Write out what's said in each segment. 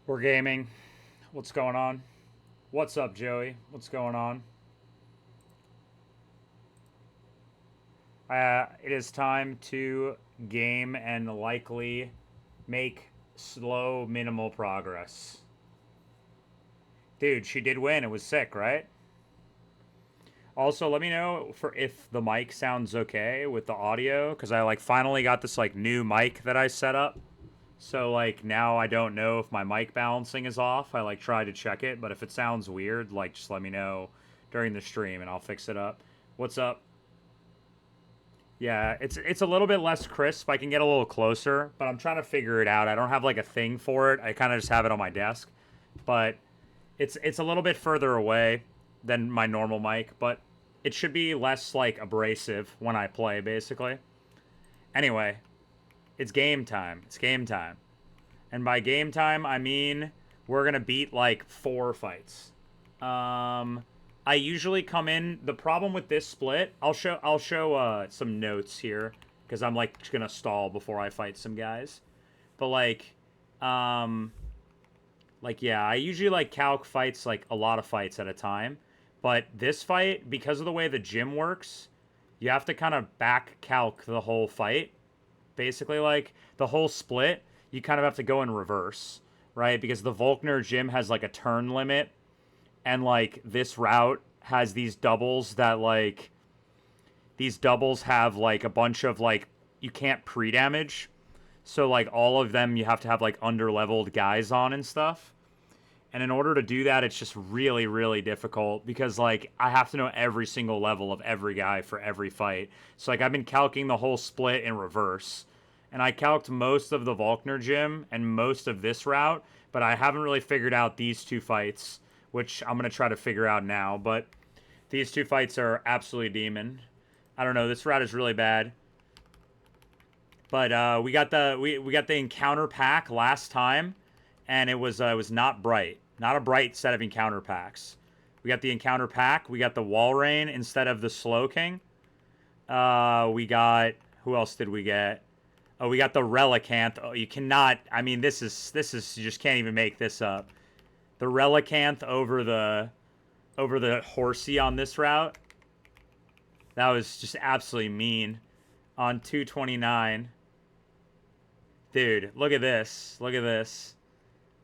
We're gaming. What's going on? What's up, Joey? What's going on? It is time to game and likely make slow, minimal progress. Dude, she did win. It was sick, right? Also, let me know for if the mic sounds okay with the audio, because I finally got this new mic that I set up. So now I don't know if my mic balancing is off. I tried to check it, but if it sounds weird, just let me know during the stream and I'll fix it up. What's up? Yeah, it's a little bit less crisp. I can get a little closer, but I'm trying to figure it out. I don't have a thing for it. I kind of just have it on my desk, but it's a little bit further away than my normal mic, but it should be less abrasive when I play basically. Anyway, it's game time. It's game time. And by game time, I mean we're gonna beat four fights. Um, I usually come in. The problem with this split, I'll show some notes here because I'm gonna stall before I fight some guys. But um, yeah, I usually calc fights a lot of fights at a time. But this fight, because of the way the gym works, you have to kind of back calc the whole fight. Basically, the whole split, you kind of have to go in reverse, right? Because the Volkner gym has a turn limit, and this route has these doubles that these doubles have a bunch of you can't pre-damage. So all of them you have to have under leveled guys on and stuff. And in order to do that, it's just really, really difficult because I have to know every single level of every guy for every fight. So I've been calcing the whole split in reverse. And I calced most of the Volkner gym and most of this route, but I haven't really figured out these two fights, which I'm gonna try to figure out now. But these two fights are absolutely demon. I don't know, this route is really bad. But we got the encounter pack last time, and it was not bright. Not a bright set of encounter packs. We got the encounter pack. We got the Walrein instead of the Slow King. We got who else did we get? Oh, we got the Relicanth. Oh, you cannot. I mean, this is you just can't even make this up. The Relicanth over the Horsey on this route. That was just absolutely mean. On 229. Dude, look at this. Look at this.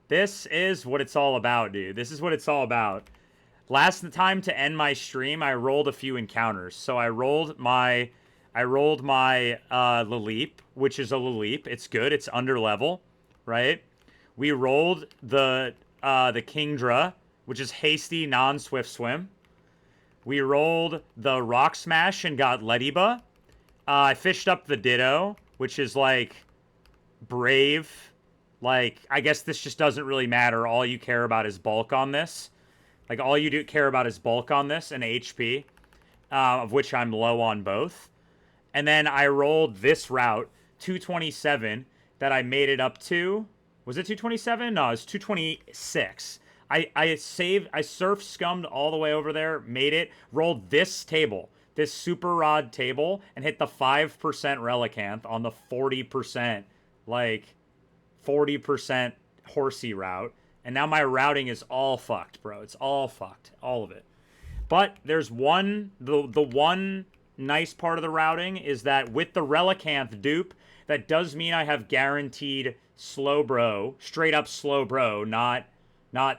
This is what it's all about, dude. This is what it's all about. Last time to end my stream, I rolled a few encounters. So I rolled my Laleep, which is a Laleep. It's good. It's under level, right? We rolled the Kingdra, which is hasty, non-swift swim. We rolled the Rock Smash and got Lediba. I fished up the Ditto, which is brave. I guess this just doesn't really matter. All you care about is bulk on this. All you do care about is bulk on this and HP, of which I'm low on both. And then I rolled this route, 227, that I made it up to. Was it 227? No, it was 226. I surf scummed all the way over there, made it, rolled this table, this super rod table, and hit the 5% Relicanth on the 40%, 40% Horsey route. And now my routing is all fucked, bro. It's all fucked. All of it. But there's the one nice part of the routing is that with the Relicanth dupe, that does mean I have guaranteed slow bro, straight up slow bro, not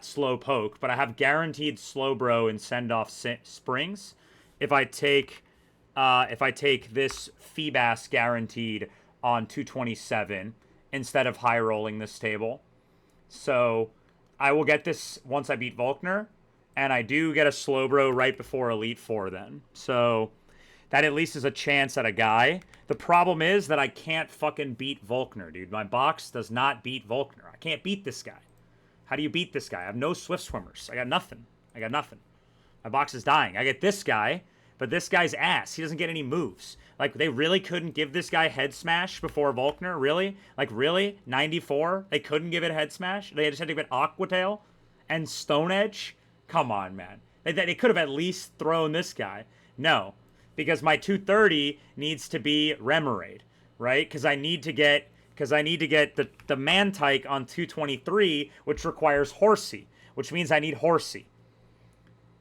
slow poke, but I have guaranteed slow bro in send off springs if I take this Feebas guaranteed on 227 instead of high rolling this table. So I will get this once I beat Volkner, and I do get a slow bro right before Elite Four then. So that at least is a chance at a guy. The problem is that I can't fucking beat Volkner, dude. My box does not beat Volkner. I can't beat this guy. How do you beat this guy? I have no Swift Swimmers. I got nothing. I got nothing. My box is dying. I get this guy, but this guy's ass. He doesn't get any moves. They really couldn't give this guy head smash before Volkner? Really? Really? 94? They couldn't give it head smash? They just had to give it Aqua Tail and Stone Edge? Come on, man. They could have at least thrown this guy. No, because my 230 needs to be Remoraid, right? Because I need to get because I need to get the Mantike on 223, which requires Horsey, which means I need Horsey.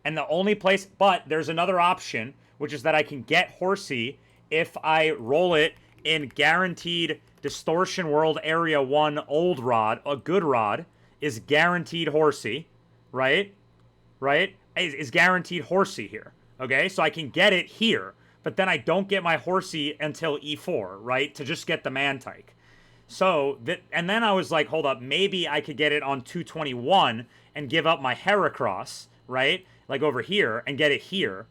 And the only place, but there's another option, which is that I can get Horsey if I roll it in guaranteed Distortion World Area 1 old rod. A good rod is guaranteed Horsey, right? Right? Is guaranteed Horsey here. Okay, so I can get it here, but then I don't get my Horsey until E4, right? To just get the Mantike. So, and then I was like, hold up, maybe I could get it on 221 and give up my Heracross, right? Like over here, and get it here.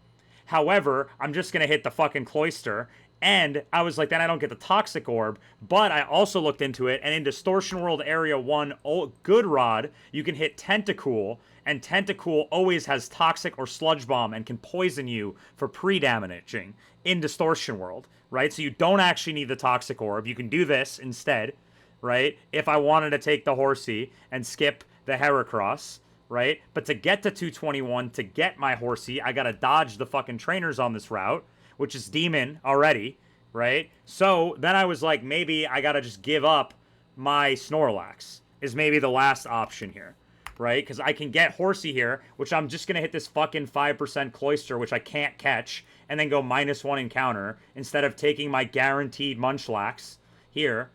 However, I'm just going to hit the fucking Cloyster. And I was like, then I don't get the Toxic Orb. But I also looked into it, and in Distortion World Area 1 Good Rod, you can hit Tentacool, and Tentacool always has Toxic or Sludge Bomb and can poison you for pre-damaging in Distortion World, right? So you don't actually need the Toxic Orb. You can do this instead, right? If I wanted to take the Horsey and skip the Heracross, right? But to get to 221, to get my Horsey, I gotta dodge the fucking trainers on this route, which is Demon already, right? So then I was like, maybe I gotta just give up my Snorlax, is maybe the last option here, right? Because I can get Horsey here, which I'm just gonna hit this fucking 5% Cloyster, which I can't catch, and then go -1 encounter, instead of taking my guaranteed Munchlax here.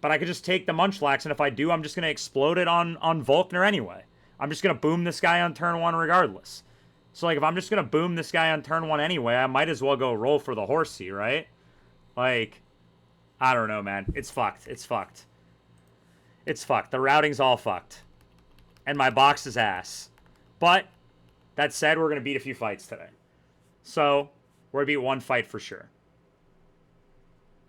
But I could just take the Munchlax, and if I do, I'm just gonna explode it on Volkner anyway. I'm just going to boom this guy on turn 1 regardless. So, like, if I'm just going to boom this guy on turn 1 anyway, I might as well go roll for the Horsey, right? Like, I don't know, man. It's fucked. It's fucked. It's fucked. The routing's all fucked. And my box is ass. But, that said, we're going to beat a few fights today. So, we're going to beat one fight for sure.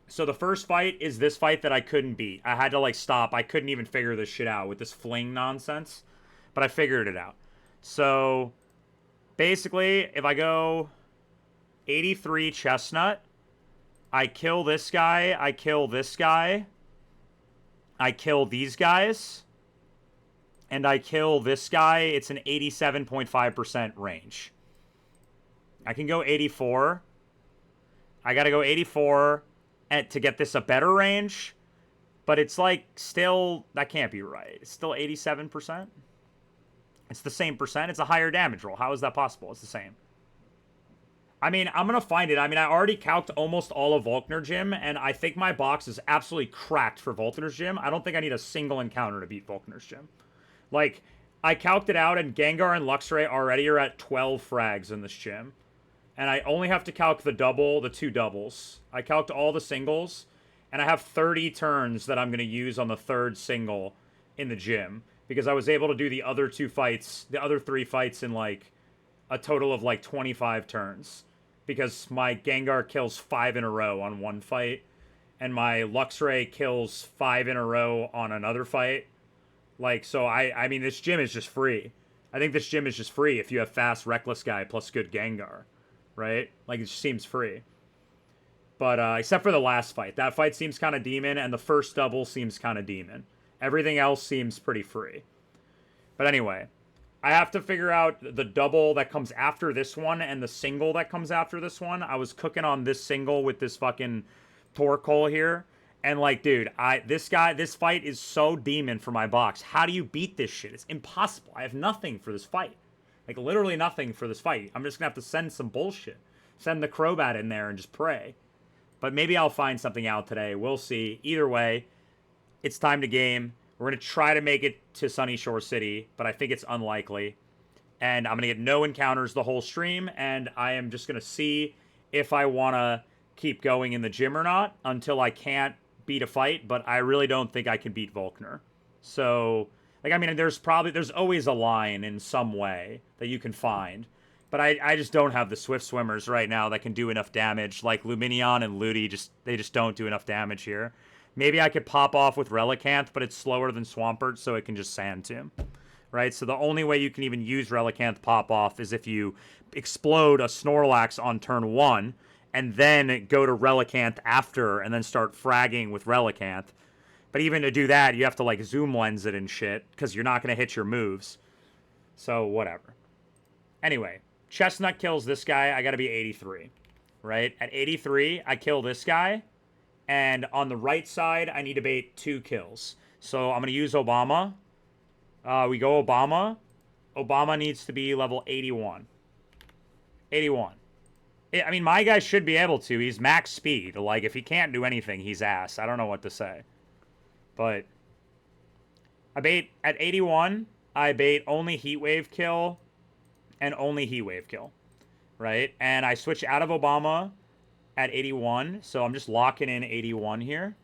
So, the first fight is this fight that I couldn't beat. I had to, like, stop. I couldn't even figure this shit out with this fling nonsense. But I figured it out. So, basically, if I go 83 Chestnut, I kill this guy, I kill this guy, I kill these guys, and I kill this guy. It's an 87.5% range. I can go 84. I gotta go 84 to get this a better range, but it's like still, that can't be right. It's still 87%. It's the same percent. It's a higher damage roll. How is that possible? It's the same. I mean, I'm going to find it. I mean, I already calced almost all of Volkner Gym, and I think my box is absolutely cracked for Volkner's Gym. I don't think I need a single encounter to beat Volkner's Gym. Like, I calced it out, and Gengar and Luxray already are at 12 frags in this gym. And I only have to calc the two doubles. I calced all the singles, and I have 30 turns that I'm going to use on the third single in the gym. Because I was able to do the other three fights in, like, a total of, like, 25 turns. Because my Gengar kills 5 in a row on one fight. And my Luxray kills 5 in a row on another fight. Like, so I mean, this gym is just free. I think this gym is just free if you have fast Reckless guy plus good Gengar. Right? Like, it just seems free. But, except for the last fight. That fight seems kind of demon, and the first double seems kind of demon. Everything else seems pretty free. But anyway, I have to figure out the double that comes after this one and the single that comes after this one. I was cooking on this single with this fucking Torkoal here. And like, dude, this fight is so demon for my box. How do you beat this shit? It's impossible. I have nothing for this fight. Like, literally nothing for this fight. I'm just going to have to send some bullshit. Send the Crobat in there and just pray. But maybe I'll find something out today. We'll see. Either way, it's time to game. We're going to try to make it to Sunny Shore City, but I think it's unlikely. And I'm going to get no encounters the whole stream, and I am just going to see if I want to keep going in the gym or not until I can't beat a fight, but I really don't think I can beat Volkner. So, like, I mean, there's always a line in some way that you can find. But I just don't have the Swift Swimmers right now that can do enough damage. Like, Lumineon and Ludi, they just don't do enough damage here. Maybe I could pop off with Relicanth, but it's slower than Swampert, so it can just Sand Tomb. Right? So the only way you can even use Relicanth pop off is if you explode a Snorlax on turn 1, and then go to Relicanth after, and then start fragging with Relicanth. But even to do that, you have to, like, zoom lens it and shit, because you're not going to hit your moves. So, whatever. Anyway, Chestnut kills this guy, I gotta be 83. Right? At 83, I kill this guy, And on the right side, I need to bait 2 kills. So I'm going to use Obama. We go Obama. Obama needs to be level 81. 81. I mean, my guy should be able to. He's max speed. Like, if he can't do anything, he's ass. I don't know what to say. But I bait at 81. I bait only Heat Wave kill and only Heat Wave kill. Right? And I switch out of Obama at 81. So I'm just locking in 81 here.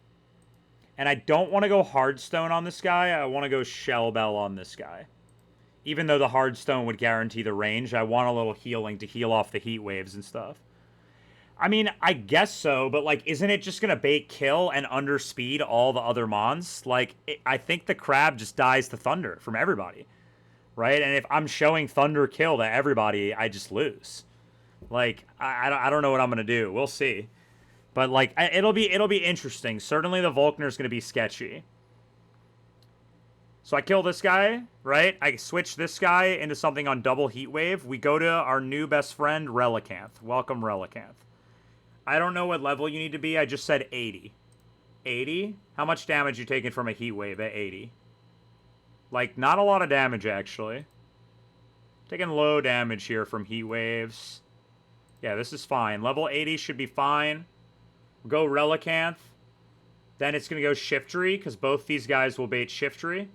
And I don't want to go Hardstone on this guy. I want to go Shell Bell on this guy. Even though the Hardstone would guarantee the range, I want a little healing to heal off the heat waves and stuff. I mean, I guess so, but, like, isn't it just going to bait kill and underspeed all the other mons? Like, I think the crab just dies to Thunder from everybody, right? And if I'm showing Thunder kill to everybody, I just lose. Like, I don't know what I'm going to do. We'll see. But, like, it'll be interesting. Certainly the Volkner's going to be sketchy. So I kill this guy, right? I switch this guy into something on double heat wave. We go to our new best friend, Relicanth. Welcome, Relicanth. I don't know what level you need to be. I just said 80. 80? How much damage you taking from a heat wave at 80? Like, not a lot of damage, actually. Taking low damage here from heat waves. Yeah, this is fine. Level 80 should be fine. Go Relicanth. Then it's going to go Shiftry, because both these guys will bait Shiftry.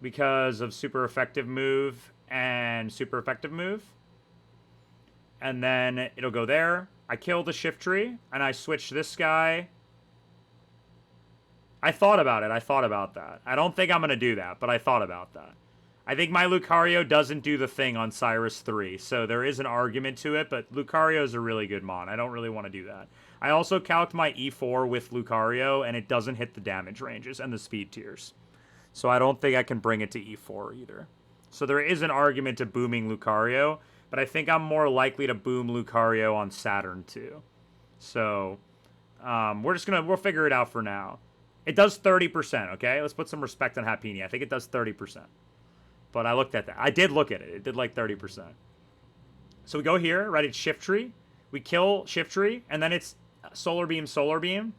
Because of super effective move and super effective move. And then it'll go there. I kill the Shiftry, and I switch this guy. I thought about it. I thought about that. I don't think I'm going to do that, but I thought about that. I think my Lucario doesn't do the thing on Cyrus 3, so there is an argument to it, but Lucario is a really good mon. I don't really want to do that. I also calced my E4 with Lucario, and it doesn't hit the damage ranges and the speed tiers. So I don't think I can bring it to E4 either. So there is an argument to booming Lucario, but I think I'm more likely to boom Lucario on Saturn too. So we'll figure it out for now. It does 30%, okay? Let's put some respect on Happini. I think it does 30%. But I looked at that. I did look at it. It did like 30%. So we go here, right? It's Shiftry. We kill Shiftry, and then it's Solar Beam, Solar Beam.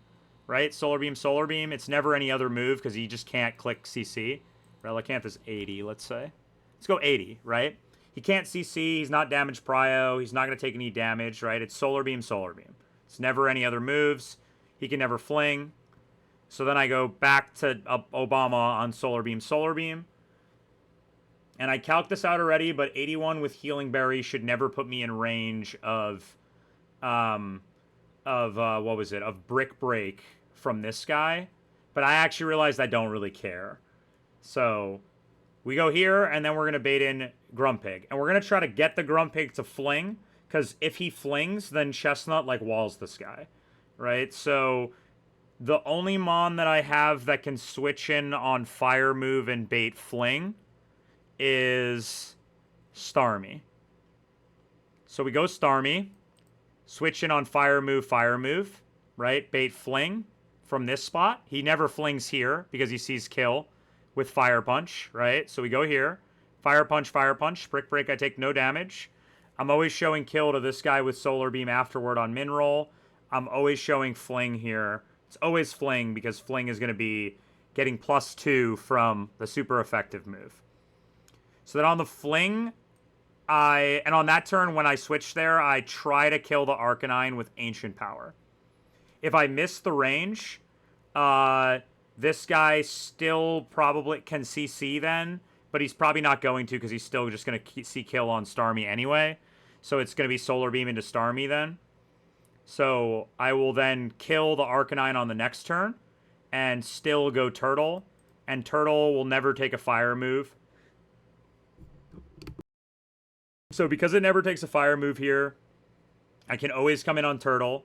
Right? Solar Beam, Solar Beam. It's never any other move because he just can't click CC. Relicanth is 80, let's say. Let's go 80, right? He can't CC. He's not damage prio. He's not going to take any damage, right? It's Solar Beam, Solar Beam. It's never any other moves. He can never fling. So then I go back to Obama on Solar Beam, Solar Beam. And I calc this out already, but 81 with Healing Berry should never put me in range of what was it? Of Brick Break from this guy. But I actually realized I don't really care. So we go here, and then we're going to bait in Grumpig. And we're going to try to get the Grumpig to fling, because if he flings, then Chestnut, like, walls this guy. Right? So the only mon that I have that can switch in on Fire Move and bait fling is Starmie. So we go Starmie. Switch in on Fire Move, right? Bait Fling from this spot. He never flings here because he sees kill with Fire Punch, right? So we go here. Fire Punch, Brick Break, I take no damage. I'm always showing kill to this guy with Solar Beam afterward on Min Roll. I'm always showing Fling here. It's always Fling because Fling is going to be getting +2 from the super effective move. So then on the Fling, and on that turn, when I switch there, I try to kill the Arcanine with Ancient Power. If I miss the range, this guy still probably can CC then, but he's probably not going to because he's still just going to see kill on Starmie anyway. So it's going to be Solar Beam into Starmie then. So I will then kill the Arcanine on the next turn and still go Turtle. And Turtle will never take a fire move. So because it never takes a fire move here, I can always come in on Turtle.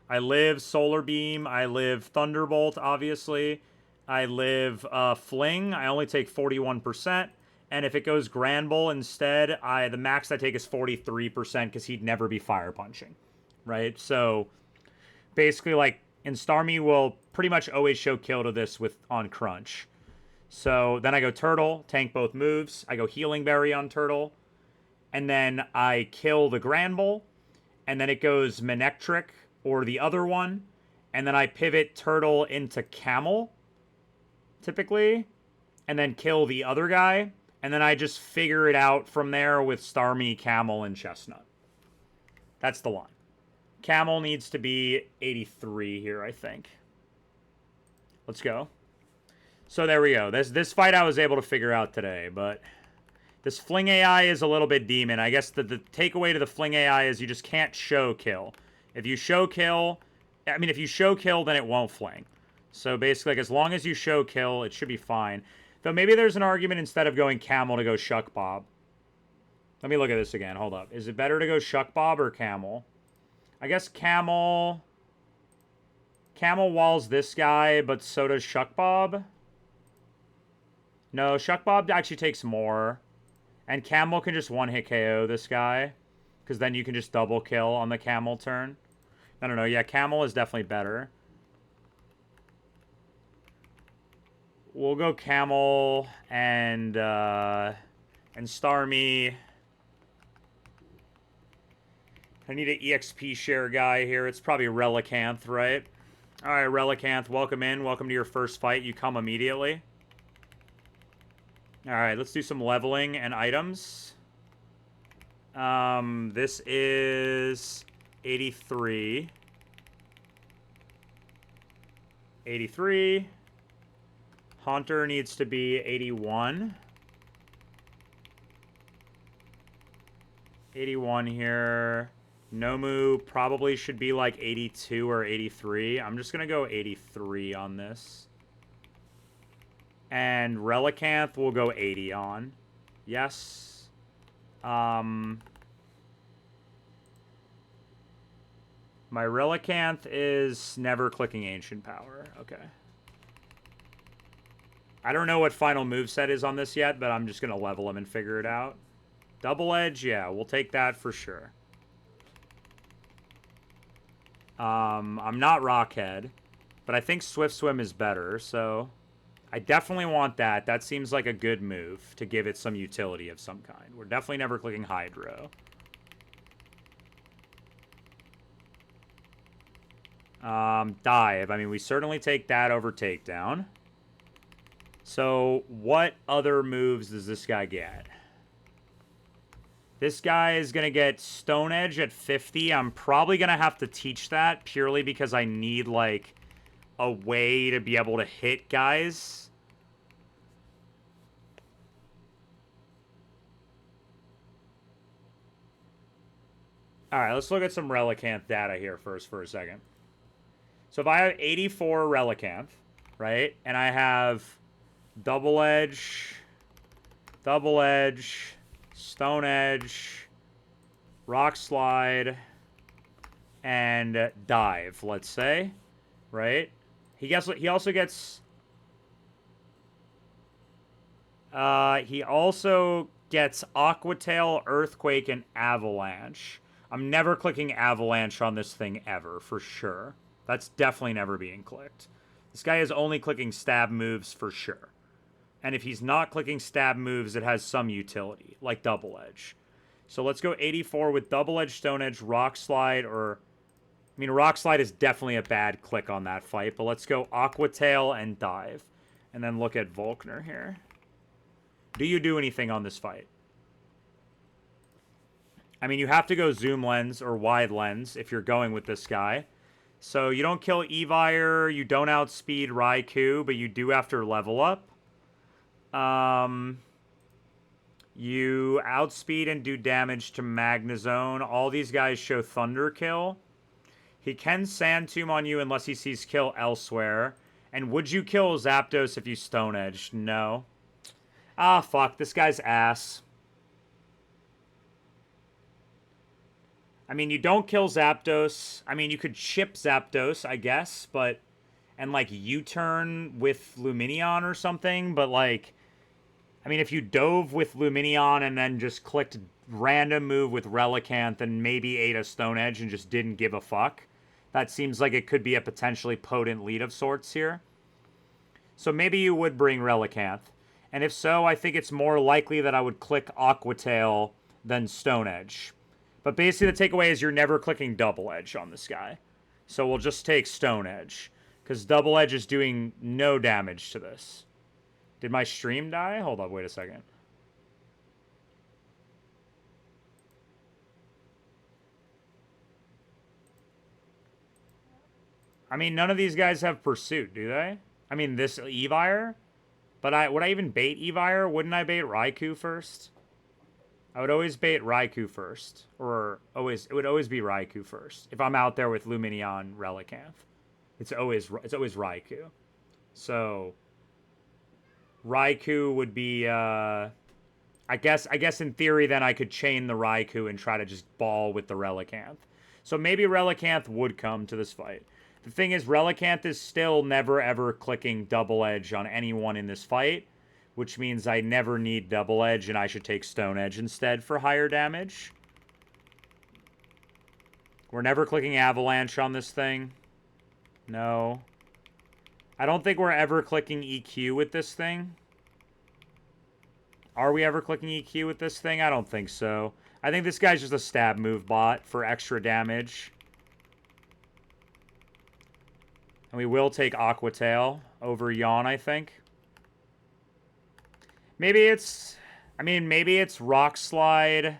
I live Solar Beam. I live Thunderbolt, obviously. I live Fling. I only take 41%. And if it goes Granbull instead, the max I take is 43% because he'd never be fire punching. Right? So basically, like, and Starmie will pretty much always show kill to this on Crunch. So then I go Turtle, tank both moves. I go Healing Berry on Turtle. And then I kill the Granbull, and then it goes Manectric or the other one, and then I pivot turtle into camel, typically, and then kill the other guy, and then I just figure it out from there with Starmie, camel, and chestnut. That's the line. Camel needs to be 83 here, I think. Let's go. So there we go. This fight I was able to figure out today, but this Fling AI is a little bit demon. I guess the takeaway to the Fling AI is you just can't show kill. If you show kill, if you show kill, then it won't fling. So basically, like, as long as you show kill, it should be fine. Though maybe there's an argument instead of going camel to go shuck bob. Let me look at this again. Hold up. Is it better to go shuck bob or camel? I guess camel... Camel walls this guy, but so does shuck bob. No, shuck bob actually takes more. And camel can just one-hit KO this guy. Because then you can just double kill on the camel turn. I don't know. Yeah, camel is definitely better. We'll go camel and Starmie. I need an EXP share guy here. It's probably Relicanth, right? All right, Relicanth, welcome in. Welcome to your first fight. You come immediately. All right, let's do some leveling and items. This is 83. 83. Haunter needs to be 81. 81 here. Nomu probably should be like 82 or 83. I'm just going to go 83 on this. And Relicanth will go 80 on. Yes. My Relicanth is never clicking Ancient Power. Okay. I don't know what final moveset is on this yet, but I'm just going to level him and figure it out. Double Edge, yeah, we'll take that for sure. I'm not Rockhead, but I think Swift Swim is better, so I definitely want that. That seems like a good move to give it some utility of some kind. We're definitely never clicking Hydro. Dive. I mean, we certainly take that over Takedown. So, what other moves does this guy get? This guy is going to get Stone Edge at 50. I'm probably going to have to teach that purely because I need, like, a way to be able to hit guys. All right, let's look at some Relicanth data here first for a second. So if I have 84 Relicanth, right, and I have Double Edge, Stone Edge, Rock Slide, and Dive, let's say, right? He also gets Aqua Tail, Earthquake, and Avalanche. I'm never clicking Avalanche on this thing ever, for sure. That's definitely never being clicked. This guy is only clicking stab moves for sure. And if he's not clicking stab moves, it has some utility, like Double Edge. So let's go 84 with Double Edge, Stone Edge, Rock Slide, or... I mean, Rock Slide is definitely a bad click on that fight, but let's go Aqua Tail and Dive. And then look at Volkner here. Do you do anything on this fight? I mean, you have to go Zoom Lens or Wide Lens if you're going with this guy. So you don't kill Evire, you don't outspeed Raikou, but you do after level up. You outspeed and do damage to Magnezone. All these guys show Thunder Kill. He can Sand Tomb on you unless he sees kill elsewhere. And would you kill Zapdos if you Stone Edged? No. Ah, fuck. This guy's ass. I mean, you don't kill Zapdos. I mean, you could chip Zapdos, I guess, but... And, like, U-turn with Lumineon or something, but, like... I mean, if you dove with Lumineon and then just clicked random move with Relicanth and maybe ate a Stone Edge and just didn't give a fuck, that seems like it could be a potentially potent lead of sorts here. So maybe you would bring Relicanth. And if so, I think it's more likely that I would click Aqua Tail than Stone Edge. But basically the takeaway is you're never clicking Double Edge on this guy. So we'll just take Stone Edge. Because Double Edge is doing no damage to this. Did my stream die? Hold up, wait a second. I mean, none of these guys have Pursuit, do they? I mean, this Evire? But would I even bait Evire? Wouldn't I bait Raikou first? I would always bait Raikou first. Or it would always be Raikou first. If I'm out there with Lumineon Relicanth. It's always Raikou. So Raikou would be I guess in theory then I could chain the Raikou and try to just ball with the Relicanth. So maybe Relicanth would come to this fight. The thing is, Relicanth is still never ever clicking Double Edge on anyone in this fight, which means I never need Double Edge and I should take Stone Edge instead for higher damage. We're never clicking Avalanche on this thing. No. I don't think we're ever clicking EQ with this thing. Are we ever clicking EQ with this thing? I don't think so. I think this guy's just a stab move bot for extra damage. And we will take Aqua Tail over Yawn, I think. Maybe it's... I mean, maybe it's Rock Slide,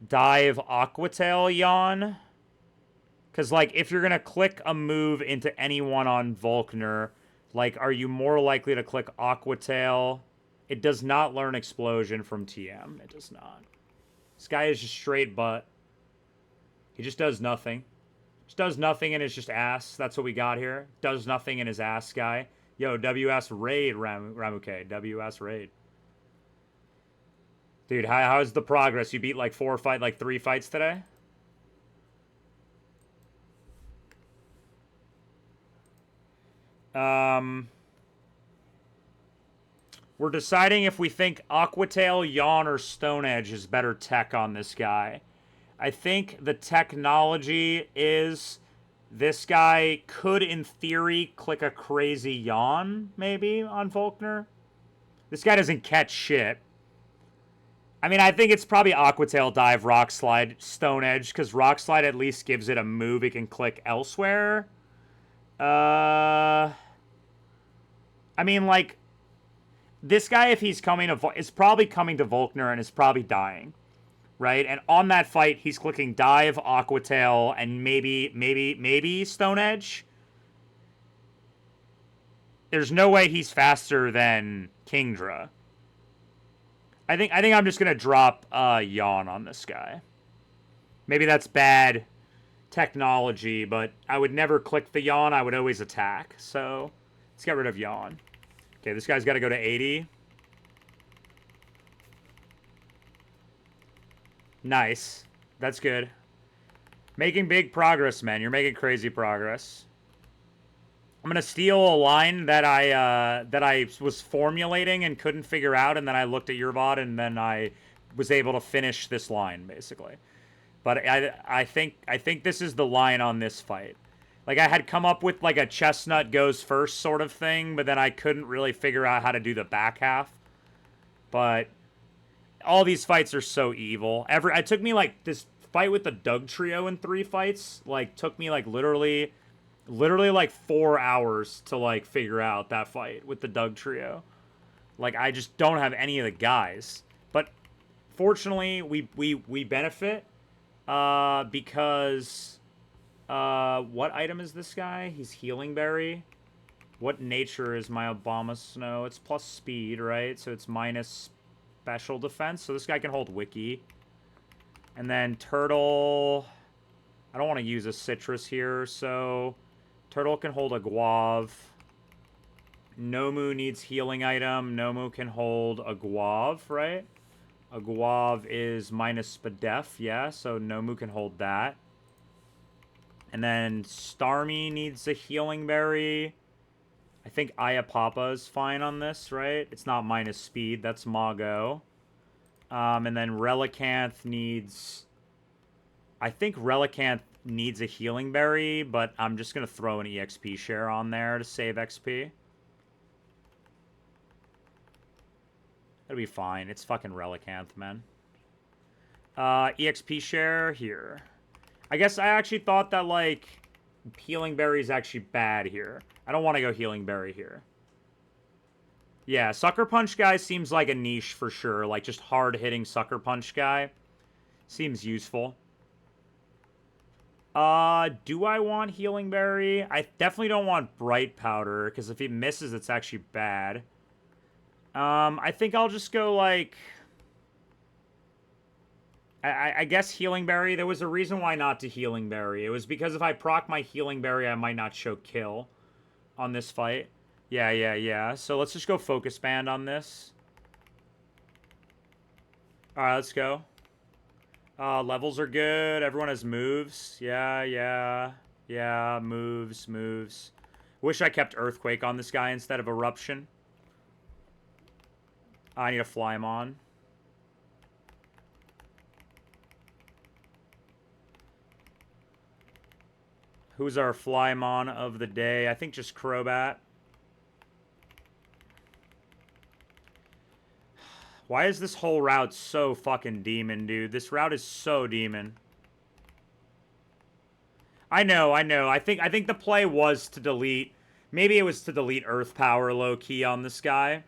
Dive, Aqua Tail, Yawn. Because, like, if you're going to click a move into anyone on Volkner, like, are you more likely to click Aqua Tail? It does not learn Explosion from TM. It does not. This guy is just straight butt. He just does nothing. Just does nothing and it's just ass. That's what we got here. Does nothing in his ass guy. Yo, WS Raid, Ramuke. WS Raid. Dude, how's the progress? You beat like 3 fights today? We're deciding if we think Aqua Tail, Yawn, or Stone Edge is better tech on this guy. I think the technology is this guy could, in theory, click a crazy Yawn, maybe, on Volkner. This guy doesn't catch shit. I mean, I think it's probably Aqua Tail, Dive, Rock Slide, Stone Edge, because Rock Slide at least gives it a move it can click elsewhere. I mean, like, this guy, if he's coming to... is probably coming to Volkner and is probably dying. Right? And on that fight, he's clicking Dive, Aqua Tail, and maybe Stone Edge. There's no way he's faster than Kingdra. I think I'm just gonna drop Yawn on this guy. Maybe that's bad technology, but I would never click the Yawn. I would always attack. So let's get rid of Yawn. Okay, this guy's got to go to 80. Nice. That's good. Making big progress, man. You're making crazy progress. I'm gonna steal a line that I was formulating and couldn't figure out, and then I looked at your VOD, and then I was able to finish this line, basically. But I think this is the line on this fight. Like, I had come up with, like, a chestnut goes first sort of thing, but then I couldn't really figure out how to do the back half. But all these fights are so evil. It took me, like, this fight with the Doug Trio in 3 fights, like, took me, like, literally, like, 4 hours to, like, figure out that fight with the Doug Trio. Like, I just don't have any of the guys. But fortunately, we benefit because... what item is this guy? He's Healing Berry. What nature is my Obama Snow? It's plus speed, right? So it's minus special defense. So this guy can hold Wiki. And then Turtle... I don't want to use a citrus here, so... Turtle can hold a Guave. Nomu needs healing item. Nomu can hold a Guave, right? A Guave is minus Spadef, yeah, so Nomu can hold that. And then Starmie needs a Healing Berry. I think Ayapapa is fine on this, right? It's not minus speed. That's Mago. And then Relicanth needs... I think Relicanth needs a Healing Berry, but I'm just going to throw an EXP share on there to save XP. It'll be fine. It's fucking Relicanth, man. EXP share here. I guess I actually thought that, like, Healing Berry is actually bad here. I don't want to go Healing Berry here. Yeah, Sucker Punch guy seems like a niche for sure. Like, just hard-hitting Sucker Punch guy. Seems useful. Do I want Healing Berry? I definitely don't want Bright Powder, because if he misses, it's actually bad. I think I'll just go, like... I guess Healing Berry. There was a reason why not to Healing Berry. It was because if I proc my Healing Berry, I might not show kill on this fight. Yeah. So let's just go Focus Band on this. Alright, let's go. Levels are good. Everyone has moves. Yeah. Moves. Wish I kept Earthquake on this guy instead of Eruption. I need to fly him on. Who's our Flymon of the day? I think just Crobat. Why is this whole route so fucking demon, dude? This route is so demon. I know. I think the play was to delete... Maybe it was to delete Earth Power low-key on this guy.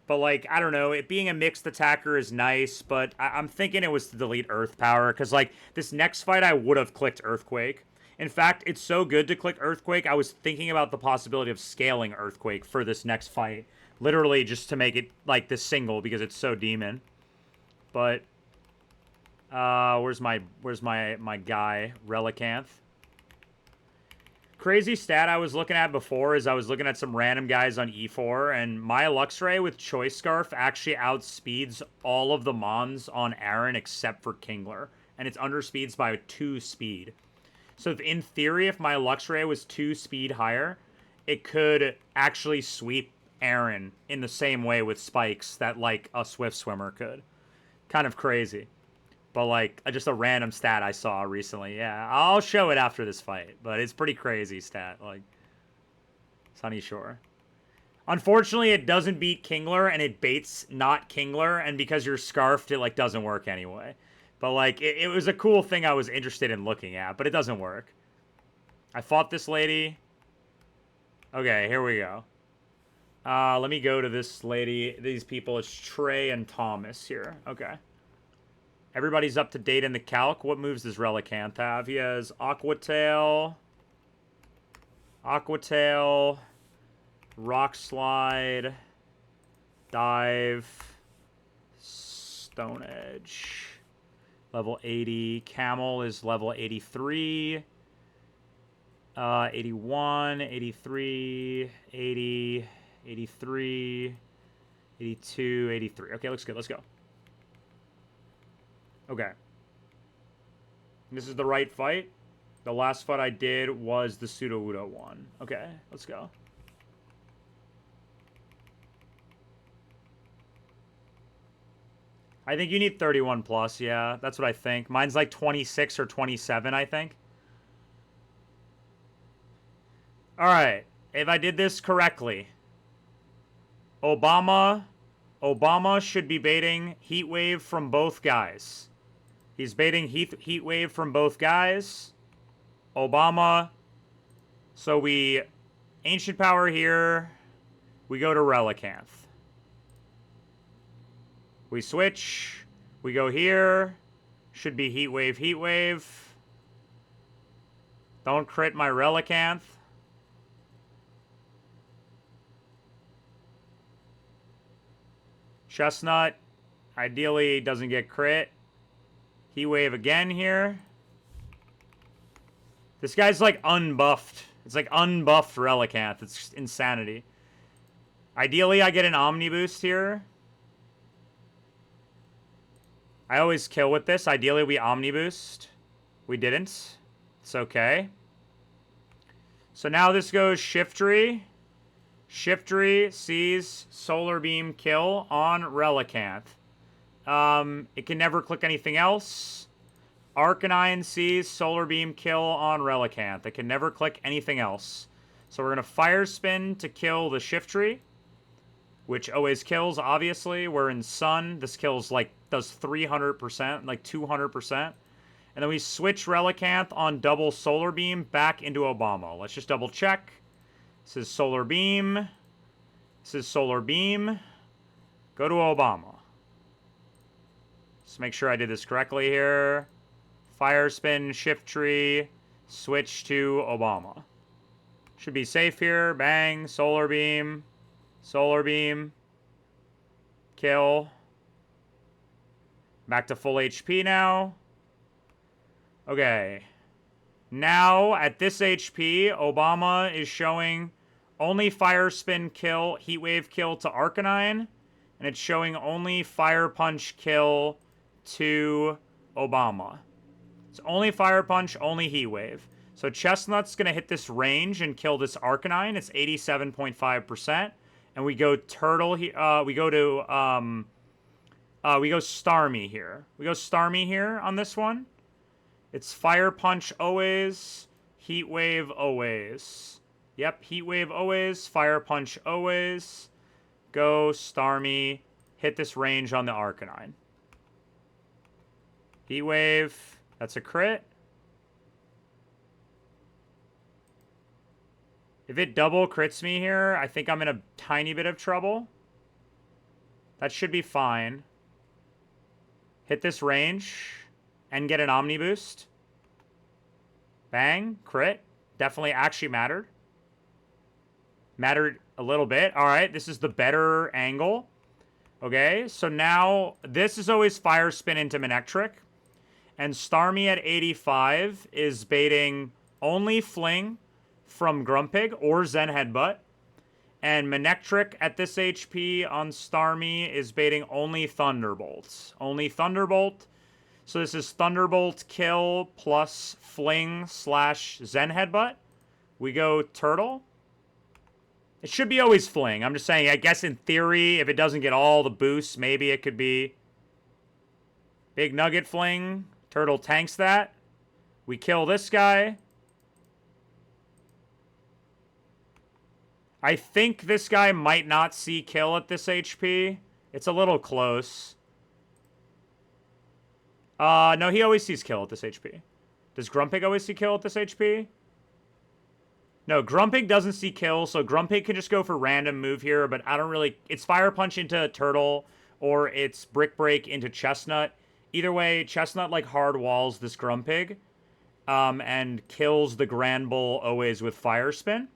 But, like, I don't know. It being a mixed attacker is nice, but I'm thinking it was to delete Earth Power. Because, like, this next fight I would have clicked Earthquake. In fact, it's so good to click Earthquake, I was thinking about the possibility of scaling Earthquake for this next fight. Literally just to make it, like, this single, because it's so demon. But, where's my guy, Relicanth? Crazy stat I was looking at before is I was looking at some random guys on E4, and my Luxray with Choice Scarf actually outspeeds all of the Mons on Aaron except for Kingler. And it's underspeeds by 2 speed. So in theory, if my Luxray was 2 speed higher, it could actually sweep Aaron in the same way with spikes that, like, a Swift Swimmer could. Kind of crazy. But, like, just a random stat I saw recently. Yeah, I'll show it after this fight. But it's pretty crazy stat. Like, Sunny Shore. Unfortunately, it doesn't beat Kingler, and it baits not Kingler. And because you're scarfed, it, like, doesn't work anyway. But, like, it was a cool thing I was interested in looking at, but it doesn't work. I fought this lady. Okay, here we go. Let me go to this lady. These people, it's Trey and Thomas here. Okay. Everybody's up to date in the calc. What moves does Relicanth have? He has Aqua Tail, Rock Slide, Dive, Stone Edge. Level 80. Camel is level 83. 81, 83, 80, 83, 82, 83. Okay, looks good. Let's go. Okay. This is the right fight. The last fight I did was the Sudowoodo one. Okay, let's go. I think you need 31 plus, yeah. That's what I think. Mine's like 26 or 27, I think. Alright. If I did this correctly. Obama should be baiting Heat Wave from both guys. He's baiting Heat Wave from both guys. Obama. So we... Ancient Power here. We go to Relicanth. We switch. We go here. Should be Heat Wave. Don't crit my Relicanth. Chestnut. Ideally doesn't get crit. Heat Wave again here. This guy's like unbuffed. It's like unbuffed Relicanth. It's insanity. Ideally I get an Omni Boost here. I always kill with this. Ideally, we Omni Boost. We didn't. It's okay. So now this goes Shiftry. Shiftry sees Solar Beam kill on Relicanth. It can never click anything else. Arcanine sees Solar Beam kill on Relicanth. It can never click anything else. So we're going to Fire Spin to kill the Shiftry, which always kills, obviously. We're in Sun. This kills, like, does 300%, like 200%. And then we switch Relicanth on double Solar Beam back into Obama. Let's just double check. This is Solar Beam. This is Solar Beam. Go to Obama. Let's make sure I did this correctly here. Fire Spin, Shift Tree, switch to Obama. Should be safe here. Bang, Solar Beam, Solar Beam, kill. Back to full HP now. Okay. Now, at this HP, Obama is showing only Fire Spin kill, Heat Wave kill to Arcanine, and it's showing only Fire Punch kill to Obama. It's only Fire Punch, only Heat Wave. So Chestnut's going to hit this range and kill this Arcanine. It's 87.5%. And we go Turtle, we go Starmie here. We go Starmie here on this one. It's Fire Punch always, Heat Wave always. Yep, Heat Wave always, Fire Punch always. Go Starmie, hit this range on the Arcanine. Heat Wave, that's a crit. If it double crits me here, I think I'm in a tiny bit of trouble. That should be fine. Hit this range and get an Omni Boost. Bang, crit. Definitely actually mattered. Mattered a little bit. All right, this is the better angle. Okay, so now this is always Fire Spin into Manectric. And Starmie at 85 is baiting only Fling from Grumpig or Zen Headbutt. And Manectric at this HP on Starmie is baiting only Thunderbolt. Only Thunderbolt. So this is Thunderbolt kill plus Fling / Zen Headbutt. We go Turtle. It should be always Fling. I'm just saying, I guess in theory, if it doesn't get all the boosts, maybe it could be Big Nugget Fling. Turtle tanks that. We kill this guy. I think this guy might not see kill at this HP. It's a little close. No, he always sees kill at this HP. Does Grumpig always see kill at this HP? No, Grumpig doesn't see kill, so Grumpig can just go for random move here, but I don't really... It's Fire Punch into Turtle, or it's Brick Break into Chestnut. Either way, Chestnut, like, hard walls this Grumpig, and kills the Granbull always with Fire Spin.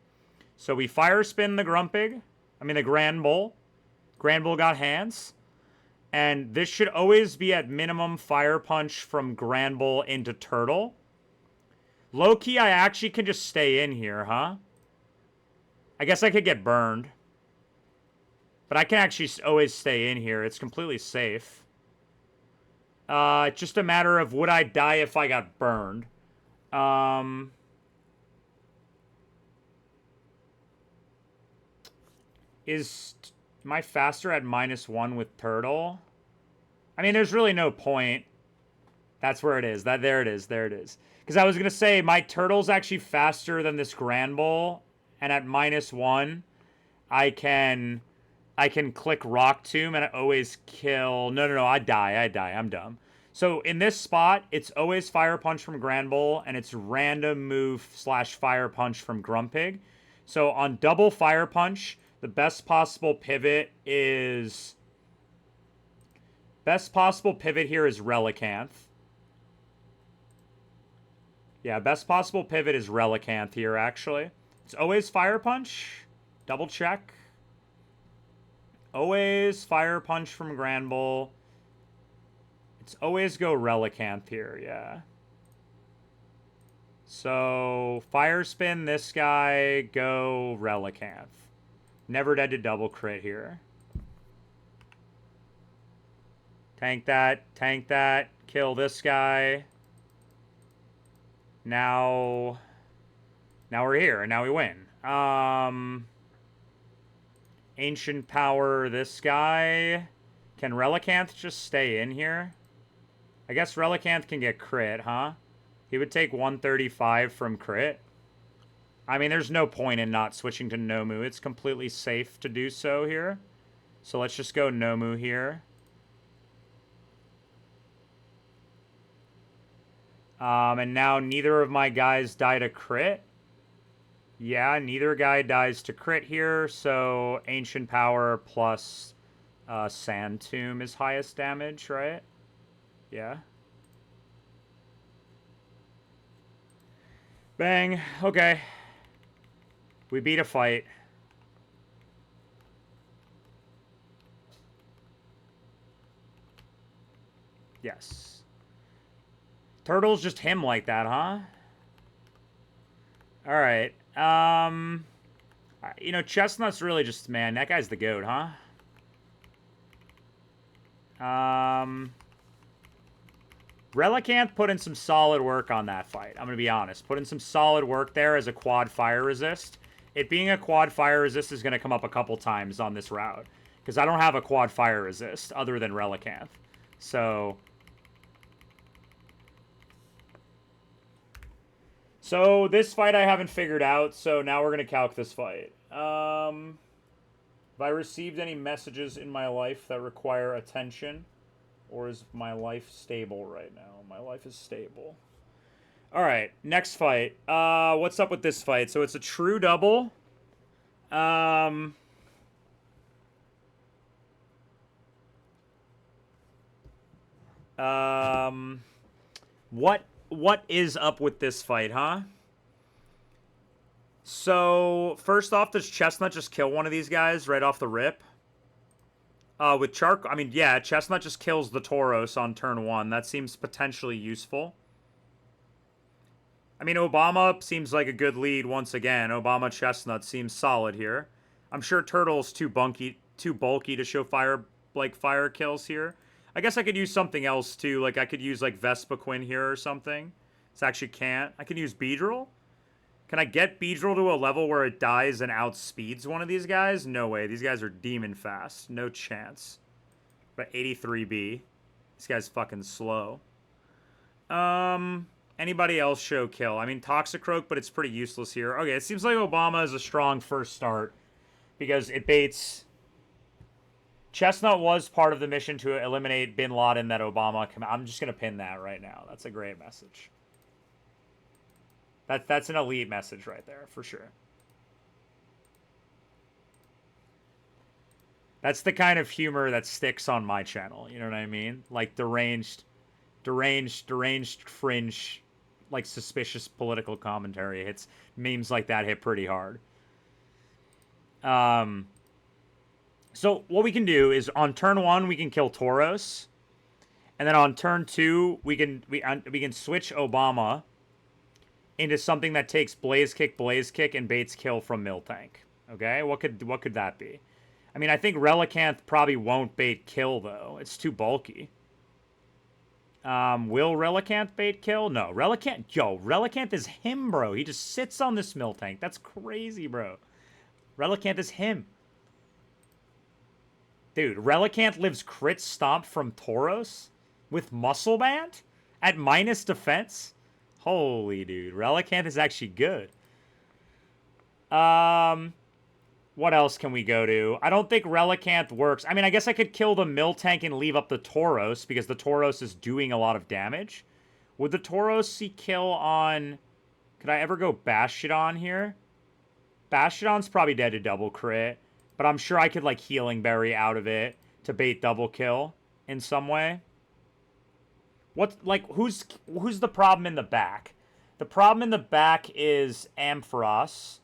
So we Fire Spin the Grumpig. I mean, the Granbull. Granbull got hands. And this should always be at minimum Fire Punch from Granbull into Turtle. Low-key, I actually can just stay in here, huh? I guess I could get burned. But I can actually always stay in here. It's completely safe. It's just a matter of would I die if I got burned. Am I faster at -1 with Turtle? I mean, there's really no point. That's where it is. There it is. There it is. Because I was going to say, my Turtle's actually faster than this Granbull. And at -1, I can click Rock Tomb and I always kill... No, I die. I'm dumb. So in this spot, it's always Fire Punch from Granbull, and it's random move / Fire Punch from Grumpig. So on double Fire Punch, the best possible pivot is... Best possible pivot here is Relicanth. Yeah, best possible pivot is Relicanth here, actually. It's always Fire Punch. Double check. Always Fire Punch from Granbull. It's always go Relicanth here, yeah. So, Fire Spin this guy, go Relicanth. Never dead to double crit here. Tank that, kill this guy. Now we're here, and now we win. Ancient Power this guy. Can Relicanth just stay in here? I guess Relicanth can get crit, huh? He would take 135 from crit. I mean, there's no point in not switching to Nomu. It's completely safe to do so here. So let's just go Nomu here. And now neither of my guys died a crit. Yeah, neither guy dies to crit here, so Ancient Power plus Sand Tomb is highest damage, right? Yeah. Bang. Okay. We beat a fight. Yes. Turtle's just him like that, huh? Alright. You know, Chestnut's really just, man, that guy's the goat, huh? Relicanth put in some solid work on that fight. I'm going to be honest. Put in some solid work there as a quad fire resist. It being a quad fire resist is going to come up a couple times on this route. Because I don't have a quad fire resist other than Relicanth. So this fight I haven't figured out, so now we're going to calc this fight. Have I received any messages in my life that require attention? Or is my life stable right now? My life is stable. Alright, next fight. What's up with this fight? So it's a true double. What is up with this fight, huh? So, first off, does Chestnut just kill one of these guys right off the rip? With Charcoal, I mean, yeah, Chestnut just kills the Tauros on turn 1. That seems potentially useful. I mean, Obama seems like a good lead once again. Obama Chestnut seems solid here. I'm sure Turtle's too bulky to show fire kills here. I guess I could use something else too. Like I could use like Vespiquen here or something. This actually can't. I can use Beedrill. Can I get Beedrill to a level where it dies and outspeeds one of these guys? No way. These guys are demon fast. No chance. But 83B. This guy's fucking slow. Anybody else show kill? I mean, Toxicroak, but it's pretty useless here. Okay, it seems like Obama is a strong first start because it baits. Chestnut was part of the mission to eliminate Bin Laden that Obama. I'm just going to pin that right now. That's a great message. That's an elite message right there, for sure. That's the kind of humor that sticks on my channel. You know what I mean? Like deranged, fringe, like suspicious political commentary. It's memes like that hit pretty hard. So what we can do is on turn 1 we can kill Tauros, and then on turn 2 we can switch Obama into something that takes Blaze Kick, and baits kill from Miltank. Okay, what could that be? I mean, I think Relicanth probably won't bait kill though. It's too bulky. Will Relicanth bait kill? No, Relicanth is him, bro. He just sits on this Miltank. That's crazy, bro. Relicanth is him. Dude, Relicanth lives crit stomp from Tauros with Muscle Band at minus defense. Holy dude, Relicanth is actually good. What else can we go to? I don't think Relicanth works. I mean, I guess I could kill the Miltank and leave up the Tauros because the Tauros is doing a lot of damage. Would the Tauros see kill on... Could I ever go Bastiodon here? Bastiodon's probably dead to double crit, but I'm sure I could like Healing Berry out of it to bait double kill in some way. Who's the problem in the back? The problem in the back is Ampharos.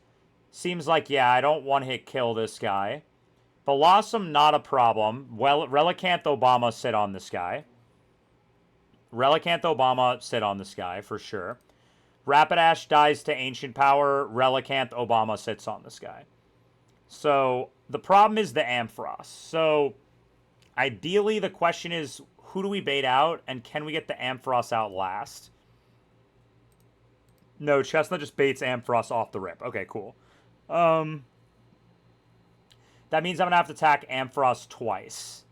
Seems like, yeah, I don't one-hit kill this guy. Blossom, not a problem. Well, Relicanth Obama sit on this guy. Relicanth Obama sit on this guy, for sure. Rapidash dies to Ancient Power. Relicanth Obama sits on this guy. So, the problem is the Ampharos. So, ideally, the question is, who do we bait out, and can we get the Ampharos out last? No, Chestnut just baits Ampharos off the rip. Okay, cool. That means I'm going to have to attack Ampharos twice.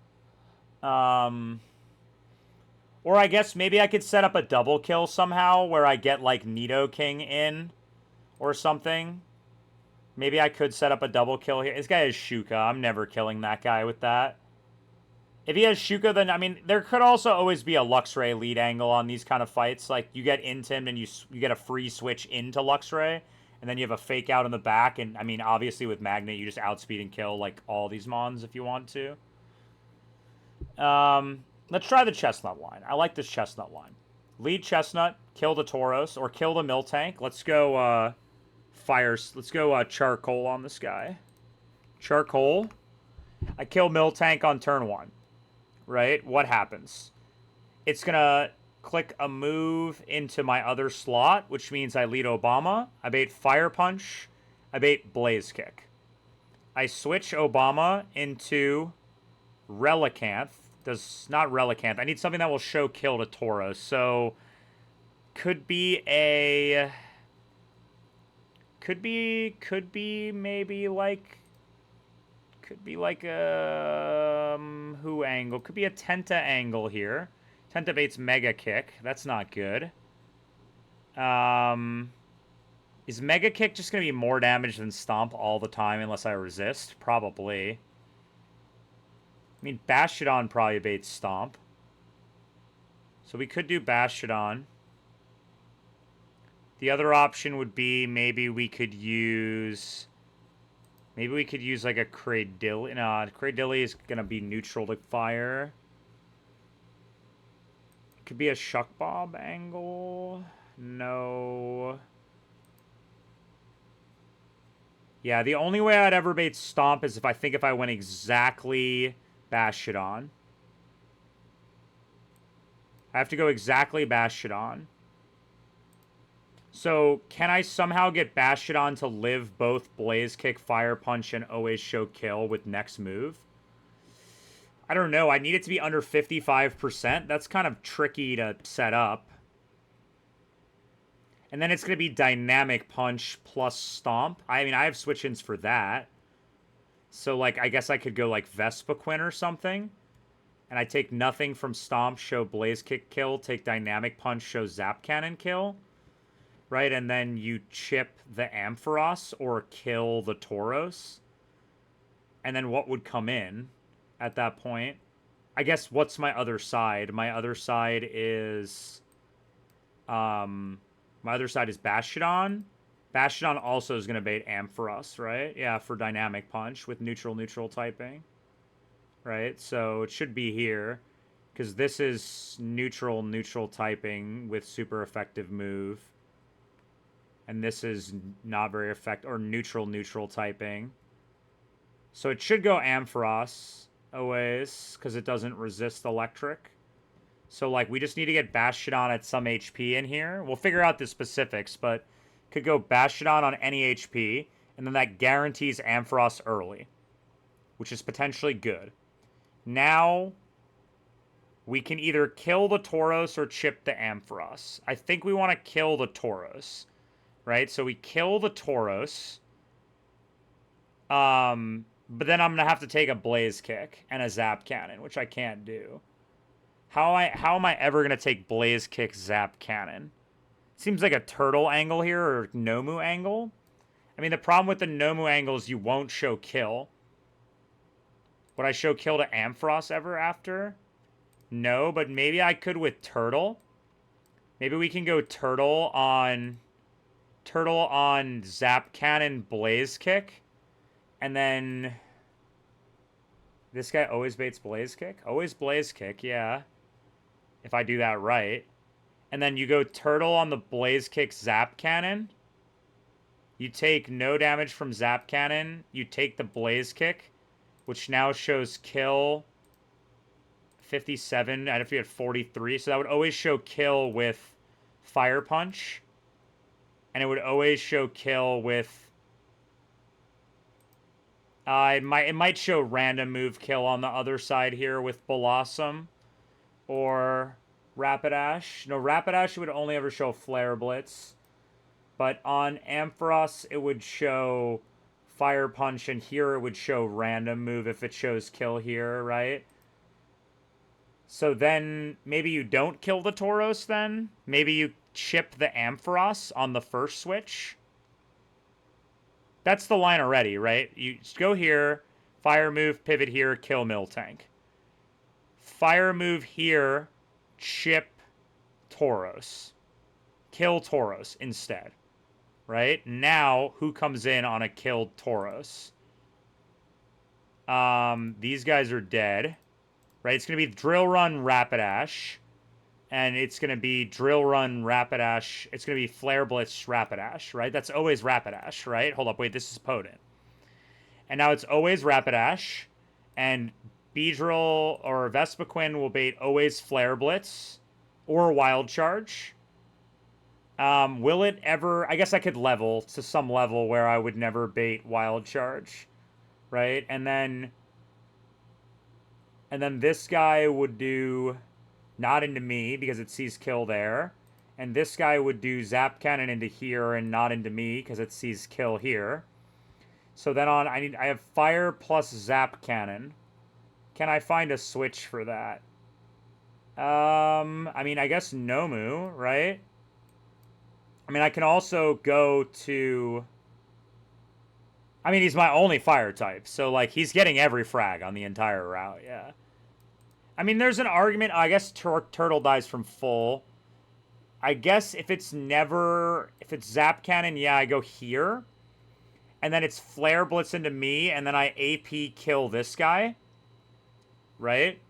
Or I guess maybe I could set up a double kill somehow where I get, like, Nidoking in or something. Maybe I could set up a double kill here. This guy is Shuka. I'm never killing that guy with that. If he has Shuko, then I mean, there could also always be a Luxray lead angle on these kind of fights. Like you get into him and you get a free switch into Luxray, and then you have a fake out in the back. And I mean, obviously with Magnet, you just outspeed and kill like all these mons if you want to. Let's try the Chestnut line. I like this Chestnut line. Lead Chestnut, kill the Tauros, or kill the Miltank. Let's go fires. Let's go Charcoal on this guy. Charcoal. I kill Miltank on turn 1. Right? What happens? It's going to click a move into my other slot, which means I lead Obama. I bait Fire Punch. I bait Blaze Kick. I switch Obama into Relicanth. Not Relicanth. I need something that will show kill to Tauros. So could be maybe like a who angle. Could be a Tenta angle here. Tenta baits Mega Kick. That's not good. Is Mega Kick just going to be more damage than Stomp all the time unless I resist? Probably. I mean, Bastiodon probably baits Stomp. So we could do Bastiodon. The other option would be maybe we could use like a Cradilly. No, Cradilly is going to be neutral to fire. It could be a Shuck Bob angle. No. Yeah, the only way I'd ever bait Stomp is if I went exactly Bastiodon. I have to go exactly Bastiodon. So, can I somehow get Bastiodon to live both Blaze Kick, Fire Punch, and always show kill with next move? I don't know. I need it to be under 55%. That's kind of tricky to set up. And then it's going to be Dynamic Punch plus Stomp. I mean, I have switch-ins for that. So, like, I guess I could go, like, Vespiquen or something. And I take nothing from Stomp, show Blaze Kick kill, take Dynamic Punch, show Zap Cannon kill. Right? And then you chip the Ampharos or kill the Tauros. And then what would come in at that point? I guess what's my other side? My other side is... my other side is Bastiodon. Bastiodon also is going to bait Ampharos, right? Yeah, for Dynamic Punch with neutral typing. Right? So it should be here. Because this is neutral typing with super effective move. And this is not very effective, or neutral typing. So it should go Ampharos always, because it doesn't resist electric. So, like, we just need to get Bastiodon at some HP in here. We'll figure out the specifics, but could go Bastiodon on any HP, and then that guarantees Ampharos early, which is potentially good. Now, we can either kill the Tauros or chip the Ampharos. I think we want to kill the Tauros, right? So we kill the Tauros. But then I'm going to have to take a Blaze Kick and a Zap Cannon, which I can't do. How am I ever going to take Blaze Kick, Zap Cannon? Seems like a Turtle angle here, or Nomu angle. I mean, the problem with the Nomu angle is you won't show kill. Would I show kill to Ampharos ever after? No, but maybe I could with Turtle. Maybe we can go Turtle on Zap Cannon, Blaze Kick. And then... This guy always baits Blaze Kick? Always Blaze Kick, yeah. If I do that right. And then you go Turtle on the Blaze Kick Zap Cannon. You take no damage from Zap Cannon. You take the Blaze Kick, which now shows kill 57. I'd have to be at 43. So that would always show kill with Fire Punch. And it would always show kill with... it might show random move kill on the other side here with Blossom or Rapidash. No, Rapidash would only ever show Flare Blitz. But on Ampharos, it would show Fire Punch, and here it would show random move if it shows kill here, right? So then maybe you don't kill the Tauros then? Maybe you chip the Ampharos on the first switch? That's the line already, right? You just go here, fire move, pivot here, kill Miltank. fire move here, chip Tauros. Kill Tauros instead. Right? Now, who comes in on a killed Tauros? These guys are dead. Right? It's going to be Drill Run, Rapidash. And it's going to be Drill Run, Rapidash. It's going to be Flare Blitz, Rapidash, right? That's always Rapidash, right? Hold up, wait, this is potent. And now it's always Rapidash. And Beedrill or Vespiquen will bait always Flare Blitz or Wild Charge. Will it ever... I guess I could level to some level where I would never bait Wild Charge, right? And then this guy would do... not into me because it sees kill there. And this guy would do Zap Cannon into here and not into me because it sees kill here. So then on, I have Fire plus Zap Cannon. Can I find a switch for that? I mean, I guess Nomu, right? I mean, I can also go to... I mean, he's my only fire type. So, like, he's getting every frag on the entire route, yeah. I mean, there's an argument. I guess Turtle dies from full. I guess if it's Zap Cannon, yeah, I go here. And then it's Flare Blitz into me, and then I AP kill this guy. Right?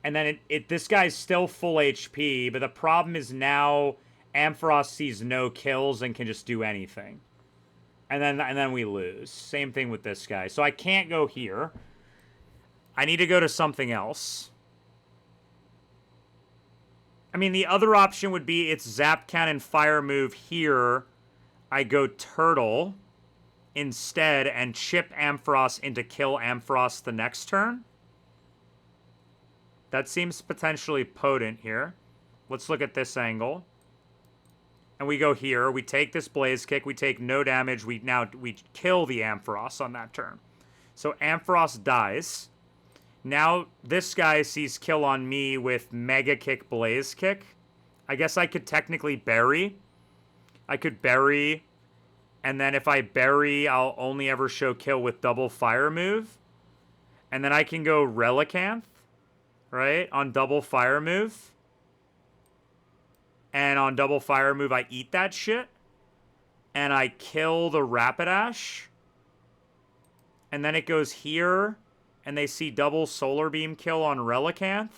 And then this guy's still full HP, but the problem is now Ampharos sees no kills and can just do anything. And then we lose. Same thing with this guy. So I can't go here. I need to go to something else. I mean, the other option would be it's Zap Cannon Fire move here. I go Turtle instead and chip Ampharos into kill Ampharos the next turn. That seems potentially potent here. Let's look at this angle. And we go here. We take this Blaze Kick. We take no damage. We kill the Ampharos on that turn. So Ampharos dies. Now, this guy sees kill on me with Mega Kick, Blaze Kick. I guess I could technically bury. I could bury, and then if I bury, I'll only ever show kill with double fire move. And then I can go Relicanth, right, on double fire move. And on double fire move, I eat that shit. And I kill the Rapidash. And then it goes here. And they see double Solar Beam kill on Relicanth.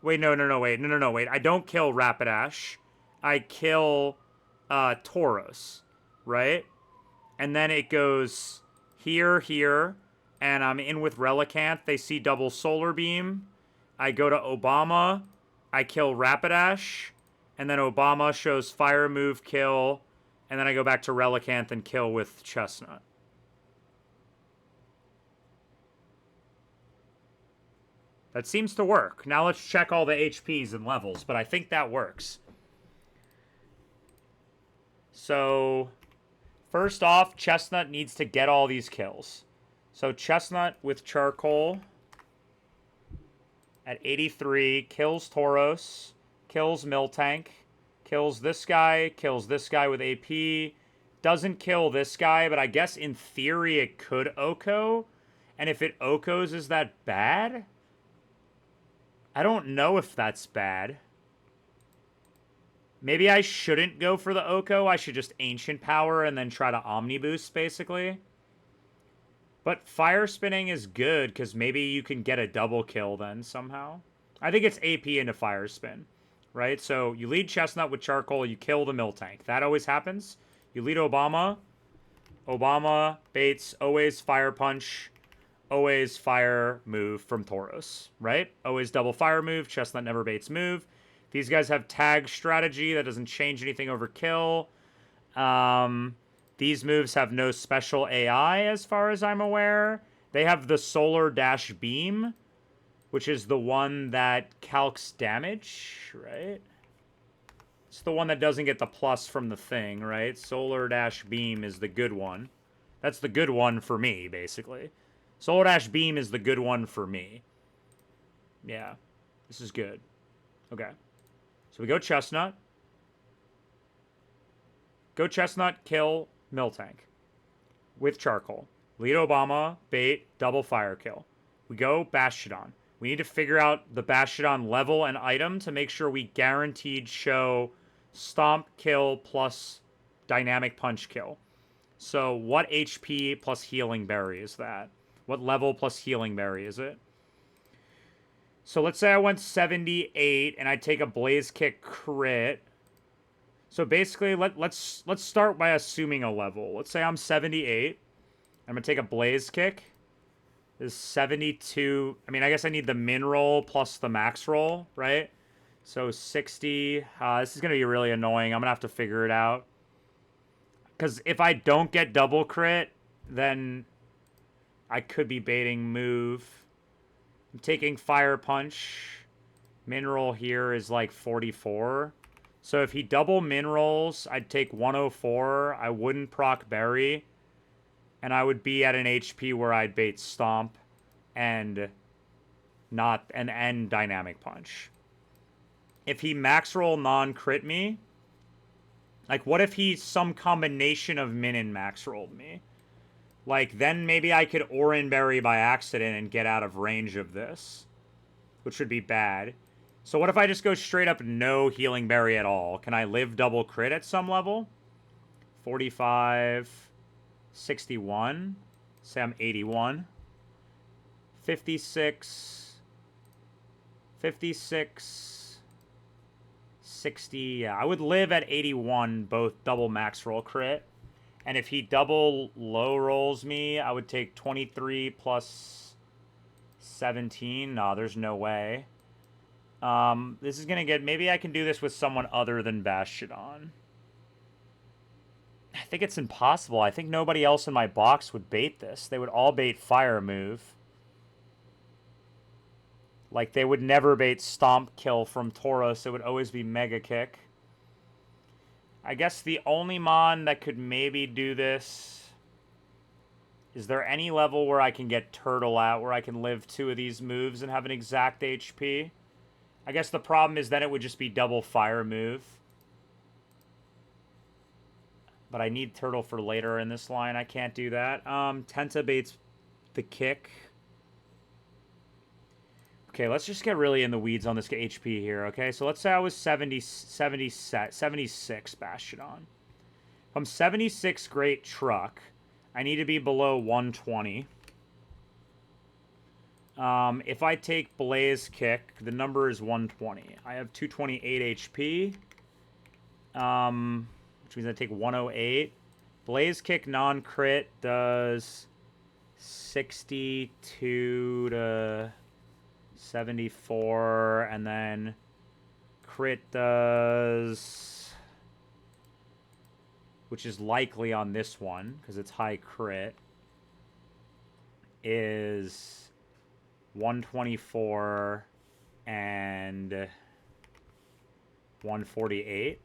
Wait, no, wait. I don't kill Rapidash. I kill Tauros, right? And then it goes here, and I'm in with Relicanth. They see double Solar Beam. I go to Obama. I kill Rapidash. And then Obama shows Fire Move kill. And then I go back to Relicanth and kill with Chestnut. That seems to work. Now let's check all the HPs and levels, but I think that works. So, first off, Chestnut needs to get all these kills. So Chestnut with Charcoal at 83 kills Tauros, kills Miltank, kills this guy with AP, doesn't kill this guy, but I guess in theory it could Oko. And if it Okos, is that bad? I don't know if that's bad. Maybe I shouldn't go for the Oko. I should just Ancient Power and then try to Omniboost, basically. But Fire Spinning is good, because maybe you can get a double kill then, somehow. I think it's AP into Fire Spin, right? So, you lead Chestnut with Charcoal, you kill the Miltank. That always happens. You lead Obama. Obama baits, always Fire Punch. Always fire move from Tauros, right? Always double fire move. Chestnut never baits move. These guys have tag strategy that doesn't change anything over kill. These moves have no special AI as far as I'm aware. They have the Solar Dash Beam, which is the one that calcs damage, right? It's the one that doesn't get the plus from the thing, right? Solar Dash Beam is the good one. That's the good one for me, basically. Solar Dash Beam is the good one for me. Yeah. This is good. Okay. So we go Chestnut. Go Chestnut, kill Miltank. With Charcoal. Lead Obama, bait, double fire kill. We go Bastiodon. We need to figure out the Bastiodon level and item to make sure we guaranteed show Stomp kill plus Dynamic Punch kill. So what HP plus Healing Berry is that? What level plus Healing Berry is it? So let's say I went 78 and I take a Blaze Kick crit. So basically, let's start by assuming a level. Let's say I'm 78. I'm going to take a Blaze Kick. This is 72. I mean, I guess I need the min roll plus the max roll, right? So 60. This is going to be really annoying. I'm going to have to figure it out. Because if I don't get double crit, then I could be baiting move. I'm taking Fire Punch. Min roll here is like 44. So if he double min rolls, I'd take 104. I wouldn't proc Berry. And I would be at an HP where I'd bait Stomp and not an end Dynamic Punch. If he max roll non-crit me, like what if he some combination of min and max rolled me? Like then maybe I could Oran Berry by accident and get out of range of this, which would be bad. So what if I just go straight up no Healing Berry at all? Can I live double crit at some level? 45, 61. Say I'm 81. 56. 56. 60. Yeah, I would live at 81, both double max roll crit. And if he double low rolls me, I would take 23 plus 17. No, there's no way. This is going to get... Maybe I can do this with someone other than Bastiodon. I think it's impossible. I think nobody else in my box would bait this. They would all bait Fire Move. Like, they would never bait Stomp Kill from Tauros. It would always be Mega Kick. I guess the only mon that could maybe do this... Is there any level where I can get Turtle out, where I can live 2 of these moves and have an exact HP? I guess the problem is that it would just be double Fire Move. But I need Turtle for later in this line. I can't do that. Tenta baits the kick. Okay, let's just get really in the weeds on this HP here, okay? So let's say I was 76 Bastiodon. If I'm 76 Great Truck, I need to be below 120. If I take Blaze Kick, the number is 120. I have 228 HP. Which means I take 108. Blaze Kick non-crit does 62 to 74. And then crit does... which is likely on this one, because it's high crit, is 124 and 148.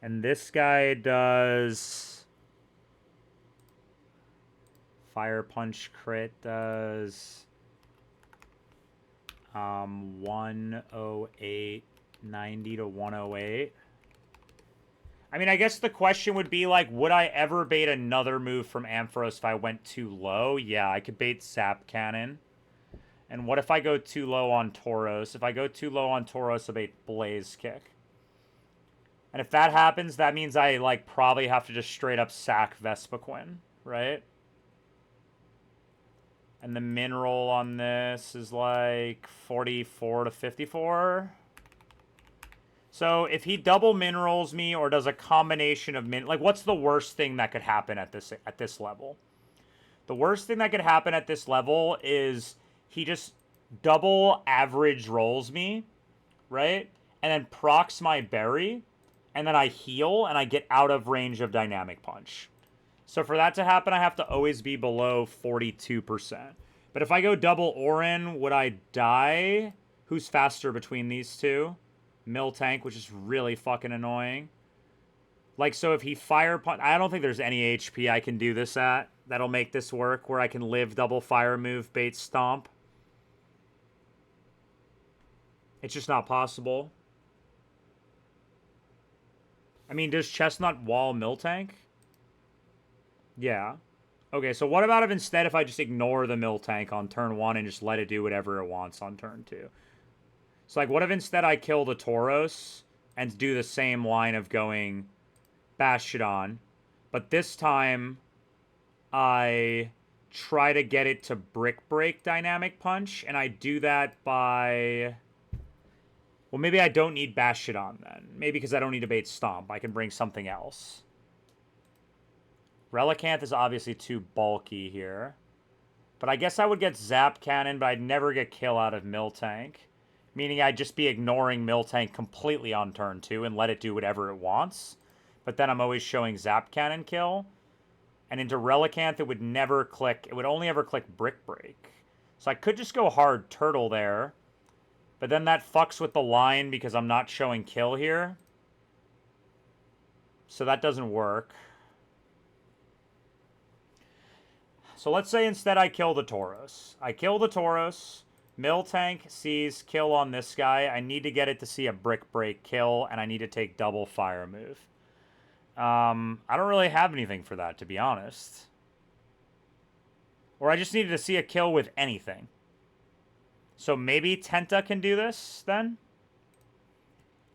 And this guy does... Fire Punch crit does 108, 90 to 108. I mean, I guess the question would be, like, would I ever bait another move from Ampharos if I went too low? Yeah, I could bait Sap Cannon. And what if I go too low on Tauros? If I go too low on Tauros, I bait Blaze Kick. And if that happens, that means I, like, probably have to just straight up sack Vespiquen, right? And the min roll on this is, like, 44 to 54. So if he double min rolls me or does a combination of min... Like, what's the worst thing that could happen at this level? The worst thing that could happen at this level is he just double average rolls me, right? And then procs my berry, and then I heal, and I get out of range of Dynamic Punch. So for that to happen, I have to always be below 42%. But if I go double Orin, would I die? Who's faster between these two? Miltank, which is really fucking annoying. Like, so if he Fire Punch... I don't think there's any HP I can do this at that'll make this work, where I can live double Fire Move, bait Stomp. It's just not possible. I mean, does Chestnut wall Miltank? Yeah. Okay, so what about if I just ignore the Miltank on turn 1 and just let it do whatever it wants on turn 2? So, like, what if instead I kill the Tauros and do the same line of going Bastiodon, but this time I try to get it to Brick Break Dynamic Punch, and I do that by... Well, maybe I don't need Bastiodon then. Maybe because I don't need to bait Stomp. I can bring something else. Relicanth is obviously too bulky here. But I guess I would get Zap Cannon, but I'd never get kill out of Miltank. Meaning I'd just be ignoring Miltank completely on turn 2 and let it do whatever it wants. But then I'm always showing Zap Cannon kill. And into Relicanth, it would never click. It would only ever click Brick Break. So I could just go hard Turtle there. But then that fucks with the line because I'm not showing kill here. So that doesn't work. So let's say instead I kill the Tauros. I kill the Tauros. Miltank sees kill on this guy. I need to get it to see a Brick Break kill, and I need to take double fire move. I don't really have anything for that, to be honest. Or I just needed to see a kill with anything. So maybe Tenta can do this, then?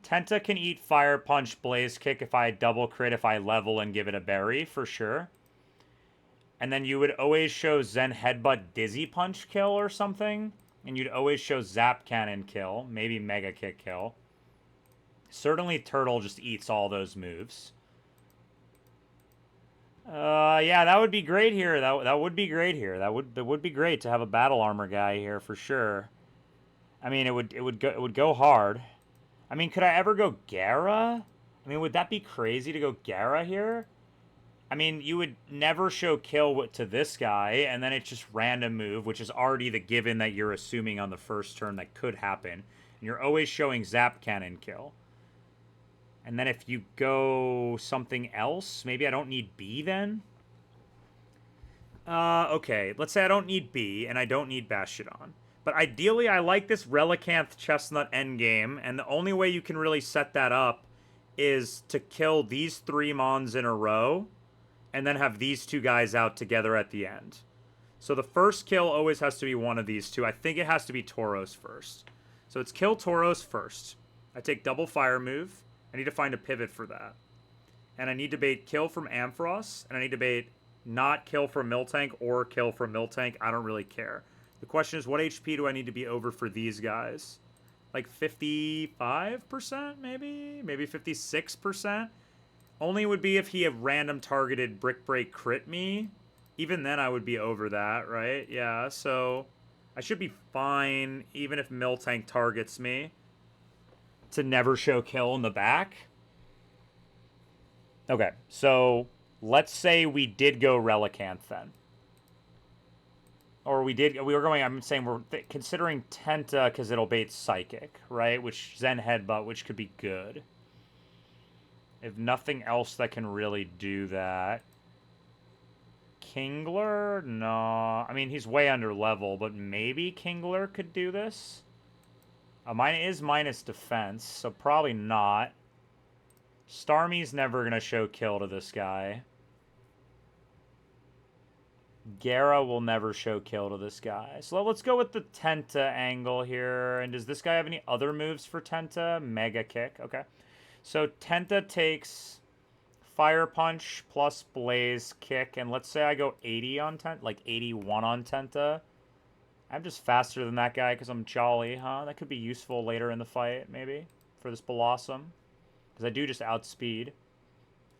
Tenta can eat Fire Punch, Blaze Kick if I double crit, if I level and give it a berry, for sure. And then you would always show Zen Headbutt Dizzy Punch kill or something. And you'd always show Zap Cannon kill. Maybe Mega Kick kill. Certainly Turtle just eats all those moves. Yeah, that would be great here. That would be great here. That would be great to have a battle armor guy here for sure. I mean, it would go hard. I mean, could I ever go Gara? I mean, would that be crazy to go Gara here? I mean, you would never show kill to this guy, and then it's just random move, which is already the given that you're assuming on the first turn that could happen. And you're always showing Zap Cannon kill. And then if you go something else, maybe I don't need B then? Okay, let's say I don't need B, and I don't need Bastiodon. But ideally, I like this Relicanth Chestnut endgame, and the only way you can really set that up is to kill these 3 Mons in a row, and then have these 2 guys out together at the end. So the first kill always has to be one of these 2. I think it has to be Tauros first. So it's kill Tauros first. I take double fire move. I need to find a pivot for that. And I need to bait kill from Ampharos, and I need to bait not kill from Miltank or kill from Miltank. I don't really care. The question is, what HP do I need to be over for these guys? Like 55%, maybe? Maybe 56%? Only would be if he had random targeted Brick Break crit me. Even then I would be over that, right? Yeah, so I should be fine even if Miltank targets me to never show kill in the back. Okay, so let's say we did go Relicanth then. Or I'm saying we're considering Tenta because it'll bait Psychic, right? Which Zen Headbutt, which could be good. If nothing else that can really do that. Kingler? No. I mean, he's way under level, but maybe Kingler could do this. Mine is minus defense, so probably not. Starmie's never going to show kill to this guy. Gara will never show kill to this guy. So let's go with the Tenta angle here. And does this guy have any other moves for Tenta? Mega Kick. Okay. So Tenta takes Fire Punch plus Blaze Kick. And let's say I go 80 on Tenta, like 81 on Tenta. I'm just faster than that guy because I'm jolly, huh? That could be useful later in the fight, maybe, for this Blossom. Because I do just outspeed.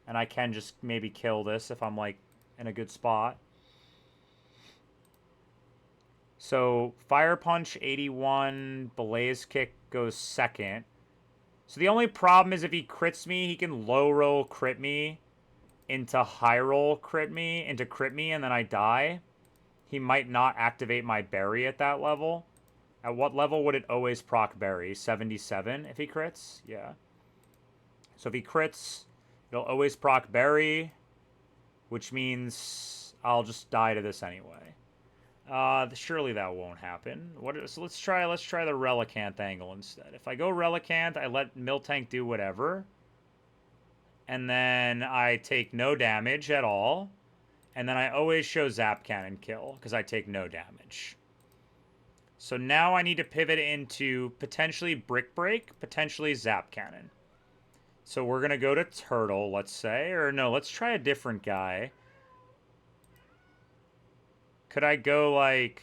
And I can just maybe kill this if I'm, like, in a good spot. So, Fire Punch, 81. Blaze Kick goes second. So the only problem is if he crits me, he can low roll crit me into high roll crit me, into crit me, and then I die. He might not activate my berry at that level. At what level would it always proc berry? 77 if he crits? Yeah. So if he crits, it'll always proc berry, which means I'll just die to this anyway. Surely that won't happen. So let's try the Relicanth angle instead. If I go Relicanth, I let Miltank do whatever. And then I take no damage at all. And then I always show Zap Cannon kill because I take no damage. So now I need to pivot into potentially Brick Break, potentially Zap Cannon. So we're going to go to Turtle, let's say. Or no, let's try a different guy. Could I go like...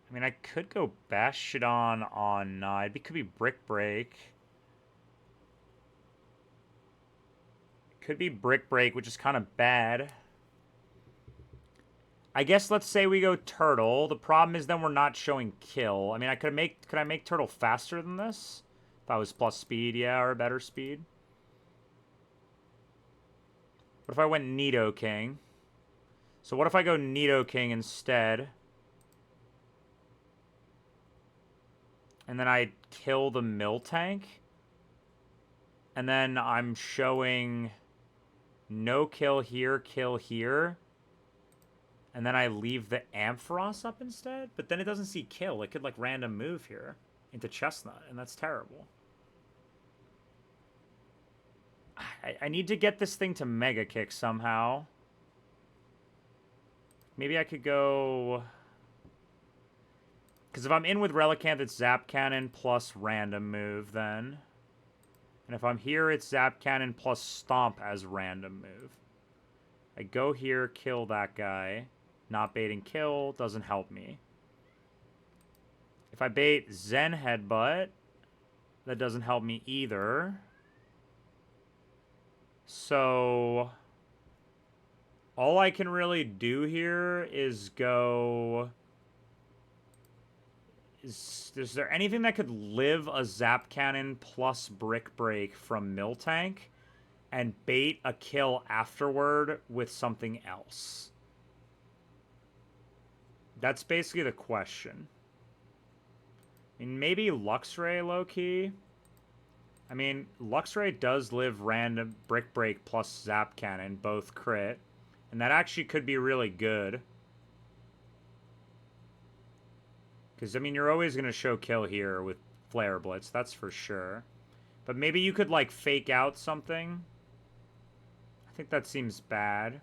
I mean, I could go Bastiodon on... it could be Brick Break. Could be Brick Break, which is kind of bad. I guess let's say we go Turtle. The problem is then we're not showing kill. I mean, could I make Turtle faster than this? If I was plus speed, yeah, or better speed. What if I went Nidoking? So what if I go Nidoking instead? And then I kill the Miltank? And then I'm showing no kill here. And then I leave the Ampharos up instead? But then it doesn't see kill. It could, like, random move here into Chestnut, and that's terrible. I need to get this thing to Mega Kick somehow. Maybe I could go... Because if I'm in with Relicanth, it's Zap Cannon plus random move then. And if I'm here, it's Zap Cannon plus Stomp as random move. I go here, kill that guy. Not baiting kill doesn't help me. If I bait Zen Headbutt, that doesn't help me either. So all I can really do here is go... Is there anything that could live a Zap Cannon plus Brick Break from Miltank and bait a kill afterward with something else? That's basically the question. I mean, maybe Luxray low-key. I mean, Luxray does live random Brick Break plus Zap Cannon, both crit. And that actually could be really good. Because, I mean, you're always going to show kill here with Flare Blitz, that's for sure. But maybe you could, like, fake out something. I think that seems bad.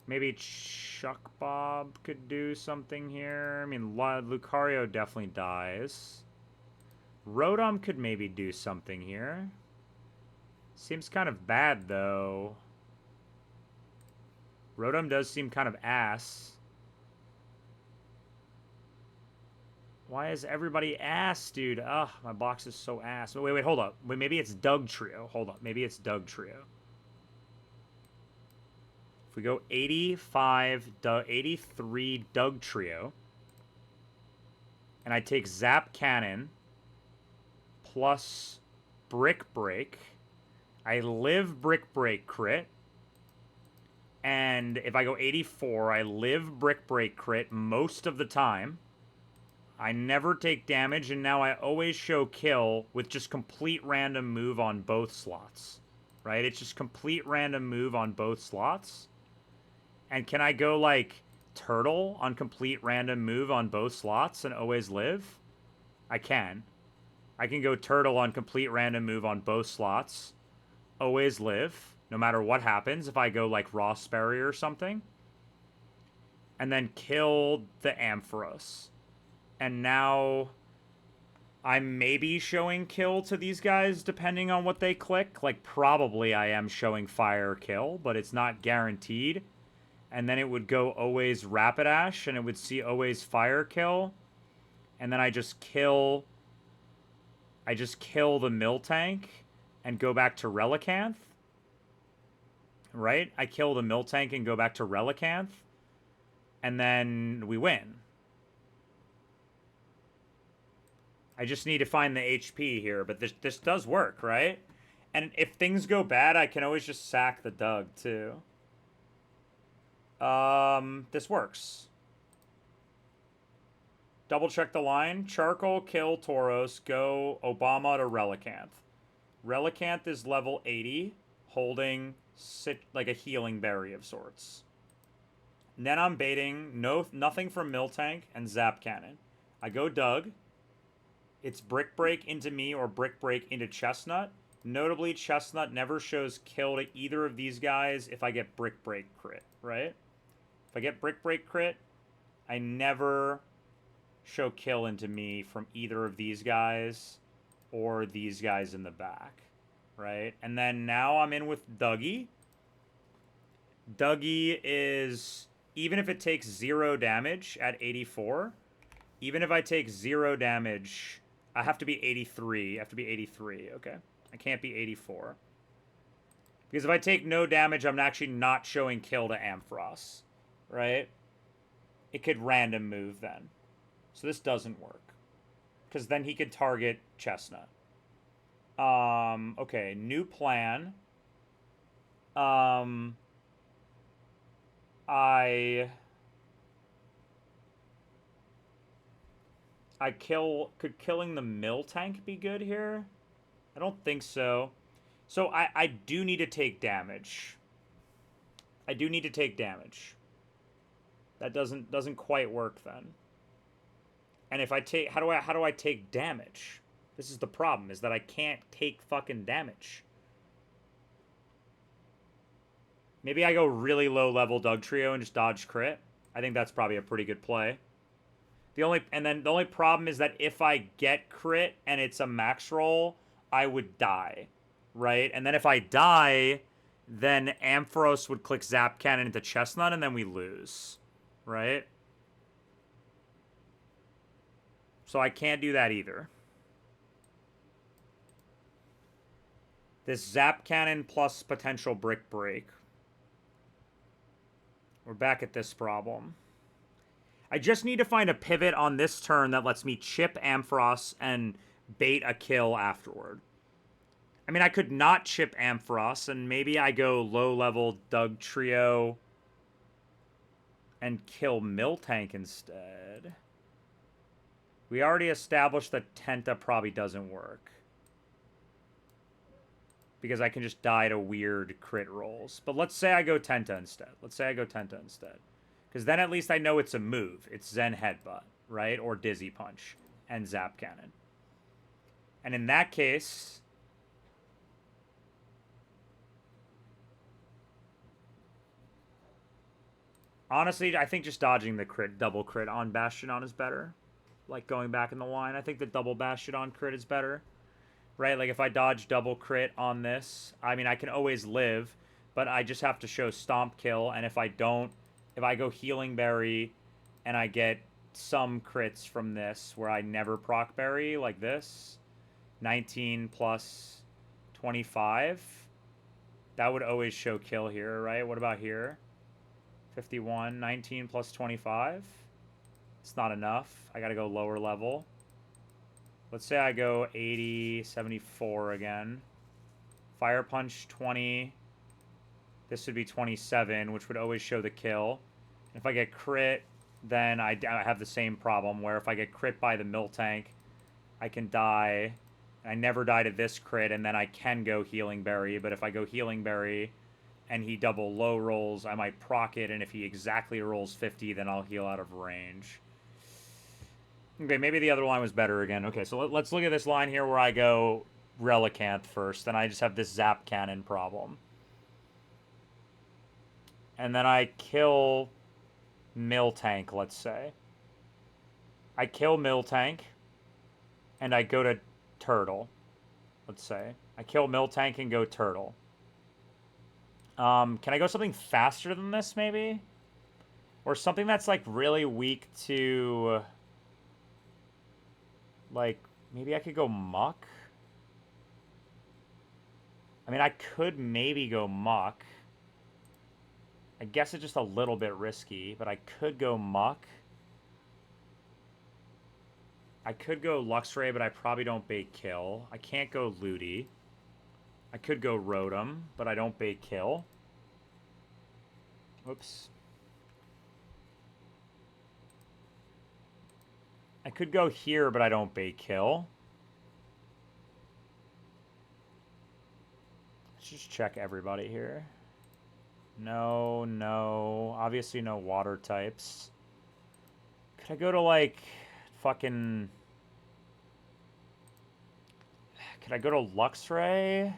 Maybe Chuck Bob could do something here. I mean, Lucario definitely dies. Rotom could maybe do something here. Seems kind of bad, though. Rotom does seem kind of ass. Why is everybody ass, dude? Ugh, my box is so ass. Wait, hold up. Wait, maybe it's Doug Trio. Hold up. Maybe it's Doug Trio. If we go 83 Doug Trio, and I take Zap Cannon plus Brick Break, I live Brick Break crit, and if I go 84, I live Brick Break crit most of the time. I never take damage, and now I always show kill with just complete random move on both slots. Right? It's just complete random move on both slots. And can I go, like, Turtle on complete random move on both slots and always live? I can. I can go Turtle on complete random move on both slots. Always live, no matter what happens. If I go, like, Rossberry or something. And then kill the Ampharos. And now I'm maybe showing kill to these guys depending on what they click. Like, probably I am showing fire kill, but it's not guaranteed. And then it would go always Rapidash, and it would see always fire kill. And then I just kill the Miltank and go back to Relicanth. Right? I kill the Miltank and go back to Relicanth. And then we win. I just need to find the HP here, but this does work, right? And if things go bad, I can always just sack the Doug, too. This works. Double check the line. Charcoal, kill Tauros, go Obama to Relicanth. Relicanth is level 80, holding like a healing berry of sorts. And then I'm baiting nothing from Miltank and Zap Cannon. I go Doug. It's Brick Break into me or Brick Break into Chestnut. Notably, Chestnut never shows kill to either of these guys if I get Brick Break crit, right? If I get Brick Break crit, I never show kill into me from either of these guys or these guys in the back, right? And then now I'm in with Dougie. Dougie is, even if it takes 0 damage at 84, even if I take 0 damage, I have to be 83. I have to be 83, okay? I can't be 84. Because if I take no damage, I'm actually not showing kill to Ampharos, right? It could random move then. So this doesn't work. Because then he could target Chestnut. Okay, new plan. Could killing the mill tank be good here? I don't think so. So I do need to take damage. I do need to take damage. That doesn't quite work then. And if I take, how do I take damage? This is the problem, is that I can't take fucking damage. Maybe I go really low level Doug Trio and just dodge crit. I think that's probably a pretty good play. The only problem is that if I get crit and it's a max roll, I would die, right? And then if I die, then Ampharos would click Zap Cannon into Chestnut and then we lose, right? So I can't do that either. This Zap Cannon plus potential Brick Break. We're back at this problem. I just need to find a pivot on this turn that lets me chip Ampharos and bait a kill afterward. I mean, I could not chip Ampharos, and maybe I go low-level Doug Trio and kill Miltank instead. We already established that Tenta probably doesn't work. Because I can just die to weird crit rolls. But let's say I go Tenta instead. Because then at least I know it's a move. It's Zen Headbutt, right? Or Dizzy Punch and Zap Cannon. And in that case, honestly, I think just dodging the crit, double crit on Bastion is better. Like going back in the line, I think the double Bastion crit is better. Right? Like if I dodge double crit on this, I mean, I can always live, but I just have to show Stomp Kill. And if I don't, if I go Healing Berry and I get some crits from this where I never proc Berry, like this, 19 plus 25, that would always show kill here, right? What about here? 51, 19 plus 25. It's not enough. I gotta go lower level. Let's say I go 80, 74 again. Fire Punch 20. This would be 27, which would always show the kill. And if I get crit, then I have the same problem, where if I get crit by the Miltank, I can die. I never die to this crit, and then I can go Healing Berry. But if I go Healing Berry and he double low rolls, I might proc it, and if he exactly rolls 50, then I'll heal out of range. Okay, maybe the other line was better again. Okay, so let's look at this line here where I go Relicanth first. Then I just have this Zap Cannon problem. And then I kill Miltank, let's say. I kill Miltank, and I go to Turtle, let's say. I kill Miltank and go Turtle. Can I go something faster than this, maybe? Or something that's, like, really weak to... Like, maybe I could go Muck? I mean, I could maybe go Muck. I guess it's just a little bit risky, but I could go Muck. I could go Luxray, but I probably don't bait kill. I can't go Ludi. I could go Rotom, but I don't bait kill. Whoops. I could go here, but I don't bait kill. Let's just check everybody here. No, no. Obviously no water types. Could I go to, like, fucking... Can I go to Luxray?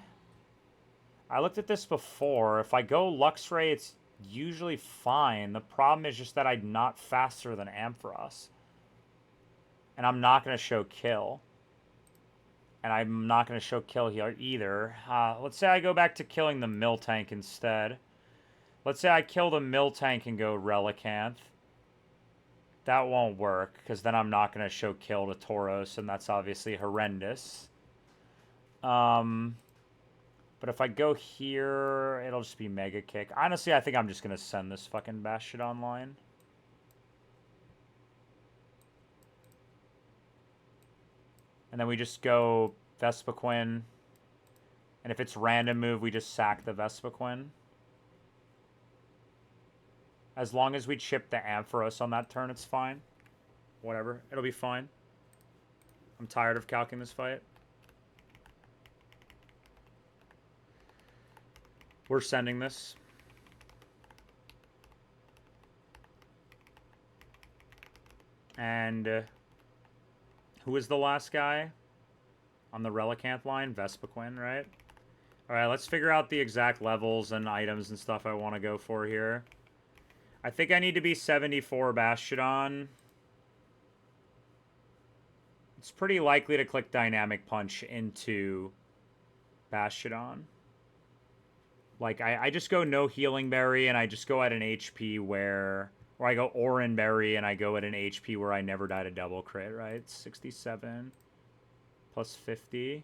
I looked at this before. If I go Luxray, it's usually fine. The problem is just that I'm not faster than Ampharos. And I'm not going to show kill. And I'm not going to show kill here either. Let's say I go back to killing the Miltank instead. Let's say I kill the Miltank and go Relicanth. That won't work, because then I'm not going to show kill to Tauros, and that's obviously horrendous. But if I go here, it'll just be Mega Kick. Honestly, I think I'm just going to send this fucking Bastion online. And then we just go Vespiquen. And if it's random move, we just sack the Vespiquen. As long as we chip the Ampharos on that turn, it's fine. Whatever. It'll be fine. I'm tired of calcing this fight. We're sending this. And who was the last guy on the Relicanth line? Vespiquen, right? Alright, let's figure out the exact levels and items and stuff I want to go for here. I think I need to be 74 Bastiodon. It's pretty likely to click Dynamic Punch into Bastiodon. Like, I just go no Healing Berry, and I just go at an HP where... Or I go Oran Berry, and I go at an HP where I never died a double crit, right? 67 plus 50.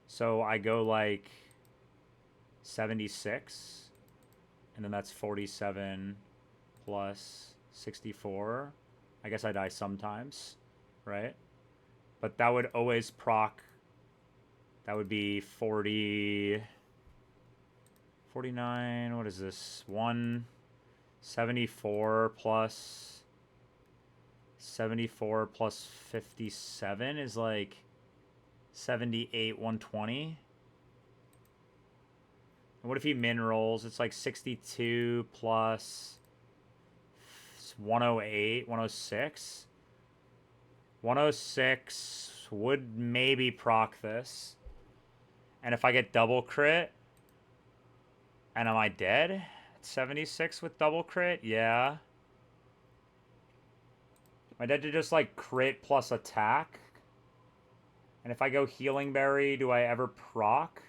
So I go, like, 76. And then that's 47 plus 64. I guess I die sometimes, right? But that would always proc... That would be 40... 49, what is this? 174 plus 74 plus 57 is like 78, 120. And what if he min rolls? It's like 62 plus 108, 106. 106 would maybe proc this. And if I get double crit, and am I dead? 76 with double crit? Yeah. Am I dead to just like crit plus attack? And if I go Healing Berry, do I ever proc?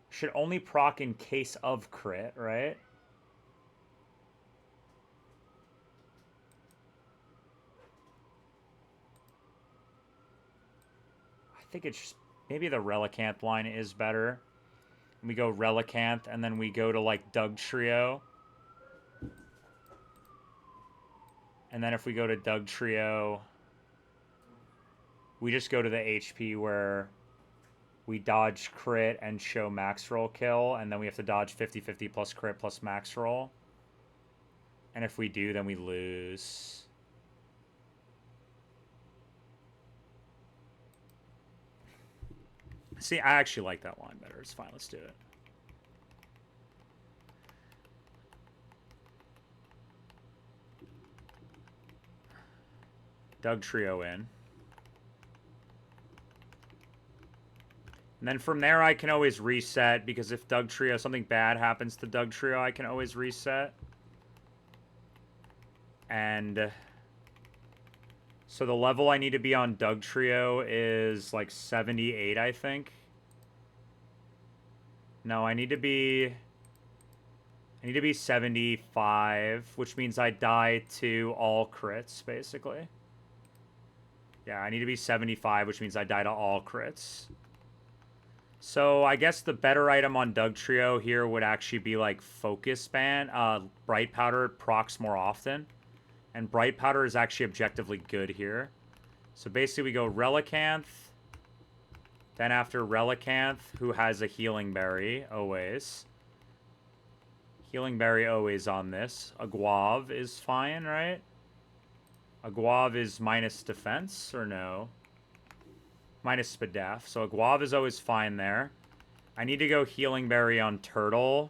Should only proc in case of crit, right? I think it's just, maybe the Relicanth line is better. We go Relicanth, and then we go to, like, Dugtrio. And then if we go to Dugtrio, we just go to the HP where we dodge crit and show max roll kill, and then we have to dodge 50-50 plus crit plus max roll. And if we do, then we lose. See, I actually like that line better. It's fine. Let's do it. Dugtrio in. And then from there, I can always reset, because if Dugtrio, something bad happens to Dugtrio, I can always reset. And so the level I need to be on Dugtrio is like 78, I think. No, I need to be 75, which means I die to all crits, basically. Yeah, I need to be 75, which means I die to all crits. So I guess the better item on Dugtrio here would actually be like Focus Band. Bright Powder procs more often. And Bright Powder is actually objectively good here. So basically we go Relicanth. Then after Relicanth, who has a Healing Berry, always. Healing Berry always on this. A Guave is fine, right? A Guave is minus defense, or no? Minus Spadaf. So a Guave is always fine there. I need to go Healing Berry on Turtle.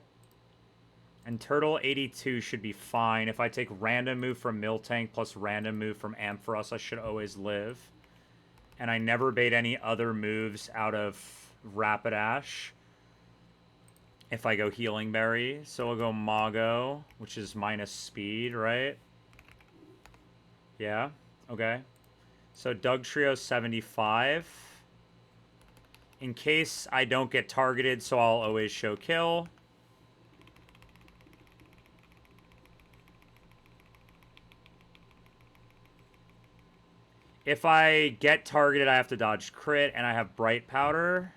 And Turtle 82 should be fine. If I take random move from Miltank plus random move from Ampharos, I should always live. And I never bait any other moves out of Rapidash if I go Healing Berry. So I'll go Mago, which is minus speed, right? Yeah, okay. So Dugtrio 75. In case I don't get targeted, so I'll always show kill. If I get targeted, I have to dodge crit, and I have Bright Powder.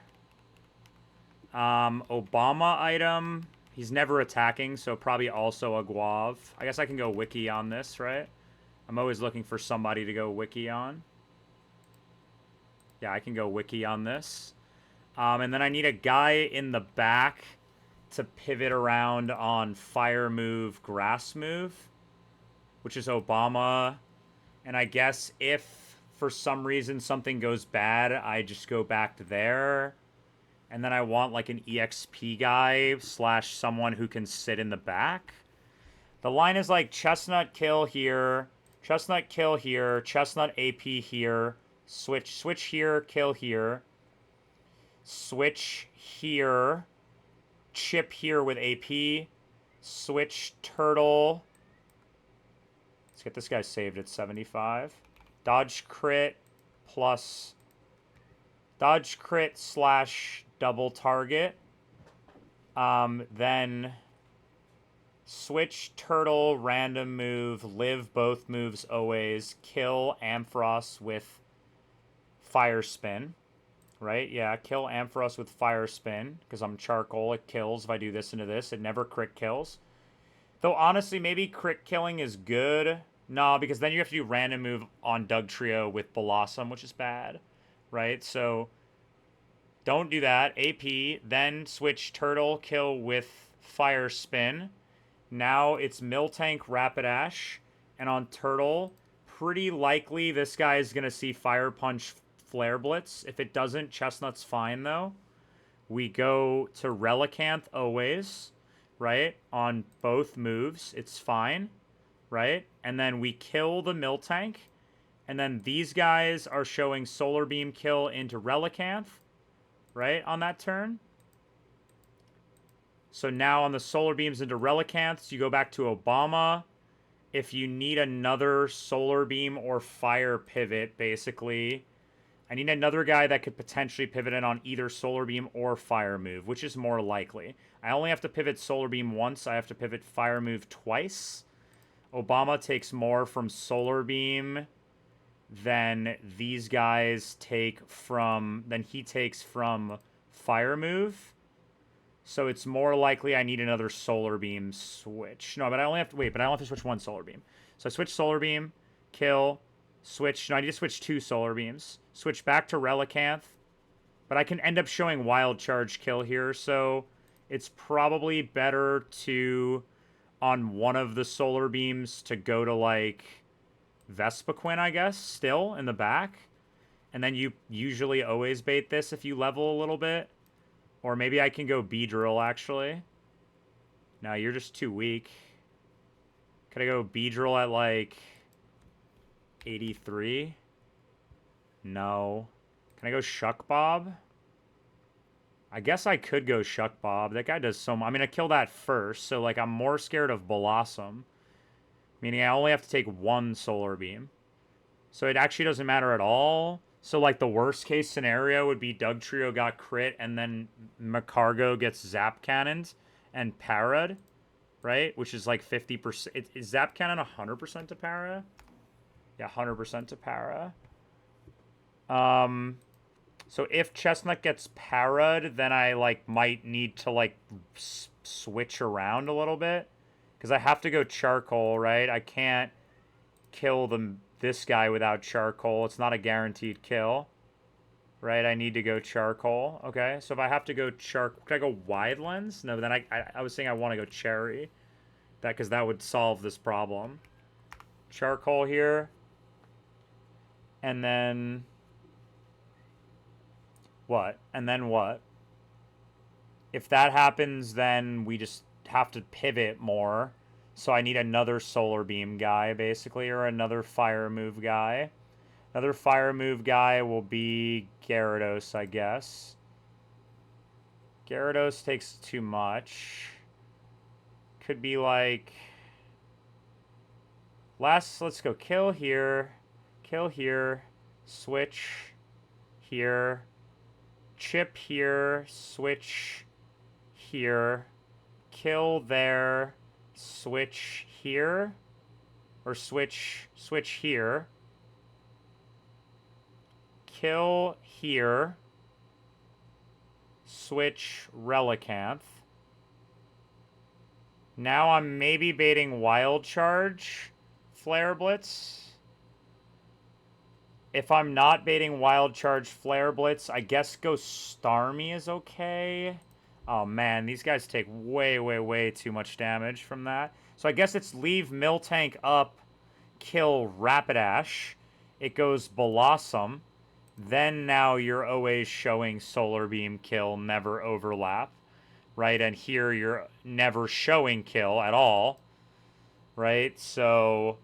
Obama item. He's never attacking, so probably also a Guav. I guess I can go Wiki on this, right? I'm always looking for somebody to go Wiki on. Yeah, I can go Wiki on this. And then I need a guy in the back to pivot around on Fire Move, Grass Move, which is Obama. And I guess if for some reason something goes bad, I just go back to there. And then I want like an EXP guy / someone who can sit in the back. The line is like Chestnut kill here, Chestnut kill here, Chestnut AP here, switch here, kill here, switch here, chip here with AP, switch turtle. Let's get this guy saved at 75. Dodge crit plus dodge crit / double target. Then switch turtle, random move, live both moves always, kill Ampharos with fire spin. Right? Yeah, kill Ampharos with fire spin because I'm charcoal. It kills if I do this into this. It never crit kills. Though honestly, maybe crit killing is good. No, because then you have to do random move on Dugtrio with Blossom, which is bad. Right? So don't do that. AP, then switch turtle, kill with fire spin. Now it's Miltank, Rapidash, and on turtle, pretty likely this guy is going to see Fire Punch, Flare Blitz. If it doesn't, Chestnut's fine, though. We go to Relicanth always, right? On both moves, it's fine, right? And then we kill the Miltank, and then these guys are showing Solar Beam kill into Relicanth, right, on that turn. So now on the Solar Beams into Relicanths, you go back to Obama. If you need another Solar Beam or Fire pivot, basically, I need another guy that could potentially pivot in on either Solar Beam or Fire Move, which is more likely. I only have to pivot Solar Beam once. I have to pivot Fire Move twice. Obama takes more from Solar Beam than these guys take from... than he takes from Fire Move. So it's more likely I need another Solar Beam switch. No, but I only have to... wait, but I only have to switch one Solar Beam. So I switch Solar Beam, kill, switch... no, I need to switch 2 Solar Beams. Switch back to Relicanth. But I can end up showing Wild Charge kill here, so it's probably better to, on one of the Solar Beams, to go to, like, Vespiquen, I guess, still, in the back. And then you usually always bait this if you level a little bit. Or maybe I can go Beedrill, actually. No, you're just too weak. Could I go Beedrill at, like, 83? No. Can I go Shuck Bob? I guess I could go Shuck Bob. That guy does so much. I mean, I kill that first, so, like, I'm more scared of Blossom. Meaning I only have to take 1 Solar Beam. So it actually doesn't matter at all. So, like, the worst case scenario would be Dugtrio got crit and then Macargo gets Zap Cannoned and Para'd, right? Which is, like, 50%. Is Zap Cannon 100% to Para? Yeah, 100% to Para. So if Chestnut gets Para'd, then I, like, might need to, like, switch around a little bit. Because I have to go Charcoal, right? I can't kill this guy without Charcoal. It's not a guaranteed kill. Right? I need to go Charcoal. Okay, so if I have to go could I go Wide Lens? No, but then I was saying I want to go Cherry. Because that would solve this problem. Charcoal here. And then... what? And then what? If that happens, then we just have to pivot more. So I need another Solar Beam guy, basically, or another Fire Move guy. Another fire move guy will be Gyarados, I guess. Gyarados takes too much. Could be like... let's go kill here, switch here, chip here, switch here, kill there, switch here, or switch here, kill here, switch Relicanth. Now I'm maybe baiting Wild Charge, Flare Blitz. If I'm not baiting Wild Charge, Flare Blitz, I guess go Starmie is okay. Oh man, these guys take way, way, way too much damage from that. So I guess it's leave Miltank up, kill Rapidash. It goes Blossom. Then now you're always showing Solar Beam, kill, never overlap. Right? And here you're never showing kill at all. Right? So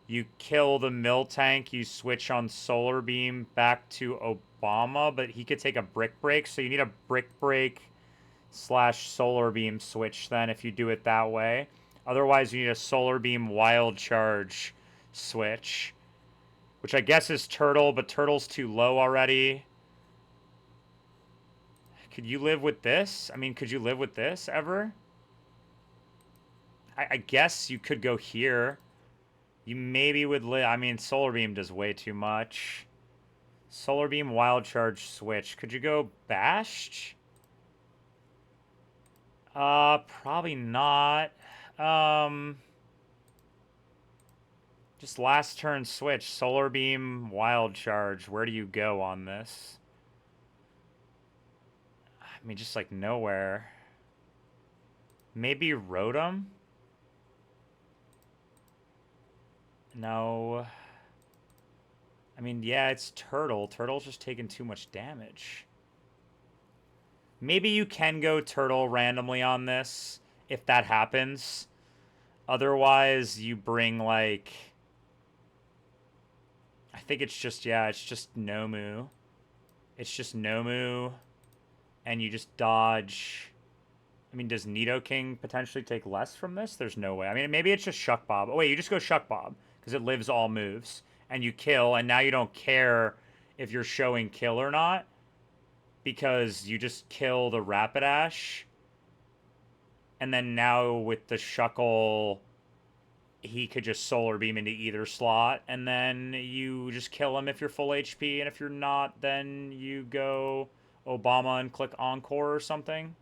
you kill the Miltank, you switch on Solar Beam back to Obama, but he could take a Brick Break, so you need a Brick Break / Solar Beam switch then if you do it that way. Otherwise, you need a Solar Beam Wild Charge switch, which I guess is Turtle, but Turtle's too low already. Could you live with this? I mean, could you live with this ever? I guess you could go here. You maybe would live... I mean, Solar Beam does way too much. Solar Beam, Wild Charge, switch. Could you go Bashed? Probably not. Just last turn switch. Solar Beam, Wild Charge. Where do you go on this? I mean, just like nowhere. Maybe Rotom? No. I mean, yeah, it's Turtle. Turtle's just taking too much damage. Maybe you can go Turtle randomly on this, if that happens. Otherwise, you bring, like... I think it's just, yeah, it's just Nomu. It's just Nomu, and you just dodge... I mean, does Nidoking potentially take less from this? There's no way. I mean, maybe it's just Shuck Bob. Oh, wait, you just go Shuck Bob, because it lives all moves. And you kill, and now you don't care if you're showing kill or not, because you just kill the Rapidash. And then now with the Shuckle, he could just Solar Beam into either slot, and then you just kill him if you're full HP, and if you're not, then you go Obama and click Encore or something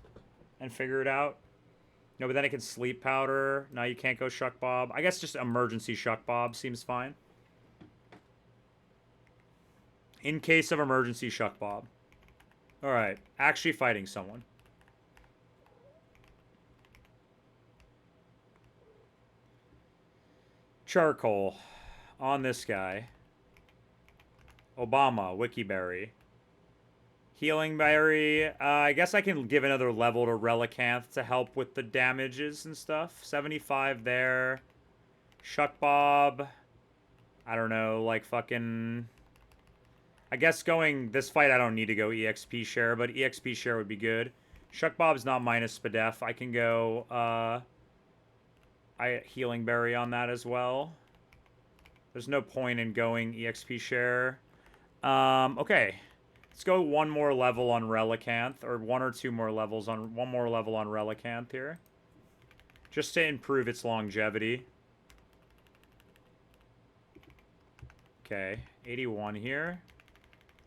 and figure it out. No, but then it can Sleep Powder. Now you can't go Shuck Bob. I guess just emergency Shuck Bob seems fine. In case of emergency Shuck Bob. Alright, actually fighting someone. Charcoal on this guy. Obama, Wikiberry. Healing Berry. I guess I can give another level to Relicanth to help with the damages and stuff. 75 there. Shuck Bob. I don't know, like fucking... I guess going this fight I don't need to go EXP share, but EXP share would be good. Shuck Bob's not minus Spadef. I can go Healing Berry on that as well. There's no point in going EXP share. Okay. Let's go one more level on Relicanth, or one or two more levels on one more level on Relicanth here. Just to improve its longevity. Okay, 81 here.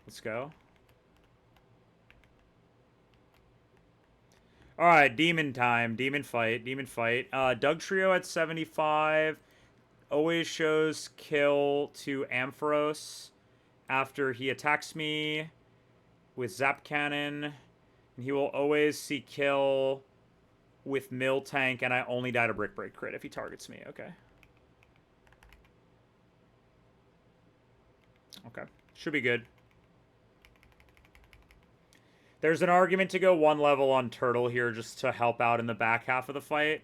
Let's go. Alright, Demon time. Demon fight. Demon fight. Doug Trio at 75. Always shows kill to Ampharos after he attacks me with Zap Cannon. And he will always see kill with Miltank, and I only die to Brick Break crit if he targets me. Okay. Okay. Should be good. There's an argument to go one level on Turtle here just to help out in the back half of the fight.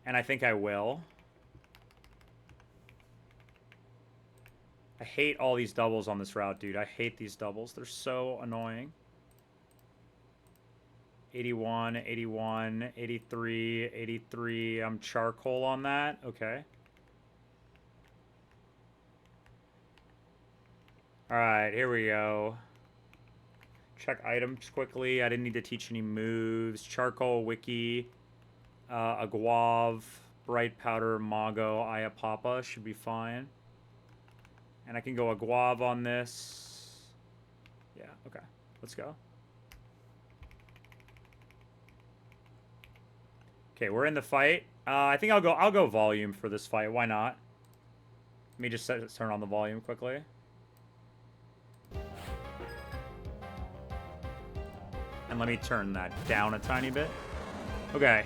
And I think I will. I hate all these doubles on this route, dude. I hate these doubles. They're so annoying. 81, 81, 83, 83. I'm charcoal on that. Okay. All right, here we go. Check items quickly. I didn't need to teach any moves. Charcoal, wiki, aguav, bright powder, mago, ayapapa should be fine. And I can go aguav on this. Yeah, okay. Let's go. Okay, we're in the fight. I think I'll go volume for this fight. Why not? Let me just turn on the volume quickly. And let me turn that down a tiny bit. Okay.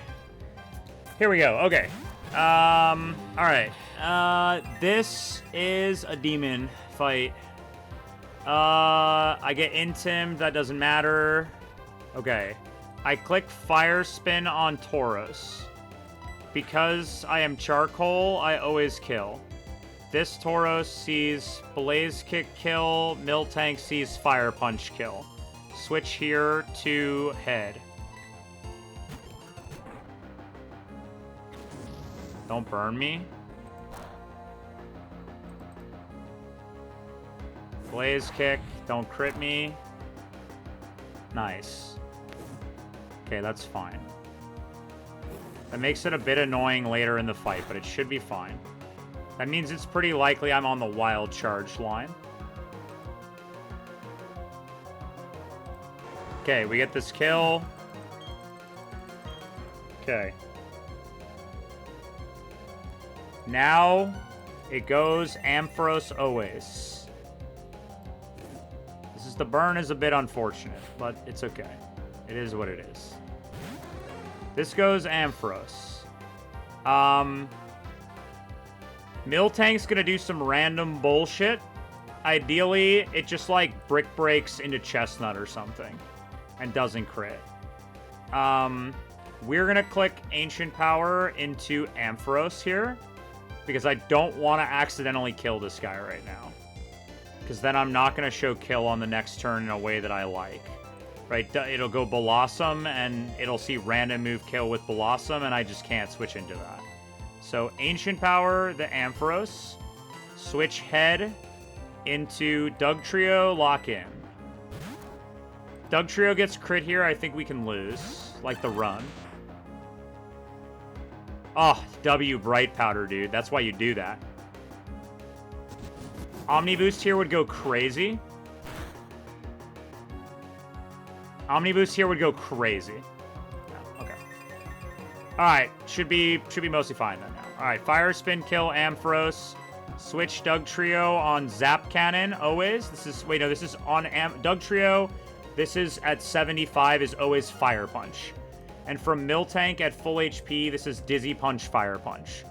Here we go. Okay. Alright. This is a demon fight. I get intimed. That doesn't matter. Okay. I click fire spin on Tauros. Because I am charcoal, I always kill. This Tauros sees blaze kick kill. Miltank sees fire punch kill. Switch here to head. Don't burn me. Blaze kick. Don't crit me. Nice. Okay, that's fine. That makes it a bit annoying later in the fight, but it should be fine. That means it's pretty likely I'm on the wild charge line. Okay, we get this kill. Okay. Now, it goes Ampharos always. The burn is a bit unfortunate, but it's okay. It is what it is. This goes Ampharos. Miltank's gonna do some random bullshit. Ideally, it just like brick breaks into Chestnut or something and doesn't crit. We're gonna click Ancient Power into Ampharos here because I don't want to accidentally kill this guy right now. Because then I'm not going to show kill on the next turn in a way that I like. Right? It'll go Blossom, and it'll see random move kill with Blossom, and I just can't switch into that. So, Ancient Power, the Ampharos. Switch head into Dugtrio, lock in. Dugtrio gets crit here, I think we can lose. Like the run. Oh, W Bright Powder, dude. That's why you do that. Omni Boost here would go crazy. Omni Boost here would go crazy. No, okay. Alright, should be mostly fine then now. Alright, Fire Spin kill Ampharos. Switch Dugtrio on Zap Cannon, always. This is, wait, no, this is on Dugtrio. This is at 75 is always Fire Punch. And from Miltank at full HP, this is Dizzy Punch, Fire Punch.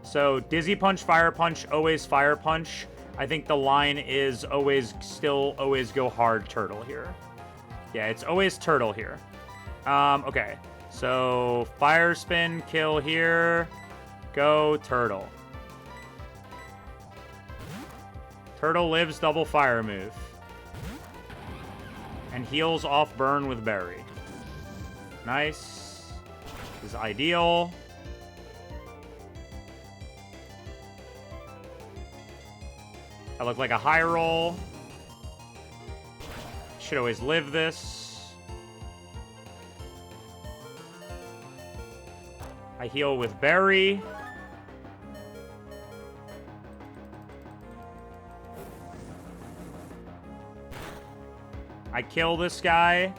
So, Dizzy Punch, Fire Punch, always Fire Punch. I think the line is always go hard turtle here. Yeah, it's always turtle here. Okay. So, fire spin, kill here. Go turtle. Turtle lives double fire move. And heals off burn with berry. Nice. This is ideal. I look like a high roll. Should always live this. I heal with berry. I kill this guy.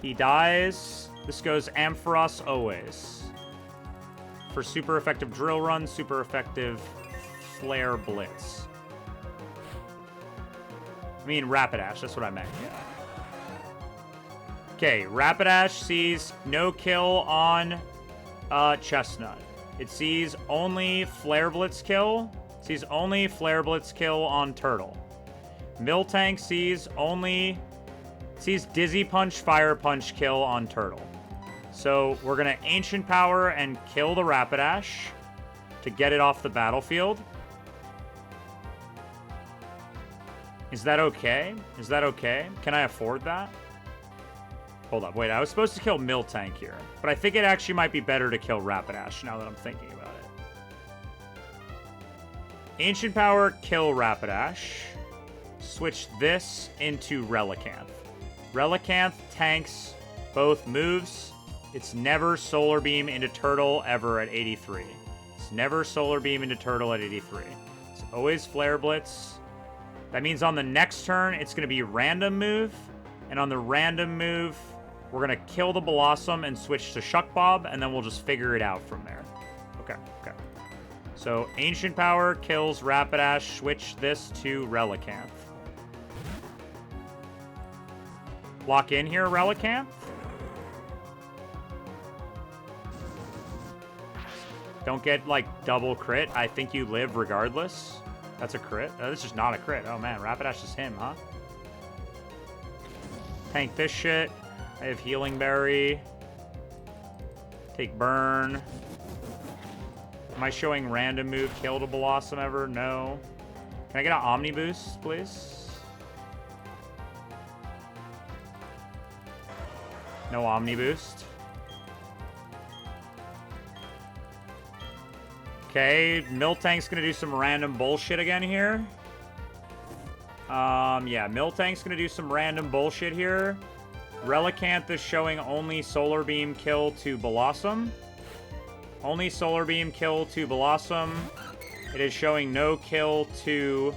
He dies. This goes Ampharos always. For super effective drill run, super effective flare blitz. I mean, Rapidash, that's what I meant, yeah. Okay, Rapidash sees no kill on Chestnut. It sees only Flare Blitz kill. It sees only Flare Blitz kill on Turtle. Miltank sees Dizzy Punch, Fire Punch kill on Turtle. So we're going to Ancient Power and kill the Rapidash to get it off the battlefield. Is that okay? Is that okay? Can I afford that? Hold up, wait, I was supposed to kill Miltank here. But I think it actually might be better to kill Rapidash now that I'm thinking about it. Ancient Power, kill Rapidash. Switch this into Relicanth. Relicanth tanks both moves. It's never Solar Beam into Turtle ever at 83. It's never Solar Beam into Turtle at 83. It's always Flare Blitz. That means on the next turn, it's going to be random move. And on the random move, we're going to kill the Blossom and switch to Shuck Bob, and then we'll just figure it out from there. Okay, okay. So Ancient Power kills Rapidash. Switch this to Relicanth. Lock in here, Relicanth. Don't get, like, double crit. I think you live regardless. That's a crit. Oh, this is not a crit. Oh, man. Rapidash is him, huh? Tank this shit. I have Healing Berry. Take Burn. Am I showing random move kill to Blossom ever? No. Can I get an Omni Boost, please? No Omni Boost. Okay, Miltank's gonna do some random bullshit again here. Yeah, Miltank's gonna do some random bullshit here. Relicanth is showing only Solar Beam kill to Blossom. Only Solar Beam kill to Blossom. It is showing no kill to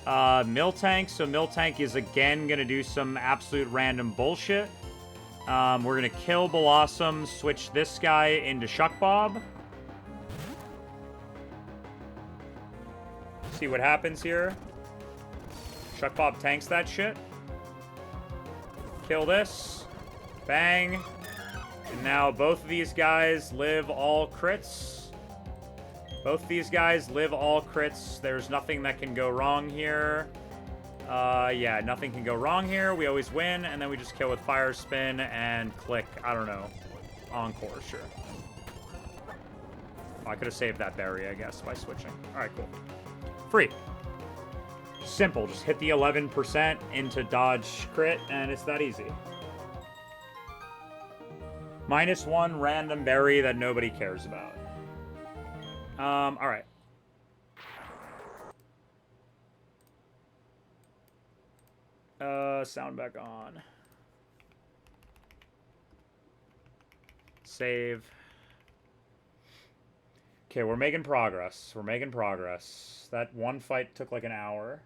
Miltank, so Miltank is again gonna do some absolute random bullshit. We're gonna kill Blossom, switch this guy into Shuck Bob. See what happens here. Shuck Bob tanks that shit. Kill this. Bang. And now both of these guys live all crits. Both these guys live all crits. There's nothing that can go wrong here. Yeah, nothing can go wrong here. We always win, and then we just kill with Fire Spin and click, I don't know, Encore, sure. Oh, I could have saved that berry, I guess, by switching. Alright, cool. Free. Simple. Just hit the 11% into dodge crit, and it's that easy. -1 random berry that nobody cares about. Alright. Sound back on. Save. Okay, we're making progress. We're making progress. That one fight took like an hour.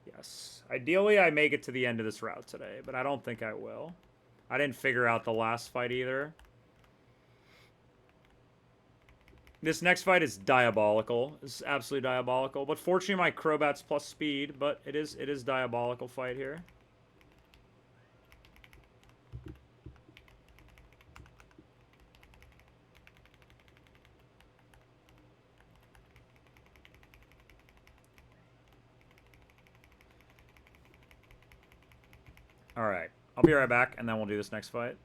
Yes. Ideally, I make it to the end of this route today, but I don't think I will. I didn't figure out the last fight either. This next fight is diabolical. It's absolutely diabolical. But fortunately, my Crobat's plus speed, but it is diabolical fight here. Alright. I'll be right back, and then we'll do this next fight.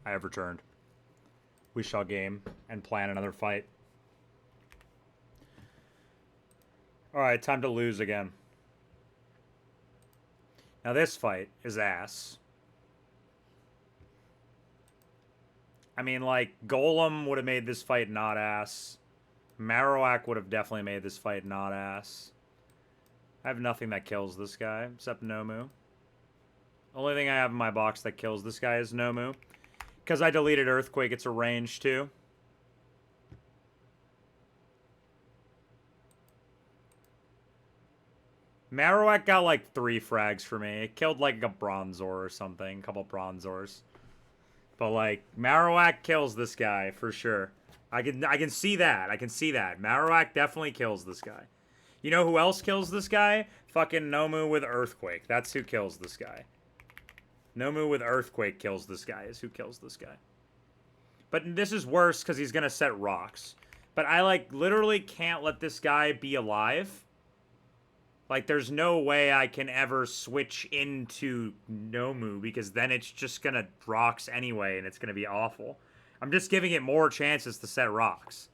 I have returned. We shall game and plan another fight. Alright, time to lose again. Now this fight is ass. I mean, like, Golem would have made this fight not ass. Marowak would have definitely made this fight not ass. I have nothing that kills this guy, except Nomu. Only thing I have in my box that kills this guy is Nomu. Because I deleted Earthquake, it's a range too. Marowak got like 3 frags for me. It killed like a Bronzor or something. A couple Bronzors. But like, Marowak kills this guy for sure. I can see that. I can see that. Marowak definitely kills this guy. You know who else kills this guy? Fucking Nomu with Earthquake. That's who kills this guy. Nomu with Earthquake kills this guy, is who kills this guy. But this is worse because he's going to set rocks. But I, like, literally can't let this guy be alive. Like, there's no way I can ever switch into Nomu because then it's just going to rocks anyway and it's going to be awful. I'm just giving it more chances to set rocks.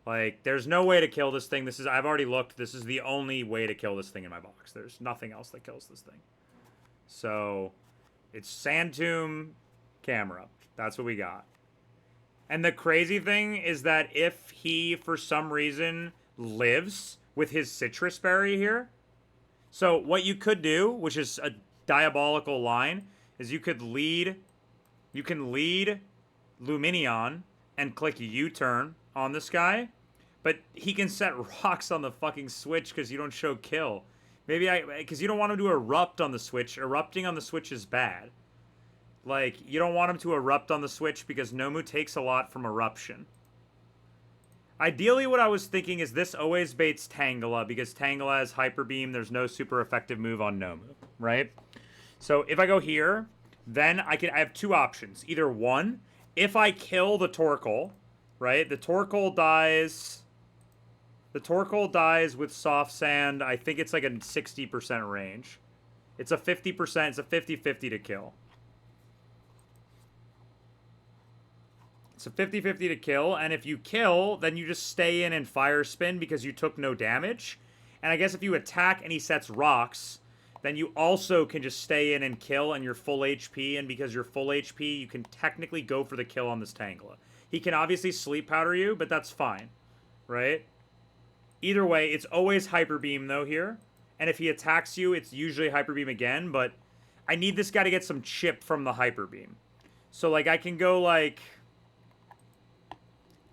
Like, there's no way to kill this thing. I've already looked. This is the only way to kill this thing in my box. There's nothing else that kills this thing. So, it's Sand Tomb, Camera. That's what we got. And the crazy thing is that if he, for some reason, lives with his Citrus Berry here, so what you could do, which is a diabolical line, is you can lead Luminion and click U-turn on this guy, but he can set rocks on the fucking switch because you don't show kill. Because you don't want him to erupt on the switch. Erupting on the switch is bad. Like, you don't want him to erupt on the switch because Nomu takes a lot from eruption. Ideally, what I was thinking is this always baits Tangela because Tangela has Hyper Beam. There's no super effective move on Nomu, right? So if I go here, then I have 2 options. Either one, if I kill the Torkoal, right? The Torkoal dies. The Torkoal dies with Soft Sand. I think it's like a 60% range. It's a 50%. It's a 50-50 to kill. It's a 50-50 to kill. And if you kill, then you just stay in and Fire Spin because you took no damage. And I guess if you attack and he sets rocks, then you also can just stay in and kill and you're full HP. And because you're full HP, you can technically go for the kill on this Tangela. He can obviously Sleep Powder you, but that's fine. Right? Either way, it's always Hyper Beam, though, here. And if he attacks you, it's usually Hyper Beam again. But I need this guy to get some chip from the Hyper Beam. So, like, I can go, like,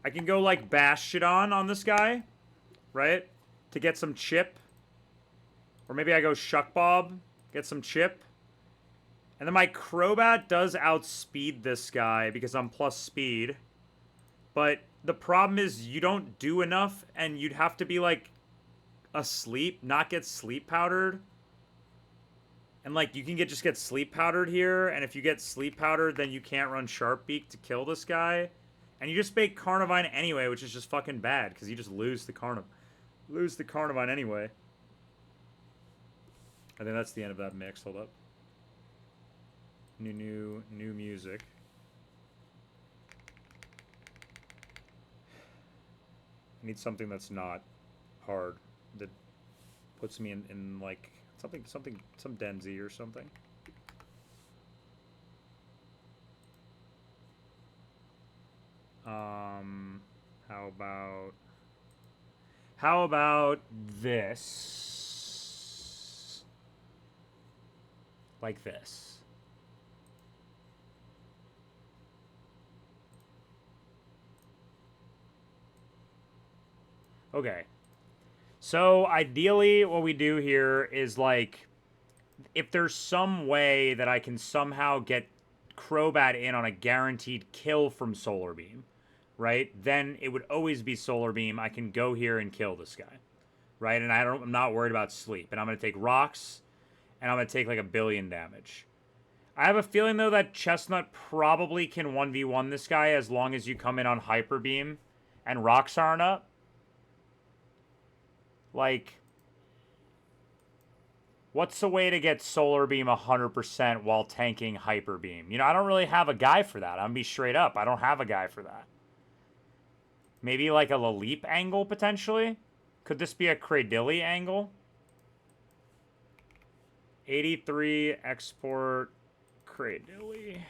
Bastiodon on this guy. Right? To get some chip. Or maybe I go Shuck Bob. Get some chip. And then my Crobat does outspeed this guy because I'm plus speed. But the problem is you don't do enough and you'd have to be like asleep, not get sleep powdered. And like you can just get sleep powdered here, and if you get sleep powdered then you can't run Sharp Beak to kill this guy. And you just make Carnivine anyway, which is just fucking bad because you just lose the Carnivine anyway. I think that's the end of that mix. Hold up. New music. I need something that's not hard, that puts me in like some Denzi or something. How about this? Like this. Okay. So, ideally, what we do here is, like, if there's some way that I can somehow get Crobat in on a guaranteed kill from Solar Beam, right? Then it would always be Solar Beam. I can go here and kill this guy, right? And I'm not worried about sleep. And I'm going to take rocks, and I'm going to take, like, 1 billion damage. I have a feeling, though, that Chestnut probably can 1v1 this guy as long as you come in on Hyper Beam and rocks aren't up. Like, What's the way to get Solar Beam 100% while tanking Hyper Beam? You know, I don't really have a guy for that. I'm gonna be straight up. I don't have a guy for that. Maybe like a Laleep angle, potentially? Could this be a Cradilly angle? 83 export Cradilly.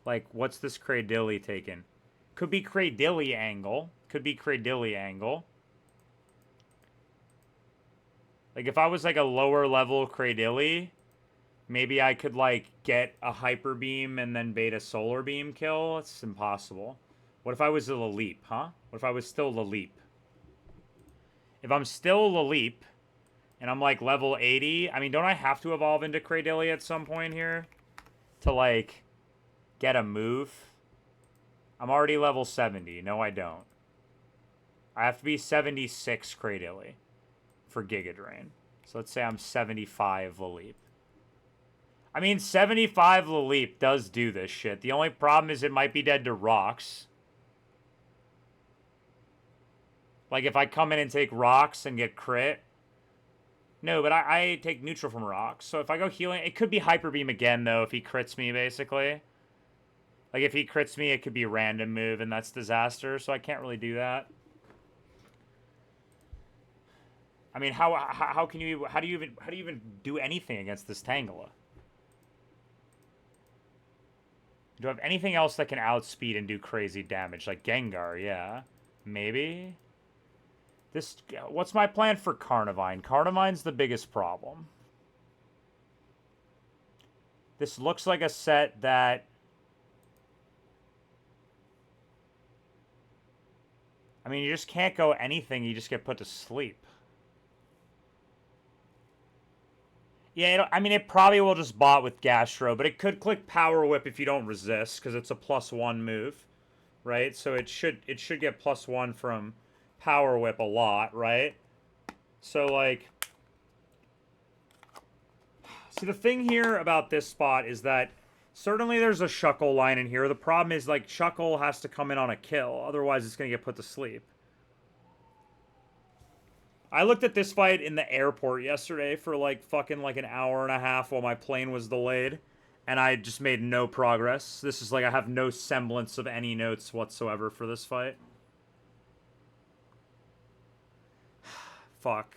Like, what's this Cradilly taking? Could be Cradilly angle. Could be Cradilly angle. Like, if I was like a lower level Cradilly, maybe I could like get a Hyper Beam and then bait a Solar Beam kill. It's impossible. What if I was a Laleep, huh? What if I was still Laleep? If I'm still Laleep, and I'm like level 80, I mean, don't I have to evolve into Cradilly at some point here? To like get a move? I'm already level 70. No, I don't. I have to be 76 Cradilly for Giga Drain. So let's say I'm 75 Laleep. I mean, 75 Laleep does do this shit. The only problem is it might be dead to rocks. Like, if I come in and take rocks and get crit. No, but I take neutral from rocks. So if I go healing, it could be Hyper Beam again, though, if he crits me, basically. Like, if he crits me, it could be a random move, and that's disaster, so I can't really do that. I mean, how do you even do anything against this Tangela? Do I have anything else that can outspeed and do crazy damage? Like Gengar, yeah. Maybe? This, what's my plan for Carnivine? Carnivine's the biggest problem. This looks like a set that... I mean, you just can't go anything. You just get put to sleep. Yeah, I mean, it probably will just bot with Gastro, but it could click Power Whip if you don't resist, because it's a +1 move, right? So it should get +1 from Power Whip a lot, right? So, like... See, the thing here about this spot is that certainly there's a Shuckle line in here. The problem is, like, Shuckle has to come in on a kill. Otherwise, it's going to get put to sleep. I looked at this fight in the airport yesterday for, like, fucking, like, an hour and a half while my plane was delayed. And I just made no progress. This is, like, I have no semblance of any notes whatsoever for this fight. Fuck.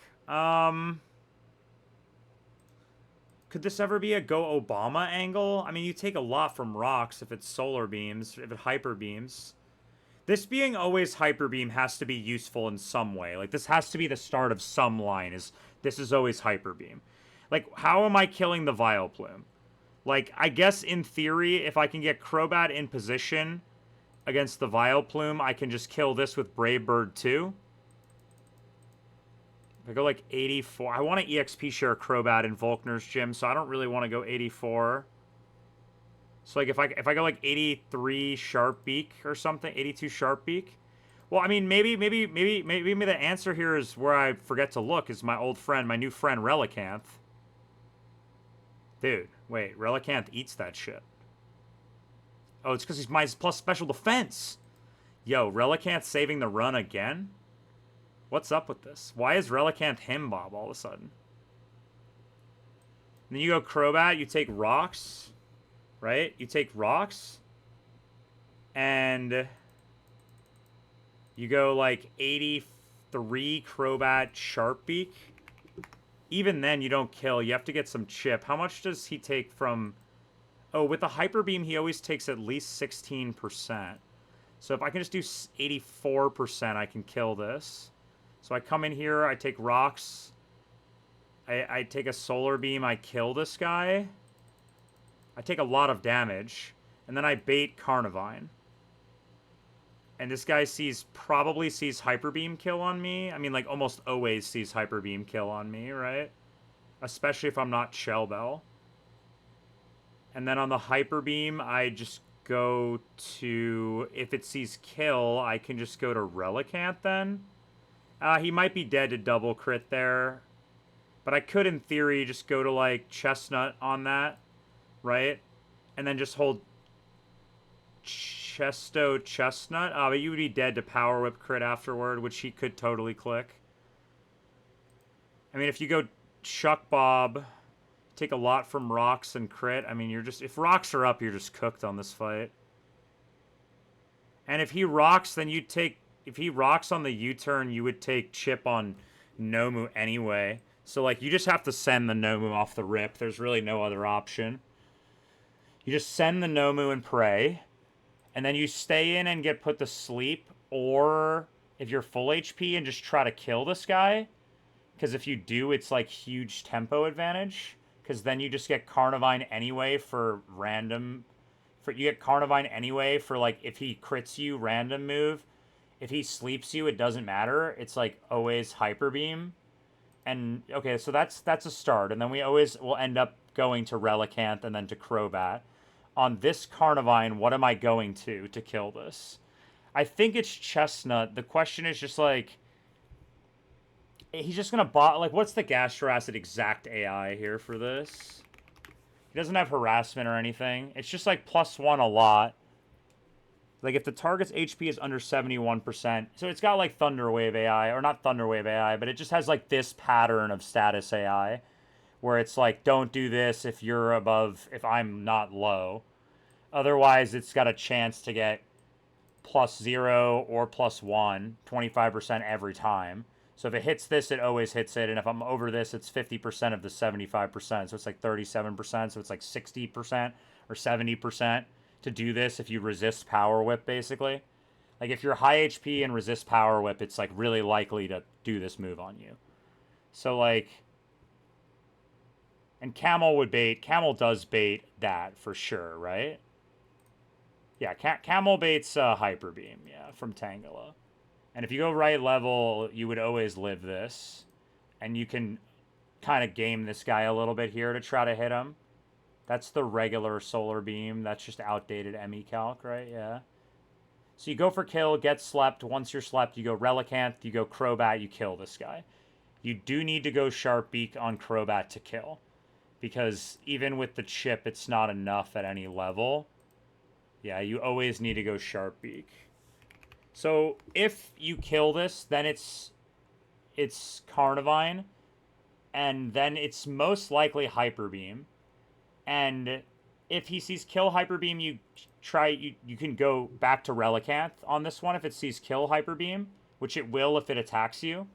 Could this ever be a go Obama angle? I mean, you take a lot from rocks if it's solar beams, if it hyper beams. This being always hyper beam has to be useful in some way. Like, this has to be the start of some line, is this is always hyper beam. Like, how am I killing the Vileplume? Like, I guess in theory, if I can get Crobat in position against the Vileplume, I can just kill this with Brave Bird too. If I go like 84, I want to EXP share Crobat in Volkner's gym, so I don't really want to go 84. So like if I go like 83 Sharp Beak or something, 82 Sharp Beak. Well, I mean maybe the answer here is where I forget to look is my old friend, my new friend Relicanth. Dude, wait, Relicanth eats that shit. Oh, it's because he's my plus special defense. Yo, Relicanth saving the run again? What's up with this? Why is Relicanth Himbob all of a sudden? And then you go Crobat, you take rocks, right? You take rocks, and you go like 83 Crobat Sharpbeak. Even then, you don't kill. You have to get some chip. How much does he take from... Oh, with the Hyper Beam, he always takes at least 16%. So if I can just do 84%, I can kill this. So I come in here, I take rocks, I take a solar beam, I kill this guy. I take a lot of damage, and then I bait Carnivine. And this guy probably sees Hyper Beam kill on me. I mean, like, almost always sees Hyper Beam kill on me, right? Especially if I'm not Shell Bell. And then on the Hyper Beam, I just go to... If it sees kill, I can just go to Relicanth then. He might be dead to double crit there. But I could, in theory, just go to, like, Chestnut on that. Right? And then just hold Chestnut. But you would be dead to Power Whip crit afterward, which he could totally click. I mean, if you go Shuck Bob, take a lot from rocks and crit. I mean, you're just, if rocks are up, you're just cooked on this fight. And if he rocks, then you take, if he rocks on the U-turn, you would take chip on Nomu anyway. So, like, you just have to send the Nomu off the rip. There's really no other option. You just send the Nomu and pray. And then you stay in and get put to sleep. Or if you're full HP and just try to kill this guy. Because if you do, it's like huge tempo advantage. Because then you just get Carnivine anyway for random. You get Carnivine anyway for like if he crits you, random move. If he sleeps you, it doesn't matter. It's like always Hyper Beam. And okay, so that's a start. And then we always will end up going to Relicanth and then to Crobat. On this Carnivine, what am I going to kill this? I think it's Chestnut. The question is just like, he's just gonna like, what's the Gastracid exact AI here for this? He doesn't have harassment or anything. It's just like +1 a lot. Like if the target's HP is under 71%, so it's got like Thunderwave AI, or not Thunderwave AI, but it just has like this pattern of status AI, where it's like, don't do this if you're above, if I'm not low. Otherwise, it's got a chance to get +0 or +1, 25% every time. So if it hits this, it always hits it. And if I'm over this, it's 50% of the 75%. So it's like 37%. So it's like 60% or 70% to do this if you resist Power Whip, basically. Like if you're high HP and resist Power Whip, it's like really likely to do this move on you. So like, and Camel would bait. Camel does bait that for sure, right? Yeah, Camel baits Hyper Beam, yeah, from Tangela. And if you go right level, you would always live this. And you can kind of game this guy a little bit here to try to hit him. That's the regular Solar Beam. That's just outdated ME calc, right? Yeah. So you go for kill, get slept. Once you're slept, you go Relicanth, you go Crobat, you kill this guy. You do need to go Sharp Beak on Crobat to kill. Because even with the chip, it's not enough at any level. Yeah, you always need to go Sharp Beak. So if you kill this, then it's Carnivine, and then it's most likely Hyper Beam. And if he sees kill Hyper Beam, you can go back to Relicanth on this one if it sees kill Hyper Beam, which it will if it attacks you.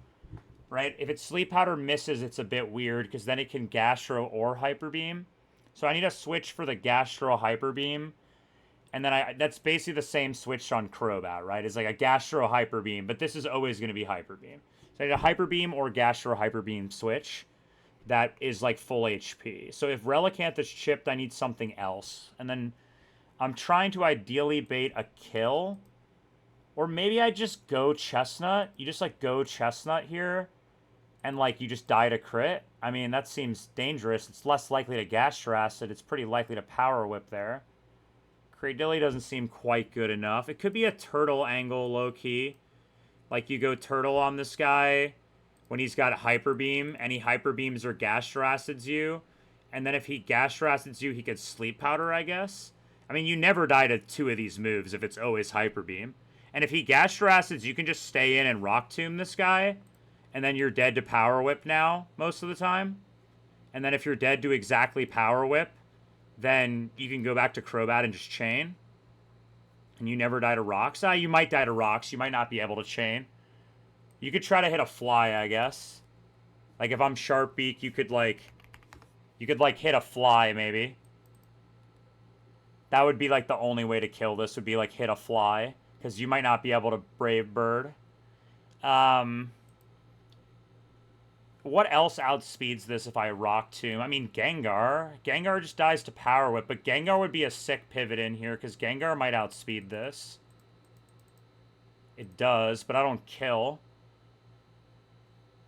Right? If its Sleep Powder misses, it's a bit weird because then it can Gastro or Hyper Beam. So I need a switch for the Gastro Hyper Beam. And then that's basically the same switch on Crobat, right? It's like a Gastro Hyper Beam, but this is always going to be Hyper Beam. So I need a Hyper Beam or Gastro Hyper Beam switch that is like full HP. So if Relicanth is chipped, I need something else. And then I'm trying to ideally bait a kill. Or maybe I just go Chestnut. You just like go Chestnut here. And like you just die to crit. I mean, that seems dangerous. It's less likely to Gastracid. It's pretty likely to Power Whip there. Cradilly doesn't seem quite good enough. It could be a turtle angle, low-key. Like, you go turtle on this guy when he's got Hyper Beam, and he Hyper Beams or Gastracids you. And then if he Gastracids you, he could Sleep Powder, I guess. I mean, you never die to 2 of these moves if it's always Hyper Beam. And if he Gastracids, you can just stay in and Rock Tomb this guy. And then you're dead to Power Whip now, most of the time. And then if you're dead to exactly Power Whip, then you can go back to Crobat and just chain. And you never die to rocks. You might die to rocks. You might not be able to chain. You could try to hit a fly, I guess. Like, if I'm Sharp Beak, you could hit a fly, maybe. That would be, like, the only way to kill this, would be, like, hit a fly. Because you might not be able to Brave Bird. What else outspeeds this if I Rock Tomb? I mean, Gengar. Gengar just dies to Power Whip, but Gengar would be a sick pivot in here, because Gengar might outspeed this. It does, but I don't kill.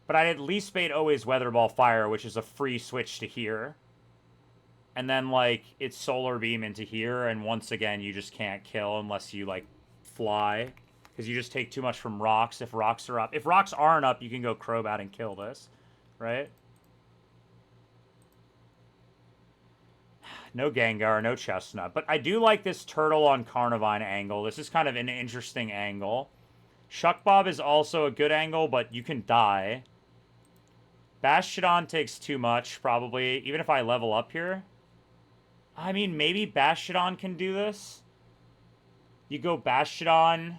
But I'd at least bait always Weather Ball Fire, which is a free switch to here. And then, like, it's Solar Beam into here, and once again, you just can't kill unless you, like, fly. Because you just take too much from rocks if rocks are up. If rocks aren't up, you can go Crobat and kill this. Right? No Gengar, no Chestnut. But I do like this Turtle on Carnivine angle. This is kind of an interesting angle. Shuck Bob is also a good angle, but you can die. Bastiodon takes too much, probably. Even if I level up here. I mean, maybe Bastiodon can do this. You go Bastiodon,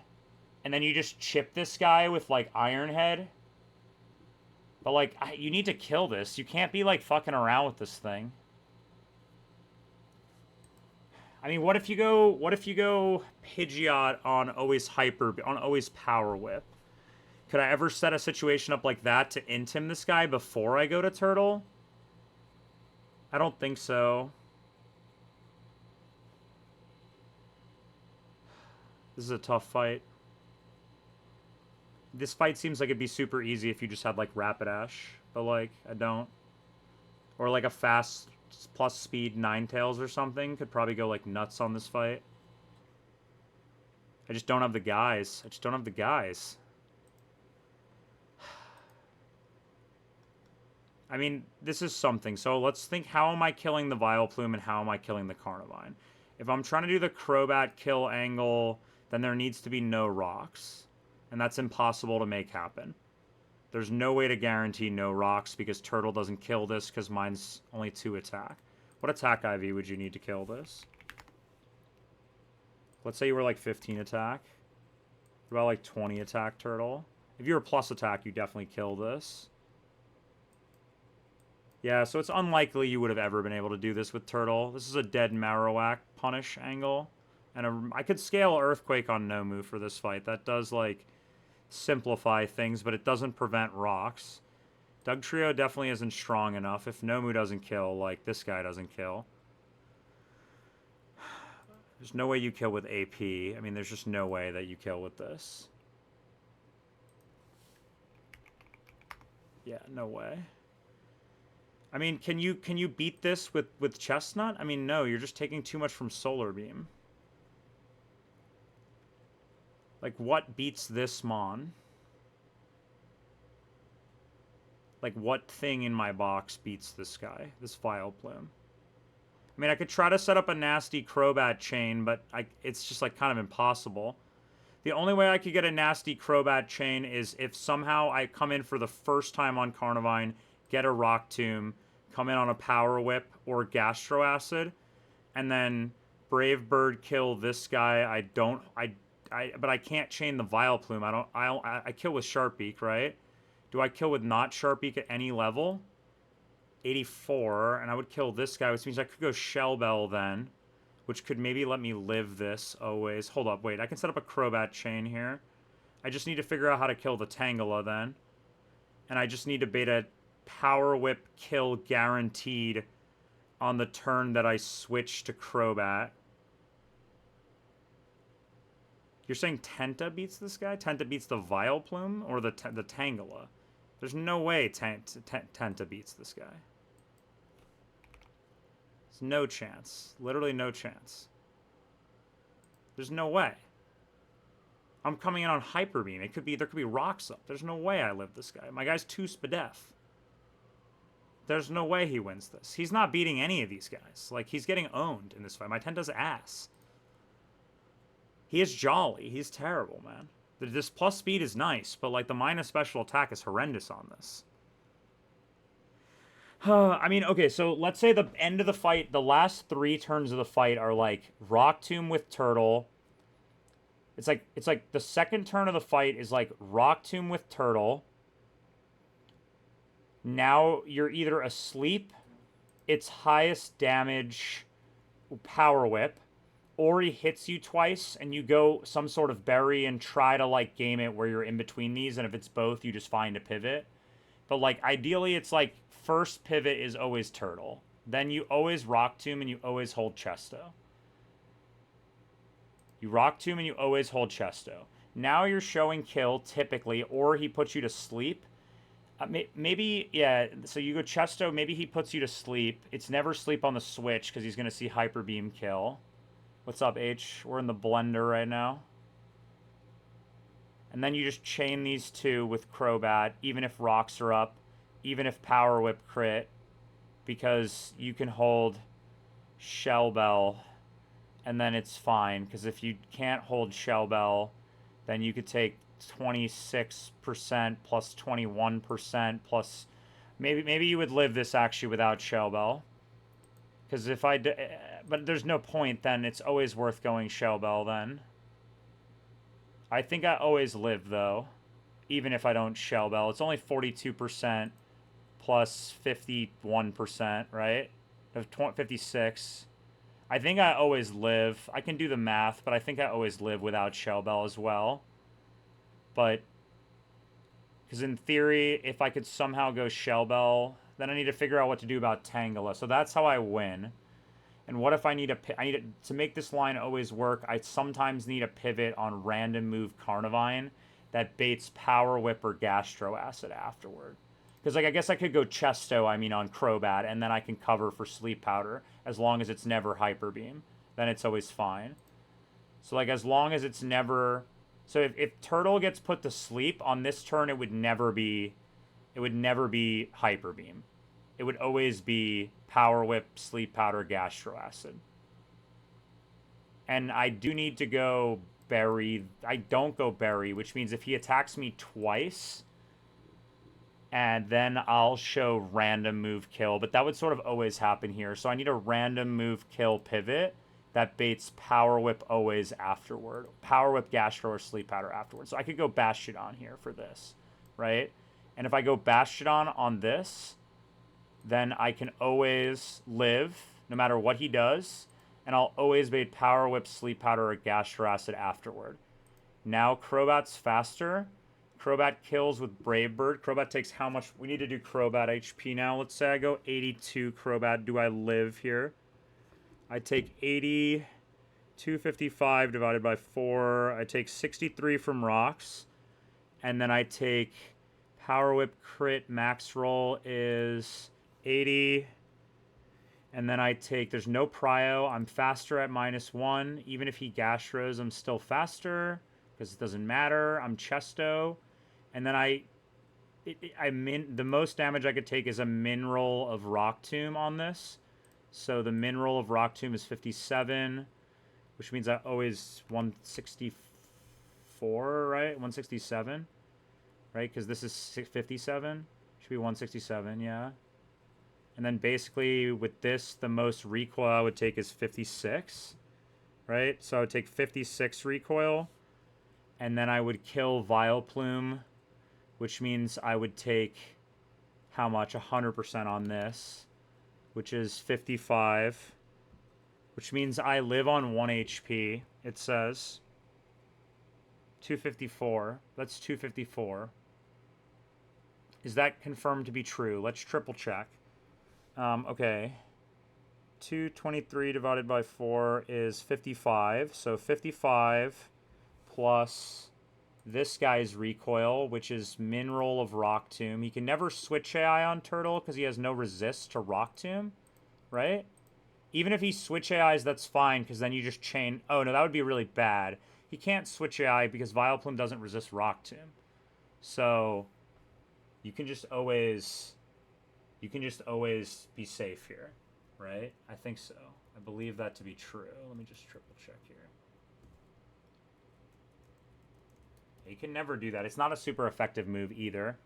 and then you just chip this guy with, like, Iron Head. But, like, you need to kill this. You can't be, like, fucking around with this thing. I mean, what if you go Pidgeot on always Power Whip? Could I ever set a situation up like that to int him this guy before I go to Turtle? I don't think so. This is a tough fight. This fight seems like it'd be super easy if you just had, like, Rapidash. But, like, I don't. Or, like, a fast plus speed Ninetales or something could probably go, like, nuts on this fight. I just don't have the guys. I just don't have the guys. I mean, this is something. So let's think, how am I killing the Vileplume and how am I killing the Carnivine? If I'm trying to do the Crobat kill angle, then there needs to be no rocks. And that's impossible to make happen. There's no way to guarantee no rocks because Turtle doesn't kill this because mine's only 2 attack. What attack IV would you need to kill this? Let's say you were like 15 attack. About like 20 attack, Turtle. If you were plus attack, you definitely kill this. Yeah, so it's unlikely you would have ever been able to do this with Turtle. This is a dead Marowak punish angle. And I could scale Earthquake on Nomu for this fight. That does, like, simplify things, but it doesn't prevent rocks. Dugtrio definitely isn't strong enough. If Nomu doesn't kill, like, this guy doesn't kill. There's no way you kill with AP. I mean, there's just no way that you kill with this. Yeah, no way. I mean, can you beat this with Chestnut? I mean, no, you're just taking too much from Solar Beam. Like, what beats this Mon? Like, what thing in my box beats this guy? This Vileplume? I mean, I could try to set up a nasty Crobat chain, but it's just, like, kind of impossible. The only way I could get a nasty Crobat chain is if somehow I come in for the first time on Carnivine, get a Rock Tomb, come in on a Power Whip or Gastro Acid, and then Brave Bird kill this guy. But I can't chain the Vileplume. I kill with Sharpbeak, right? Do I kill with not Sharpbeak at any level? 84, and I would kill this guy, which means I could go Shell Bell then, which could maybe let me live this always. Hold up, wait, I can set up a Crobat chain here. I just need to figure out how to kill the Tangela then. And I just need to beta Power Whip kill guaranteed on the turn that I switch to Crobat. You're saying Tenta beats this guy? Tenta beats the Vileplume or the Tangela? There's no way Tenta beats this guy. There's no chance. Literally no chance. There's no way. I'm coming in on Hyper Beam. There could be rocks up. There's no way I live this guy. My guy's 2 Spadef. There's no way he wins this. He's not beating any of these guys. Like, he's getting owned in this fight. My Tenta's ass. He is jolly. He's terrible, man. This plus speed is nice, but, like, the minus special attack is horrendous on this. I mean, okay, so let's say the end of the fight, the last 3 turns of the fight are, like, Rock Tomb with Turtle. It's like the second turn of the fight is, like, Rock Tomb with Turtle. Now you're either asleep, it's highest damage Power Whip, or he hits you twice and you go some sort of berry and try to, like, game it where you're in between these, and if it's both, you just find a pivot. But, like, ideally it's like first pivot is always Turtle. Then you always Rock Tomb and you always hold Chesto. You Rock Tomb and you always hold Chesto. Now you're showing kill, typically, or he puts you to sleep. Maybe, yeah, so you go Chesto, maybe he puts you to sleep. It's never sleep on the switch because he's going to see Hyper Beam kill. What's up, H? We're in the blender right now. And then you just chain these 2 with Crobat, even if rocks are up, even if Power Whip crit, because you can hold Shell Bell, and then it's fine, because if you can't hold Shell Bell, then you could take 26% plus 21% plus Maybe you would live this actually without Shell Bell. Because if I... But there's no point then. It's always worth going Shell Bell then. I think I always live though. Even if I don't Shell Bell. It's only 42% plus 51%, right? Of 56. I think I always live. I can do the math, but I think I always live without Shell Bell as well. But... Because in theory, if I could somehow go Shell Bell, then I need to figure out what to do about Tangela. So that's how I win. And what if I need to make this line always work, I sometimes need a pivot on random move Carnivine that baits Power Whip or Gastro Acid afterward. Because like I guess I could go Chesto, on Crobat, and then I can cover for Sleep Powder as long as it's never Hyper Beam. Then it's always fine. So like as long as it's never... So if Turtle gets put to sleep on this turn, it would never be Hyper Beam. It would always be Power Whip, Sleep Powder, Gastro Acid. And I do need to go Berry. I don't go Berry, which means if he attacks me twice, and then I'll show random move kill. But that would sort of always happen here. So I need a random move kill pivot that baits Power Whip always afterward. Power Whip, Gastro, or Sleep Powder afterward. So I could go Bastiodon here for this, right? And if I go Bastiodon on this, then I can always live, no matter what he does, and I'll always bait Power Whip, Sleep Powder, or Gastro Acid afterward. Now Crobat's faster. Crobat kills with Brave Bird. Crobat takes how much? We need to do Crobat HP now. Let's say I go 82 Crobat. Do I live here? I take 80, 255 divided by 4. I take 63 from Rocks. And then I take Power Whip crit. Max roll is 80. And then I take, there's no Prio. I'm faster at -1. Even if he Gastros, I'm still faster. Because it doesn't matter. I'm Chesto. And then the most damage I could take is a min roll of Rock Tomb on this. So the min roll of Rock Tomb is 57, which means I always 164, right? 167, right? Because this is 57. Should be 167, yeah. And then basically with this, the most recoil I would take is 56, right? So I would take 56 recoil. And then I would kill Vileplume, which means I would take how much? 100% on this, which is 55, which means I live on 1 HP, it says. 254. That's 254. Is that confirmed to be true? Let's triple check. Okay. 223 divided by 4 is 55. So 55 plus this guy's recoil, which is min roll of Rock Tomb. He can never switch AI on Turtle because he has no resist to Rock Tomb, right? Even if he switch AIs, that's fine because then you just chain... Oh, no, that would be really bad. He can't switch AI because Vileplume doesn't resist Rock Tomb. So you can just always be safe here, right? I think so. I believe that to be true. Let me just triple check here. You can never do that. It's not a super effective move either.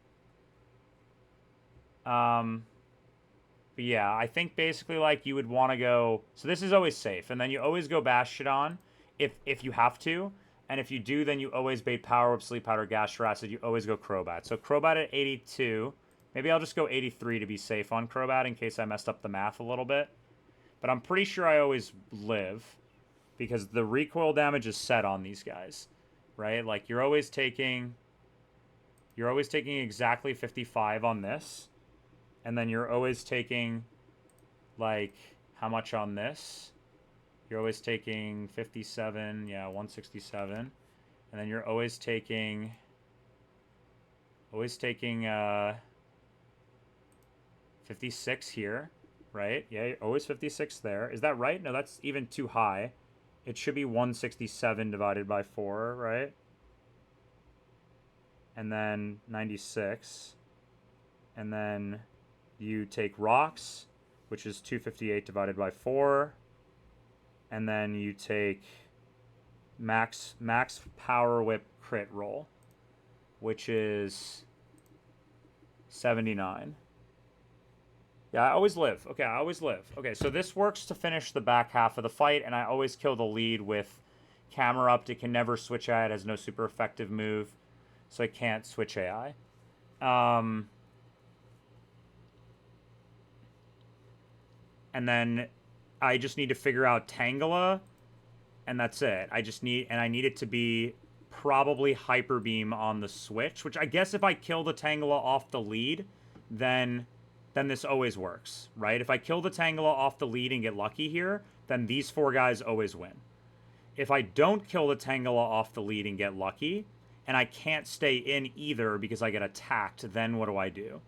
But yeah, I think basically like you would want to go... So this is always safe. And then you always go Bastiodon if you have to. And if you do, then you always bait Power Whip, Sleep Powder, Gastro Acid. You always go Crobat. So Crobat at 82. Maybe I'll just go 83 to be safe on Crobat in case I messed up the math a little bit. But I'm pretty sure I always live because the recoil damage is set on these guys. Right? Like you're always taking exactly 55 on this. And then you're always taking like how much on this? You're always taking 57, yeah, 167. And then you're always taking 56 here, right? Yeah, you're always 56 there. Is that right? No, that's even too high. It should be 167 divided by 4, right? And then 96. And then you take Rocks, which is 258 divided by 4. And then you take max Power Whip crit roll, which is 79. Yeah, I always live. Okay, I always live. Okay, so this works to finish the back half of the fight, and I always kill the lead with camera up. It can never switch AI. It has no super effective move, so I can't switch AI. Um, and then I just need to figure out Tangela, and that's it. I need it to be probably Hyper Beam on the switch, which I guess if I kill the Tangela off the lead, then this always works, right? If I kill the Tangela off the lead and get lucky here, then these four guys always win. If I don't kill the Tangela off the lead and get lucky, and I can't stay in either because I get attacked, then what do?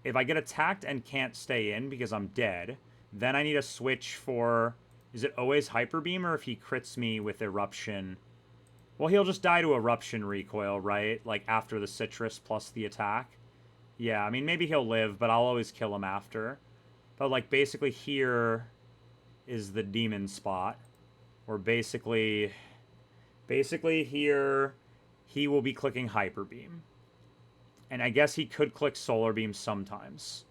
If I get attacked and can't stay in because I'm dead, then I need a switch for... Is it always Hyper Beam, or if he crits me with Eruption... Well, he'll just die to Eruption recoil, right? Like, after the Citrus plus the attack. Yeah, I mean, maybe he'll live, but I'll always kill him after. But, like, basically here is the demon spot. Where basically here, he will be clicking Hyper Beam. And I guess he could click Solar Beam sometimes.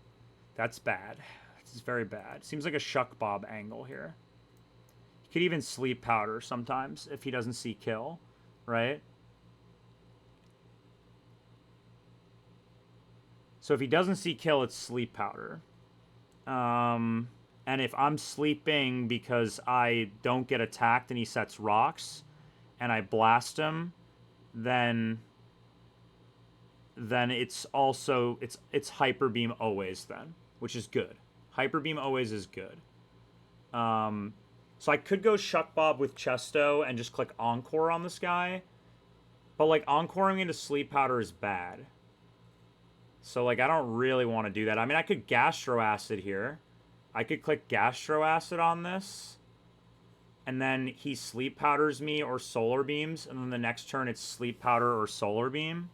That's bad. It's very bad. Seems like a Shuck Bob angle here. He could even Sleep Powder sometimes if he doesn't see kill, right? So if he doesn't see kill, it's Sleep Powder. And if I'm sleeping because I don't get attacked and he sets rocks, and I blast him, then it's also it's Hyper Beam always then, which is good. Hyper Beam always is good. So I could go Shuck Bob with Chesto and just click Encore on this guy, but like Encoring into Sleep Powder is bad. So like I don't really want to do that. I mean, I could Gastro Acid here. I could click Gastro Acid on this, and then he Sleep Powders me or Solar Beams, and then the next turn it's Sleep Powder or Solar Beam,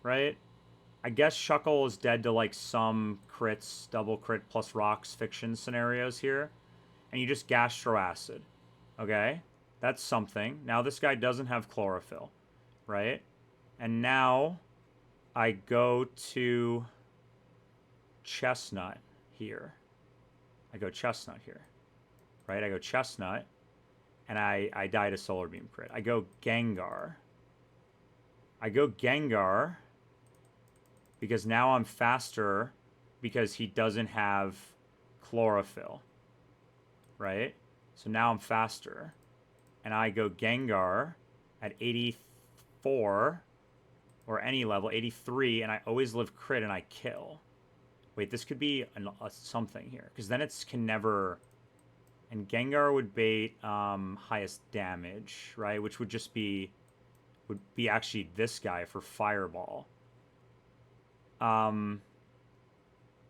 right? I guess Shuckle is dead to like some crits, double crit plus rocks fiction scenarios here, and you just Gastro Acid, okay? That's something. Now this guy doesn't have Chlorophyll, right? And now I go to Chestnut here. I go Chestnut here, right? I go Chestnut, and I die to Solar Beam crit. I go Gengar. Because now I'm faster because he doesn't have Chlorophyll, right? So now I'm faster. And I go Gengar at 84, or any level, 83, and I always live crit and I kill. Wait, this could be a something here, because then it's can never... And Gengar would bait highest damage, right? Which would just be... Would be actually this guy for Fireball.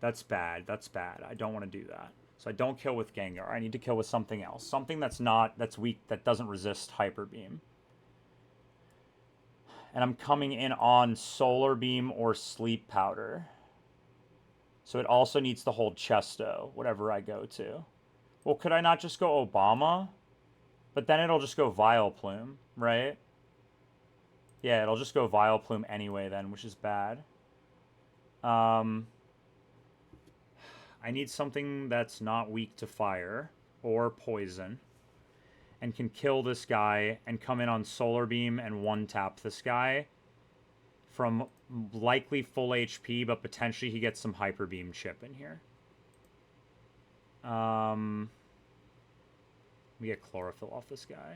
That's bad. That's bad. I don't want to do that. So I don't kill with Gengar. I need to kill with something else. Something that's weak, that doesn't resist Hyper Beam. And I'm coming in on Solar Beam or Sleep Powder. So it also needs to hold Chesto, whatever I go to. Well, could I not just go Obama? But then it'll just go Vileplume, right? Yeah, it'll just go Vileplume anyway then, which is bad. I need something that's not weak to fire or poison and can kill this guy and come in on Solar Beam and one-tap this guy from likely full HP, but potentially he gets some Hyper Beam chip in here. We get Chlorophyll off this guy.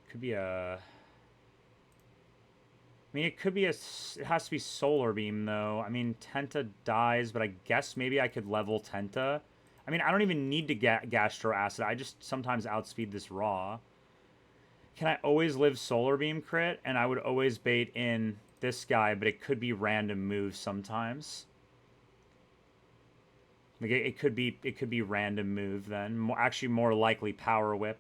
Could be a... I mean, it could be a... It has to be Solar Beam, though. I mean, Tenta dies, but I guess maybe I could level Tenta. I mean, I don't even need to get Gastro Acid. I just sometimes outspeed this raw. Can I always live Solar Beam crit? And I would always bait in this guy, but it could be random moves sometimes. Like it could be random move then. Actually, more likely Power Whip.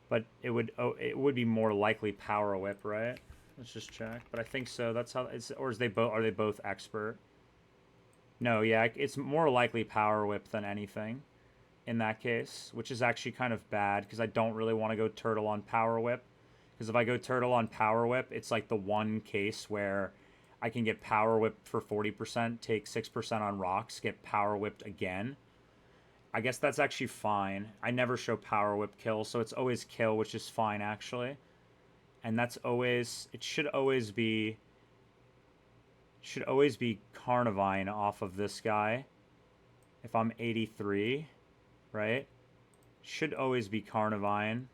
But it would be more likely Power Whip, right? Let's just check. But I think so. That's how it's. Or is are they both expert? No, yeah, it's more likely Power Whip than anything in that case, which is actually kind of bad because I don't really want to go Turtle on Power Whip Because if I go turtle on power whip, it's like the one case where I can get power whipped for 40%, take 6% on rocks, get power whipped again. I guess that's actually fine. I never show power whip kill, so it's always kill, which is fine actually. And that's always, it should always be Carnivine off of this guy. If I'm 83, right? Should always be Carnivine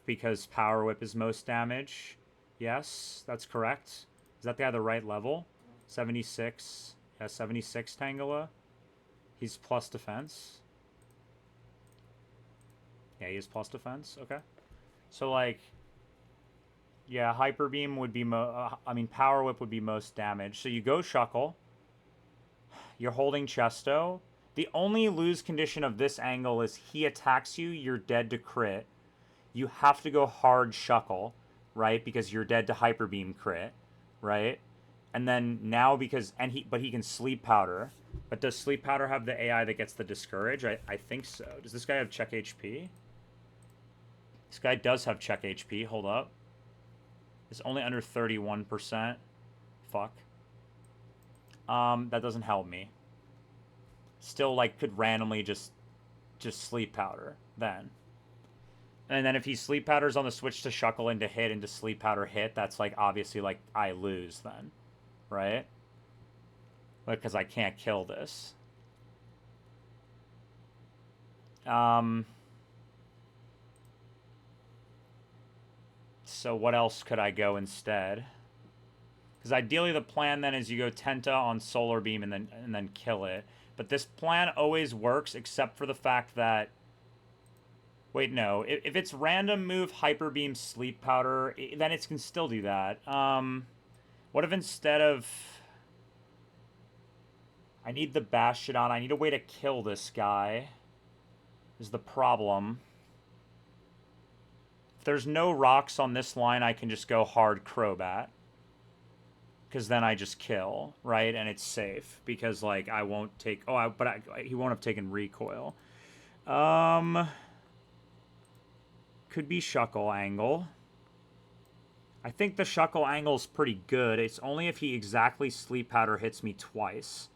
because power whip is most damage. Yes, that's correct. Is that guy the right level? 76. Yeah, 76 Tangela. He's plus defense. Yeah, he is plus defense. Okay. So, like, yeah, Hyper Beam would be Power Whip would be most damage. So you go Shuckle. You're holding Chesto. The only lose condition of this angle is he attacks you, you're dead to crit. You have to go hard Shuckle, right? Because you're dead to Hyper Beam crit, right? And then now but he can Sleep Powder. But does Sleep Powder have the AI that gets the Discourage? I think so. Does this guy have check HP? This guy does have check HP. Hold up. It's only under 31%. Fuck. That doesn't help me. Still, like, could randomly just Sleep Powder then. And then if he Sleep Powders on the switch to Shuckle into hit, into Sleep Powder hit, that's, like, obviously, like, I lose then. Right? Because I can't kill this. So what else could I go instead? Because ideally the plan then is you go Tenta on Solar Beam and then kill it. But this plan always works except for the fact that... Wait, no. If it's random move, Hyper Beam, Sleep Powder, then it can still do that. What if instead of... I need the Bastiodon. I need a way to kill this guy. Is the problem. If there's no rocks on this line, I can just go hard Crobat. Because then I just kill, right? And it's safe. Because, like, I won't take... he won't have taken recoil. Could be Shuckle Angle. I think the Shuckle Angle is pretty good. It's only if he exactly Sleep Powder hits me twice.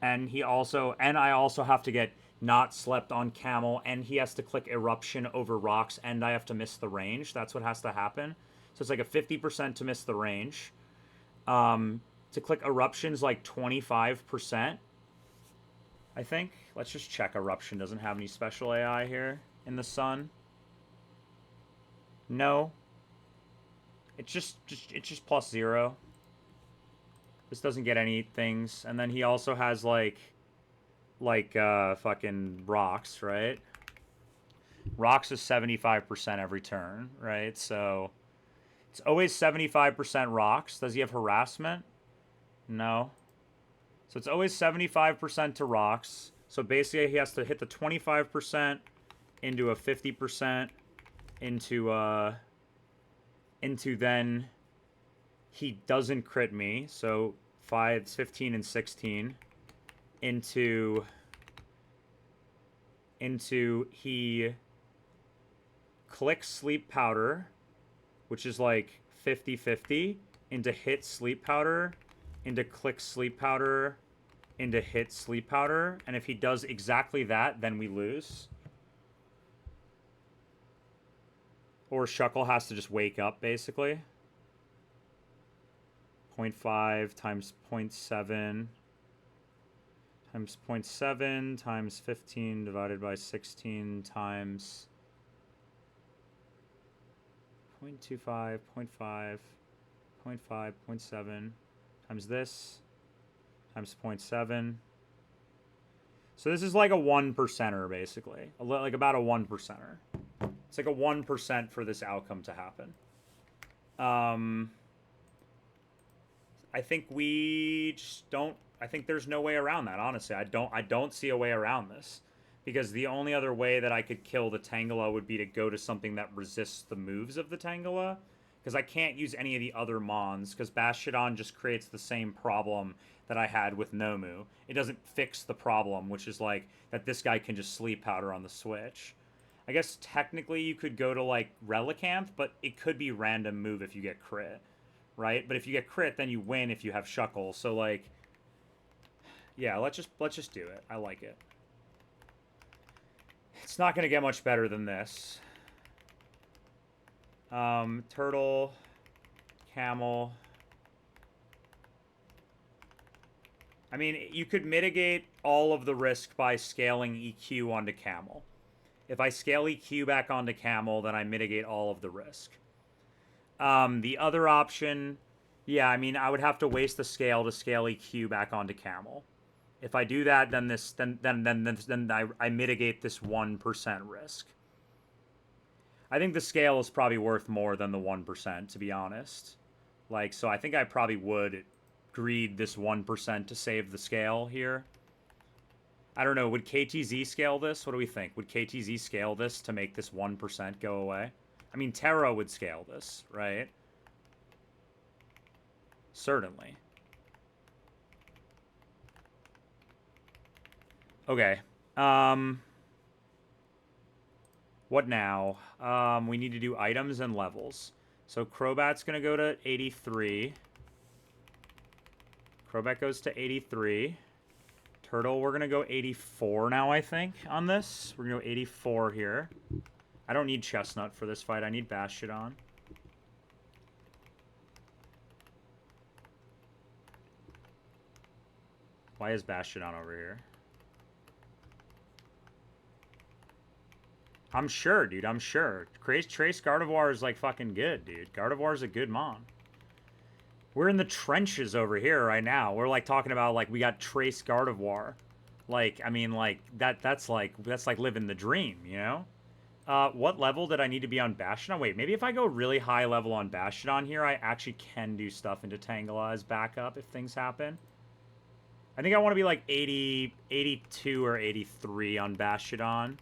And I also have to get not slept on Camel, and he has to click Eruption over rocks, and I have to miss the range. That's what has to happen. So it's like a 50% to miss the range. To click Eruption's like 25%, I think. Let's just check Eruption doesn't have any special AI here in the sun. No. It's just plus 0. This doesn't get any things. And then he also has like fucking rocks, right? Rocks is 75% every turn, right? So it's always 75% rocks. Does he have harassment? No. So it's always 75% to rocks. So basically he has to hit the 25% into a 50% into then he doesn't crit me. So 5, 15, and 16 into he clicks Sleep Powder, which is like 50-50, into hit Sleep Powder, into click Sleep Powder, into hit Sleep Powder. And if he does exactly that, then we lose. Or Shuckle has to just wake up, basically. 0.5 times 0.7 times 0.7 times 15 divided by 16 times 0.25, 0.5, 0.5, 0.7 times this times 0.7. So this is like a 1%er, basically. Like about a 1%er. It's like a 1% for this outcome to happen. I think we just don't... I think there's no way around that, honestly. I don't see a way around this. Because the only other way that I could kill the Tangela would be to go to something that resists the moves of the Tangela. Because I can't use any of the other Mons. Because Bastiodon just creates the same problem that I had with Nomu. It doesn't fix the problem, which is like that this guy can just Sleep Powder on the switch. I guess technically you could go to like Relicanth, but it could be random move if you get crit, right? But if you get crit, then you win if you have Shuckle. So like, yeah, let's just do it. I like it. It's not gonna get much better than this. Turtle, Camel. I mean, you could mitigate all of the risk by scaling EQ onto Camel. If I scale EQ back onto Camel, then I mitigate all of the risk. The other option, yeah, I mean, I would have to waste the scale to scale EQ back onto Camel. If I do that, then I mitigate this 1% risk. I think the scale is probably worth more than the 1%, to be honest. Like, so I think I probably would greed this 1% to save the scale here. I don't know. Would KTZ scale this? What do we think? Would KTZ scale this to make this 1% go away? I mean, Terra would scale this, right? Certainly. Okay. What now? We need to do items and levels. So Crobat's going to go to 83. Crobat goes to 83. Turtle, we're going to go 84 now, I think, on this. We're going to go 84 here. I don't need Chestnut for this fight. I need Bastiodon. Why is Bastiodon over here? I'm sure, dude. I'm sure. Trace Gardevoir is, like, fucking good, dude. Gardevoir's a good mon. We're in the trenches over here right now. We're, like, talking about, like, we got Trace Gardevoir. Like, I mean, like, that's like living the dream, you know? What level did I need to be on Bastiodon? Wait, maybe if I go really high level on Bastiodon here, I actually can do stuff into Tangela backup if things happen. I think I want to be like 80, 82 or 83 on Bastiodon.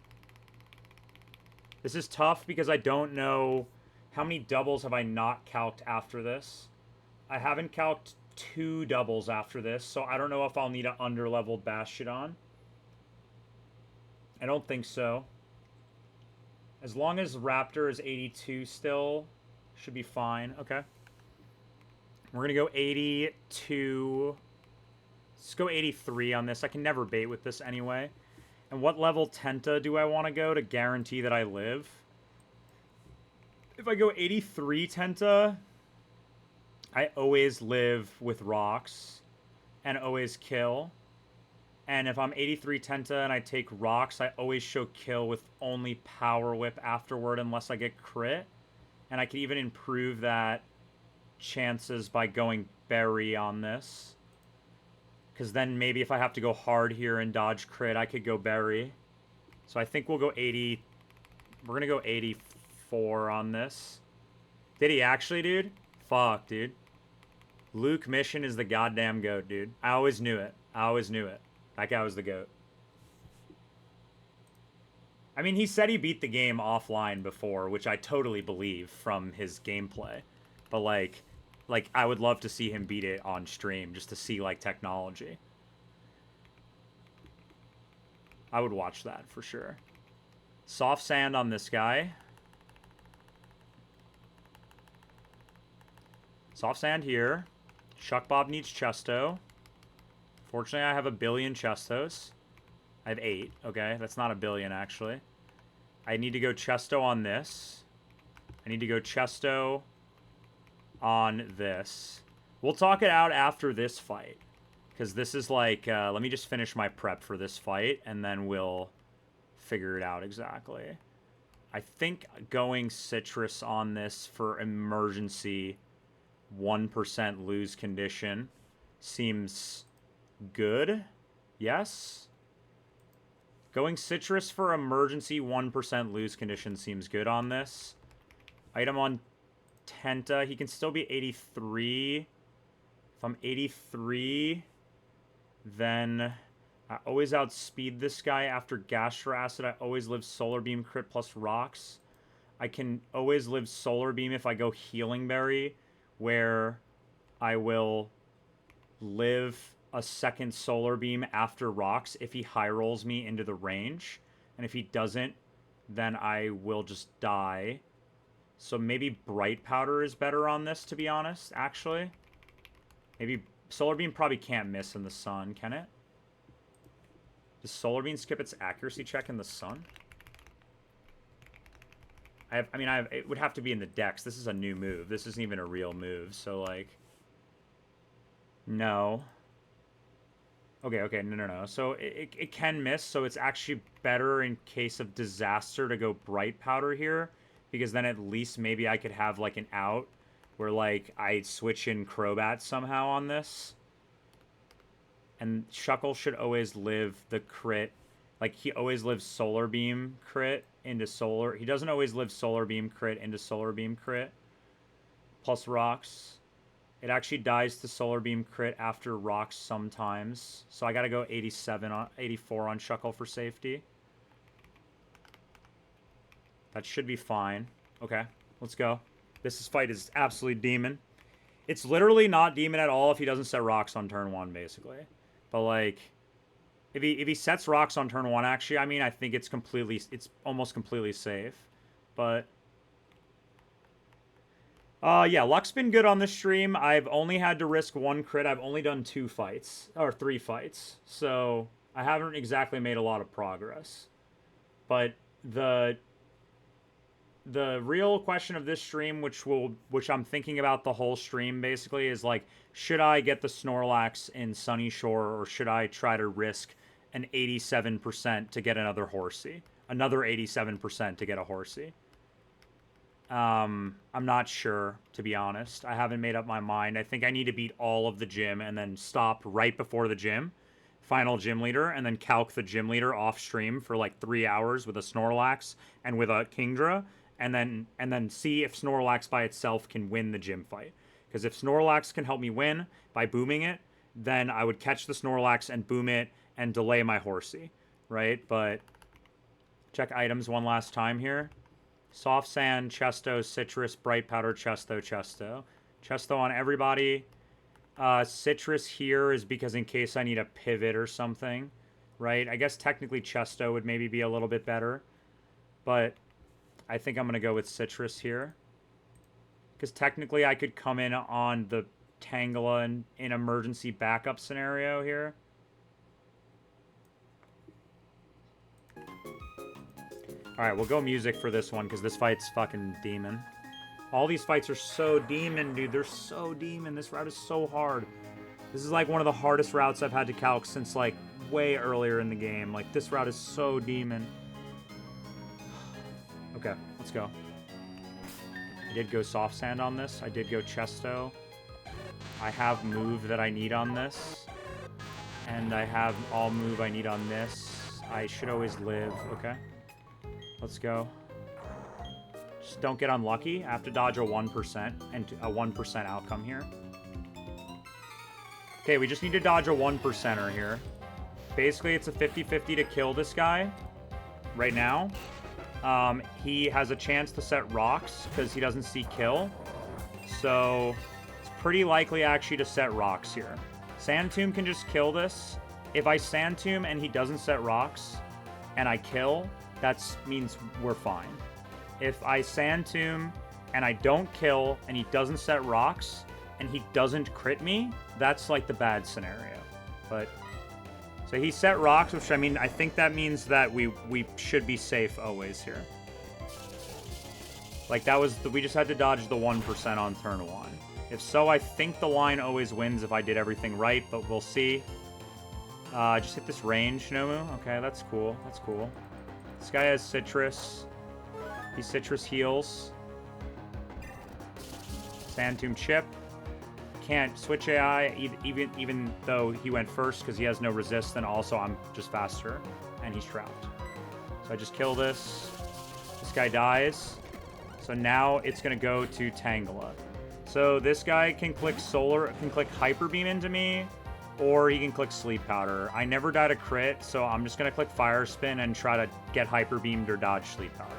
This is tough because I don't know how many doubles have I not calced after this. I haven't calced 2 doubles after this, so I don't know if I'll need an underleveled Bastiodon. I don't think so. As long as Raptor is 82 still, should be fine. Okay. We're going to go 82. Let's go 83 on this. I can never bait with this anyway. And what level Tenta do I want to go to guarantee that I live? If I go 83 Tenta, I always live with rocks and always kill. And if I'm 83 Tenta and I take rocks, I always show kill with only Power Whip afterward unless I get crit. And I can even improve that chances by going Berry on this. Because then maybe if I have to go hard here and dodge crit, I could go Berry. So I think we'll go 80. We're going to go 84 on this. Did he actually, dude? Fuck, dude. Luke Mission is the goddamn goat, dude. I always knew it. I always knew it. That guy was the GOAT. I mean, he said he beat the game offline before, which I totally believe from his gameplay. But, like, I would love to see him beat it on stream, just to see, like, technology. I would watch that, for sure. Soft Sand on this guy. Soft Sand here. Shuck Bob needs Chesto. Fortunately, I have a billion Chestos. I have 8. Okay, that's not a billion, actually. I need to go Chesto on this. I need to go Chesto on this. We'll talk it out after this fight. Because this is like... let me just finish my prep for this fight, and then we'll figure it out exactly. I think going Citrus on this for emergency 1% lose condition seems... good. Yes. Going Citrus for emergency 1% lose condition seems good on this. Item on Tenta. He can still be 83. If I'm 83, then I always outspeed this guy after Gastro Acid. I always live Solar Beam crit plus rocks. I can always live Solar Beam if I go Healing Berry, where I will live a second Solar Beam after rocks if he high rolls me into the range. And if he doesn't then I will just die. So maybe Bright Powder is better on this, to be honest, actually. Maybe Solar Beam probably can't miss in the sun, can it? Does Solar Beam skip its accuracy check in the sun? It would have to be in the Dex. This is a new move. This isn't even a real move, so, like... No. Okay, no. So it can miss, so it's actually better in case of disaster to go Bright Powder here, because then at least maybe I could have, like, an out where, like, I switch in Crobat somehow on this. And Shuckle should always live the crit. Like, he always lives Solar Beam crit into Solar... He doesn't always live Solar Beam crit into Solar Beam crit. Plus Rocks. It actually dies to Solar Beam crit after Rocks sometimes. So I gotta go 84 on Shuckle for safety. That should be fine. Okay, let's go. This fight is absolutely demon. It's literally not demon at all if he doesn't set Rocks on turn 1, basically. But, like, if he sets Rocks on turn 1, actually, I mean, I think it's almost completely safe. But... yeah, luck's been good on this stream. I've only had to risk 1 crit. I've only done 2 fights. Or 3 fights. So, I haven't exactly made a lot of progress. But the real question of this stream, which I'm thinking about the whole stream, basically, is, like, should I get the Snorlax in Sunny Shore, or should I try to risk an 87% to get another Horsey? Another 87% to get a Horsey. I'm not sure, to be honest. I haven't made up my mind. I think I need to beat all of the gym and then stop right before the gym. Final gym leader, and then calc the gym leader off stream for like 3 hours with a Snorlax and with a Kingdra, and then see if Snorlax by itself can win the gym fight. Because if Snorlax can help me win by booming it, then I would catch the Snorlax and boom it and delay my Horsey, right? But check items one last time here. Soft Sand, Chesto, Citrus, Bright Powder, Chesto, Chesto. Chesto on everybody. Citrus here is because in case I need a pivot or something, right? I guess technically Chesto would maybe be a little bit better. But I think I'm going to go with Citrus here. Because technically I could come in on the Tangela in emergency backup scenario here. Alright, we'll go music for this one, because this fight's fucking demon. All these fights are so demon, dude. They're so demon. This route is so hard. This is like one of the hardest routes I've had to calc since like way earlier in the game. Like, this route is so demon. Okay, let's go. I did go Soft Sand on this. I did go Chesto. I have move that I need on this. And I have all move I need on this. I should always live. Okay. Let's go. Just don't get unlucky. I have to dodge a 1% and a 1% outcome here. Okay, we just need to dodge a 1%er here. Basically, it's a 50-50 to kill this guy right now. He has a chance to set Rocks because he doesn't see kill. So it's pretty likely actually to set Rocks here. Sand Tomb can just kill this. If I Sand Tomb and he doesn't set Rocks and I kill, that means we're fine. If I Sand Tomb and I don't kill and he doesn't set Rocks and he doesn't crit me, that's like the bad scenario. But so he set Rocks, which I mean, I think that means that we should be safe always here. Like, that was we just had to dodge the 1% on turn 1. If so, I think the line always wins if I did everything right, but we'll see. Just hit this range, Nomu. Okay, that's cool. That's cool. This guy has Citrus. He Citrus heals. Sand Tomb Chip. Can't switch AI even though he went first because he has no resist, and also I'm just faster and he's trapped. So I just kill this. This guy dies. So now it's gonna go to Tangela. So this guy can click Hyper Beam into me, or he can click Sleep Powder. I never died a crit, so I'm just gonna click Fire Spin and try to get Hyper Beamed or dodge Sleep Powder.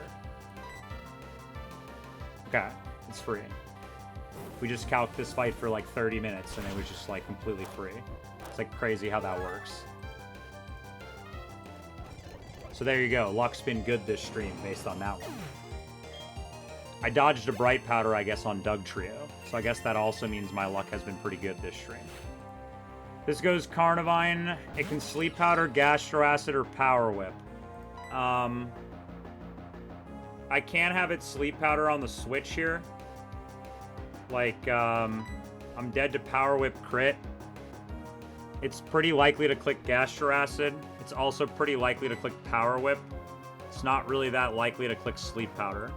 Okay, it's free. We just calc this fight for like 30 minutes and it was just like completely free. It's like crazy how that works. So there you go. Luck's been good this stream based on that one. I dodged a Bright Powder, I guess, on Dugtrio. So I guess that also means my luck has been pretty good this stream. This goes Carnivine. It can Sleep Powder, Gastro Acid, or Power Whip. I can have it Sleep Powder on the switch here. Like, I'm dead to Power Whip crit. It's pretty likely to click Gastro Acid. It's also pretty likely to click Power Whip. It's not really that likely to click Sleep Powder.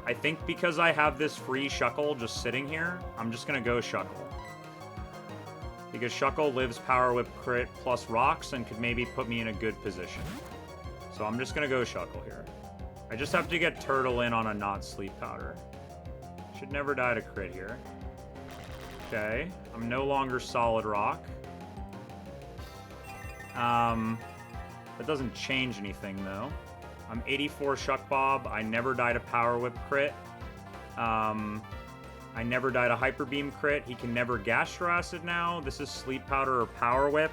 I think because I have this free Shuckle just sitting here, I'm just going to go Shuckle. Because Shuckle lives Power Whip crit plus rocks and could maybe put me in a good position. So I'm just going to go Shuckle here. I just have to get Turtle in on a not Sleep Powder. Should never die to crit here. Okay, I'm no longer Solid Rock. That doesn't change anything though. I'm 84 Shuck Bob. I never die to Power Whip crit. I never die to Hyper Beam crit. He can never Gastro Acid now. This is Sleep Powder or Power Whip.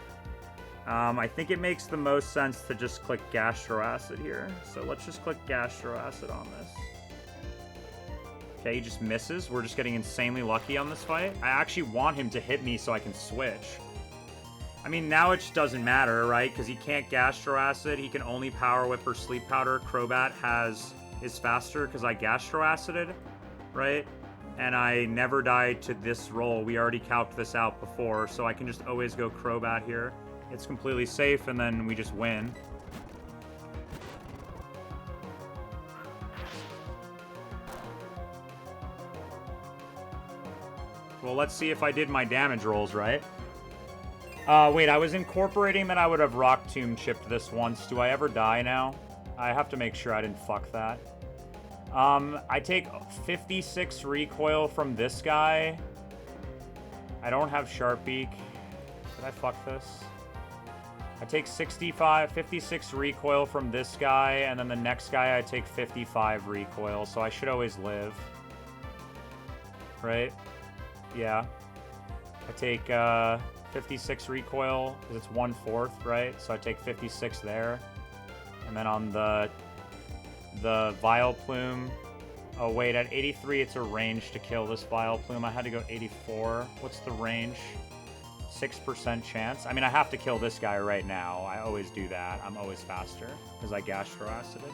I think it makes the most sense to just click Gastro Acid here. So let's just click Gastro Acid on this. Okay, he just misses. We're just getting insanely lucky on this fight. I actually want him to hit me so I can switch. I mean, now it just doesn't matter, right? Because he can't Gastro Acid. He can only Power Whip or Sleep Powder. Crobat is faster because I Gastro Acided, right? And I never died to this roll. We already calced this out before, so I can just always go Crobat here. It's completely safe, and then we just win. Well, let's see if I did my damage rolls right. Wait, I was incorporating that I would have Rock Tomb chipped this once. Do I ever die now? I have to make sure I didn't fuck that. I take 56 recoil from this guy. I don't have Sharp Beak. Did I fuck this? I take 56 recoil from this guy, and then the next guy I take 55 recoil, so I should always live. Right? Yeah. I take, 56 recoil, because it's 1/4, right? So I take 56 there. And then on the Vileplume... Oh, wait, at 83, it's a range to kill this Vileplume. I had to go 84. What's the range? 6% chance. I mean, I have to kill this guy right now. I always do that. I'm always faster, because I Gastro Acided.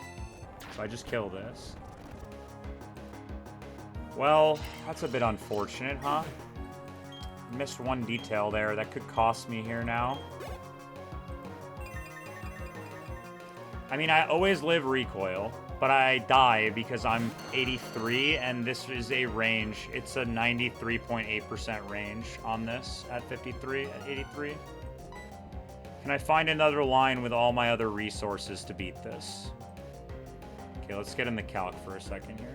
So I just kill this. Well, that's a bit unfortunate, huh? Missed one detail there that could cost me here now. I mean, I always live recoil, but I die because I'm 83, and this is a range. It's a 93.8% range on this at 53, at 83. Can I find another line with all my other resources to beat this? Okay, let's get in the calc for a second here.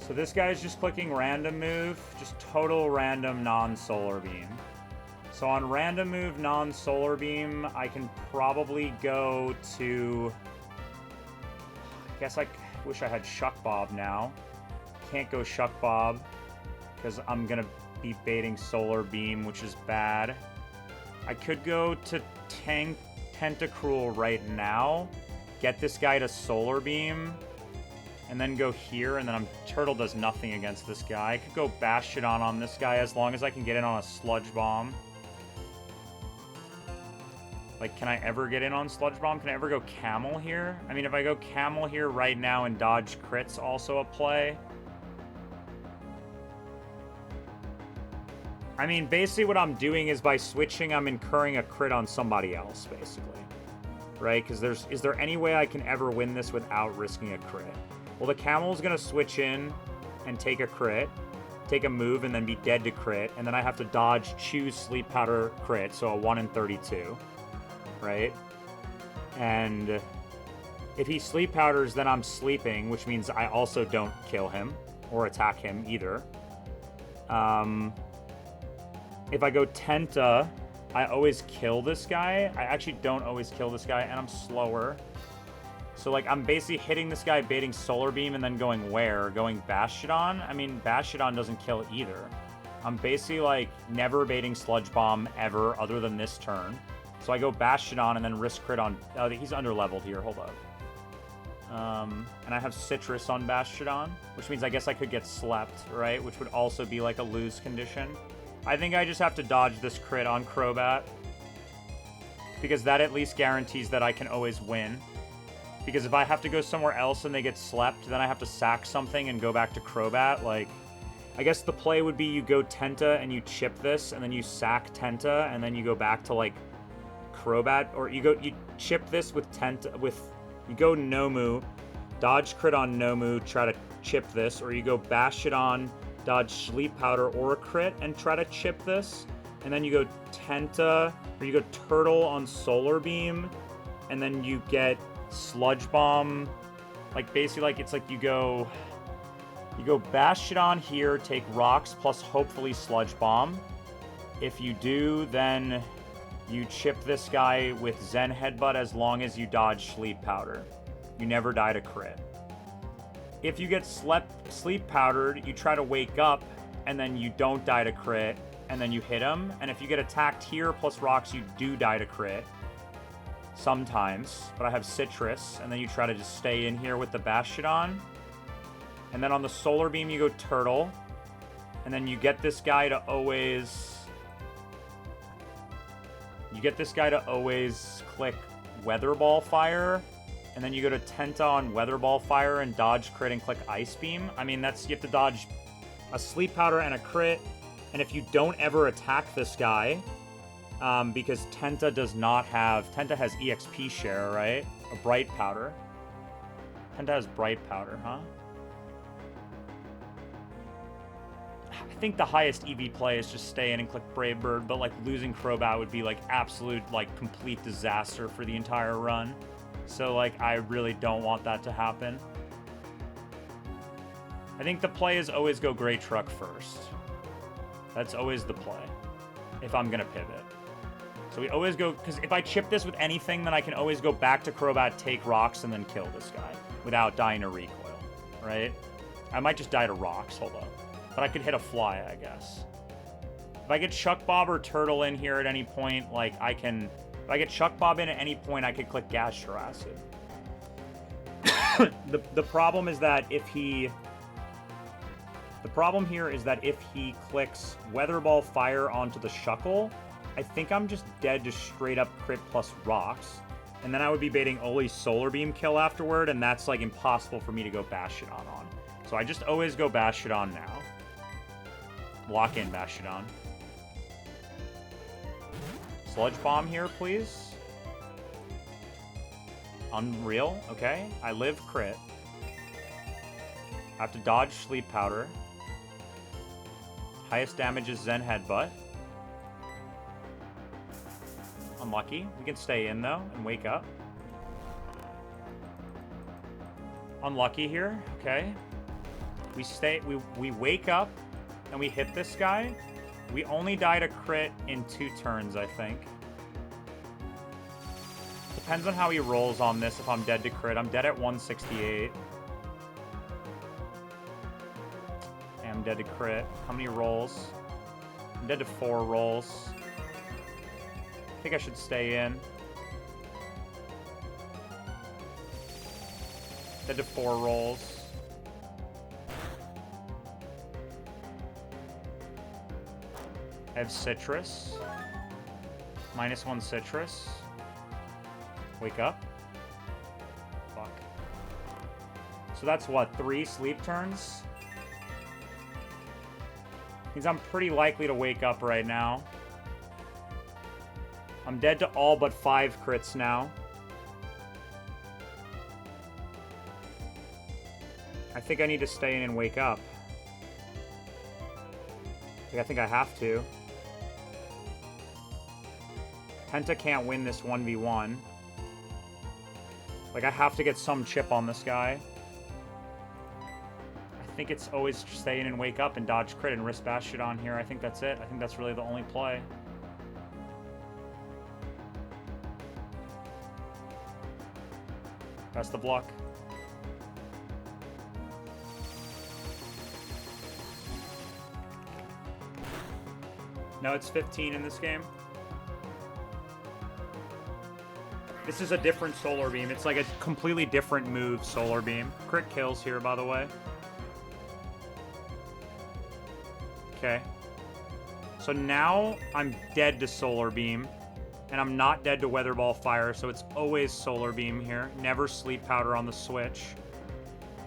So this guy is just clicking random move, just total random non-solar beam. So on random move non-solar beam, I can probably go to... I guess I wish I had Shuck Bob now. Can't go Shuck Bob because I'm going to be baiting solar beam, which is bad. I could go to Tentacruel right now, get this guy to solar beam, and then go here, and then Turtle does nothing against this guy. I could go Bastiodon on this guy as long as I can get in on a Sludge Bomb. Like, can I ever get in on Sludge Bomb? Can I ever go Camel here? I mean, if I go Camel here right now and dodge crits also a play. I mean, basically what I'm doing is by switching, I'm incurring a crit on somebody else, basically. Right? Because is there any way I can ever win this without risking a crit? Well, the Camel's going to switch in and take a crit, take a move, and then be dead to crit. And then I have to dodge, choose Sleep Powder crit, so a 1 in 32. Right? And if he Sleep Powders, then I'm sleeping, which means I also don't kill him or attack him either. If I go Tenta, I always kill this guy. I actually don't always kill this guy, and I'm slower. So, like, I'm basically hitting this guy, baiting Solar Beam, and then going where? Going Bastiodon? I mean, Bastiodon doesn't kill either. I'm basically, like, never baiting Sludge Bomb ever, other than this turn. So I go Bastion and then risk crit on... Oh, he's under-leveled here. Hold up. And I have Citrus on Bastion, which means I guess I could get slept, right? Which would also be like a lose condition. I think I just have to dodge this crit on Crobat, because that at least guarantees that I can always win. Because if I have to go somewhere else and they get slept, then I have to sack something and go back to Crobat. Like, I guess the play would be you go Tenta and you chip this, and then you sack Tenta, and then you go back to, like, Crobat. Or you chip this with Tenta, you go Nomu, dodge crit on Nomu, try to chip this, or you go Bastion, dodge Sleep Powder or a crit, and try to chip this. And then you go Tenta, or you go Turtle on Solar Beam, and then you get Sludge Bomb. Like, basically, like, it's like you go Bastion here, take rocks, plus hopefully Sludge Bomb. If you do, then you chip this guy with Zen Headbutt as long as you dodge Sleep Powder. You never die to crit. If you get Sleep Powdered, you try to wake up, and then you don't die to crit, and then you hit him. And if you get attacked here plus rocks, you do die to crit. Sometimes. But I have Citrus, and then you try to just stay in here with the Bastion. And then on the Solar Beam, you go Turtle. And then you get this guy to always... click Weather Ball Fire. And then you go to Tenta on Weather Ball Fire and dodge crit and click Ice Beam. I mean, you have to dodge a Sleep Powder and a crit. And if you don't ever attack this guy, because Tenta has EXP share, right? A Bright Powder. Tenta has Bright Powder, huh? I think the highest EV play is just stay in and click Brave Bird, but like losing Crobat would be like absolute, like complete disaster for the entire run. So like I really don't want that to happen. I think the play is always go Great Truck first. That's always the play, if I'm gonna pivot. So we always go, because if I chip this with anything, then I can always go back to Crobat, take rocks, and then kill this guy without dying to recoil, right? I might just die to rocks, hold up. But I could hit a fly, I guess. If I get Chuck Bob or Turtle in here at any point, like I can... If I get Chuck Bob in at any point, I could click Gastro Acid. The problem is that if he... The problem here is that if he clicks Weather Ball Fire onto the Shuckle, I think I'm just dead to straight up crit plus rocks. And then I would be baiting Oli's Solar Beam kill afterward, and that's like impossible for me to go Bastion on. So I just always go Bastion now. Lock in Bastion. Sludge Bomb here, please. Unreal, okay. I live crit. I have to dodge Sleep Powder. Highest damage is Zen Headbutt. Unlucky. We can stay in, though, and wake up. Unlucky here. Okay. We wake up, and we hit this guy. We only die to crit in 2 turns, I think. Depends on how he rolls on this if I'm dead to crit. I'm dead at 168. I'm dead to crit. How many rolls? I'm dead to 4 rolls. I think I should stay in. Dead to 4 rolls. I have Citrus. -1 Citrus. Wake up. Fuck. So that's what, 3 sleep turns? Means I'm pretty likely to wake up right now. I'm dead to all but 5 crits now. I think I need to stay in and wake up. I think I have to. Penta can't win this 1v1. Like, I have to get some chip on this guy. I think it's always stay in and wake up and dodge crit and risk Bastion on here. I think that's it. I think that's really the only play. Best of luck. No, it's 15 in this game. This is a different Solar Beam. It's like a completely different move, Solar Beam. Crit kills here, by the way. Okay. So now I'm dead to Solar Beam. And I'm not dead to Weather Ball Fire, so it's always Solar Beam here. Never Sleep Powder on the switch.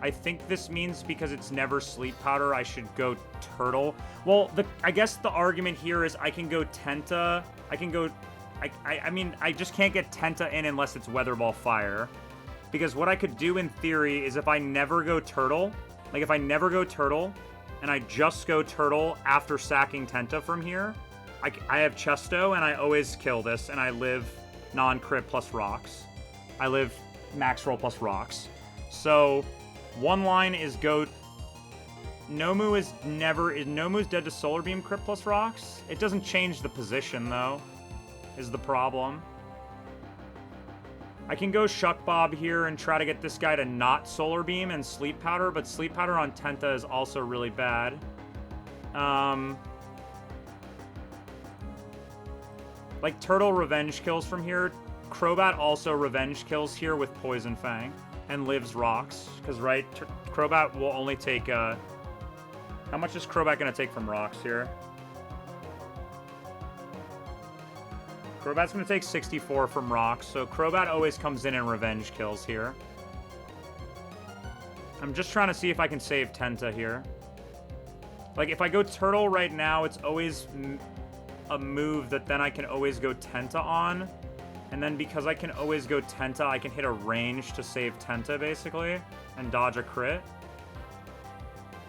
I think this means because it's never Sleep Powder, I should go Turtle. Well, I guess the argument here is I can go Tenta. I can go... I mean, I just can't get Tenta in unless it's Weather Ball Fire. Because what I could do in theory is if I never go Turtle, like if I never go Turtle, and I just go Turtle after sacking Tenta from here, I have Chesto, and I always kill this, and I live non-crit plus rocks. I live max roll plus rocks. So, one line is go... Nomu is never... Nomu's dead to Solar Beam crit plus rocks? It doesn't change the position, though, is the problem. I can go Shuck Bob here and try to get this guy to not Solar Beam and Sleep Powder, but Sleep Powder on Tenta is also really bad. Like, Turtle revenge kills from here. Crobat also revenge kills here with Poison Fang and lives rocks. Because, right, Crobat will only take... how much is Crobat going to take from rocks here? Crobat's going to take 64 from rocks, so Crobat always comes in and revenge kills here. I'm just trying to see if I can save Tenta here. Like, if I go Turtle right now, it's always... a move that then I can always go Tenta on. And then because I can always go Tenta, I can hit a range to save Tenta, basically. And dodge a crit.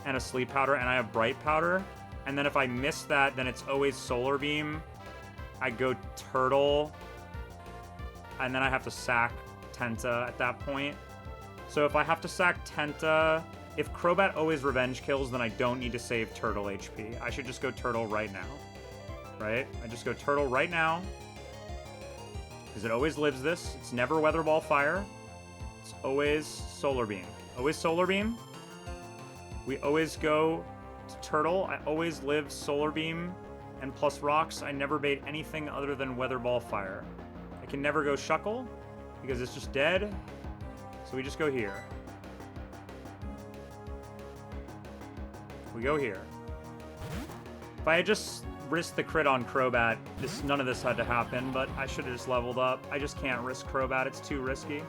And a Sleep Powder, and I have Bright Powder. And then if I miss that, then it's always Solar Beam. I go Turtle. And then I have to sack Tenta at that point. So if I have to sack Tenta... If Crobat always revenge kills, then I don't need to save Turtle HP. I should just go Turtle right now. Right? I just go Turtle right now. Because it always lives this. It's never Weather Ball Fire. It's always Solar Beam. Always Solar Beam. We always go to Turtle. I always live Solar Beam and plus rocks. I never bait anything other than Weather Ball Fire. I can never go Shuckle because it's just dead. So we just go here. We go here. If I had just risked the crit on Crobat, none of this had to happen, but I should have just leveled up. I just can't risk Crobat. It's too risky.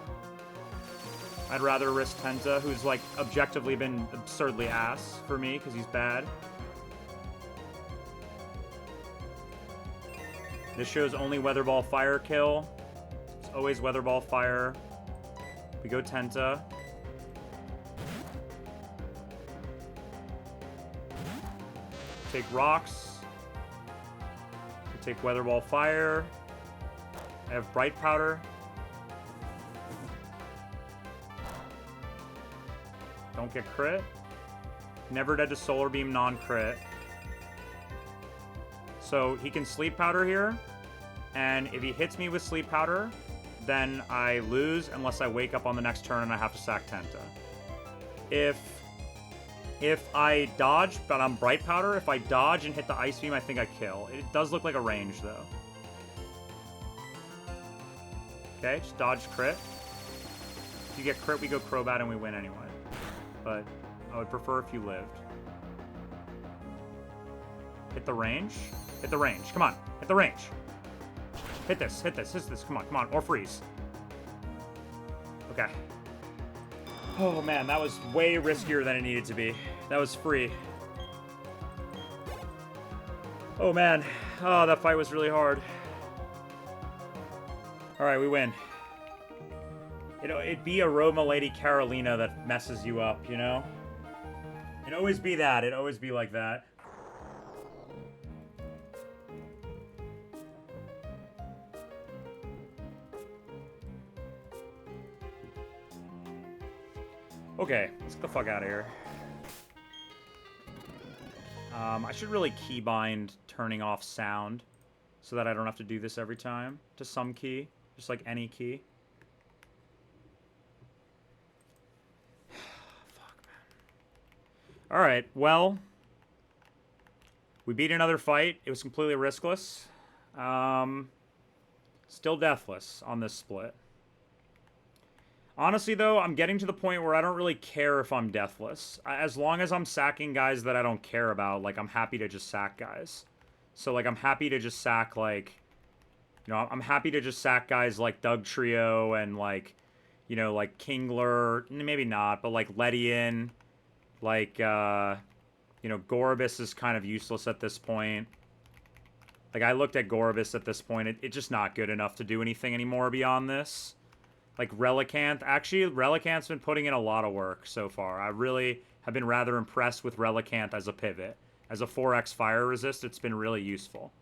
I'd rather risk Tenta, who's, like, objectively been absurdly ass for me, because he's bad. This shows only Weather Ball Fire kill. It's always Weather Ball Fire. We go Tenta. Take rocks. We take Weather Ball Fire. I have Bright Powder. Don't get crit. Never dead to Solar Beam, non-crit. So he can Sleep Powder here. And if he hits me with Sleep Powder, then I lose unless I wake up on the next turn and I have to sack Tenta. If I dodge, but I'm Bright Powder, if I dodge and hit the Ice Beam, I think I kill. It does look like a range, though. Okay, just dodge crit. If you get crit, we go Crobat and we win anyway. But I would prefer if you lived. Hit the range. Hit the range. Come on. Hit the range. Hit this. Hit this. Hit this. Come on. Come on. Or freeze. Okay. Oh, man. That was way riskier than it needed to be. That was free. Oh, man. Oh, that fight was really hard. Alright, we win. It'd be a Roma Lady Carolina that messes you up, you know? It'd always be that. It'd always be like that. Okay, let's get the fuck out of here. I should really keybind turning off sound so that I don't have to do this every time to some key, just like any key. Fuck, man. Alright, well, we beat another fight. It was completely riskless. Still deathless on this split. Honestly, though, I'm getting to the point where I don't really care if I'm deathless. As long as I'm sacking guys that I don't care about, like, I'm happy to just sack guys. So, like, I'm happy to just sack, like... You know, I'm happy to just sack guys like Doug Trio and, like, you know, like Kingler. Maybe not, but, like, Ledian. Like, you know, Gorobus is kind of useless at this point. Like, I looked at Gorobus at this point. It's just not good enough to do anything anymore beyond this. Like, Relicanth. Actually, Relicanth's been putting in a lot of work so far. I really have been rather impressed with Relicanth as a pivot. As a 4x fire resist, it's been really useful.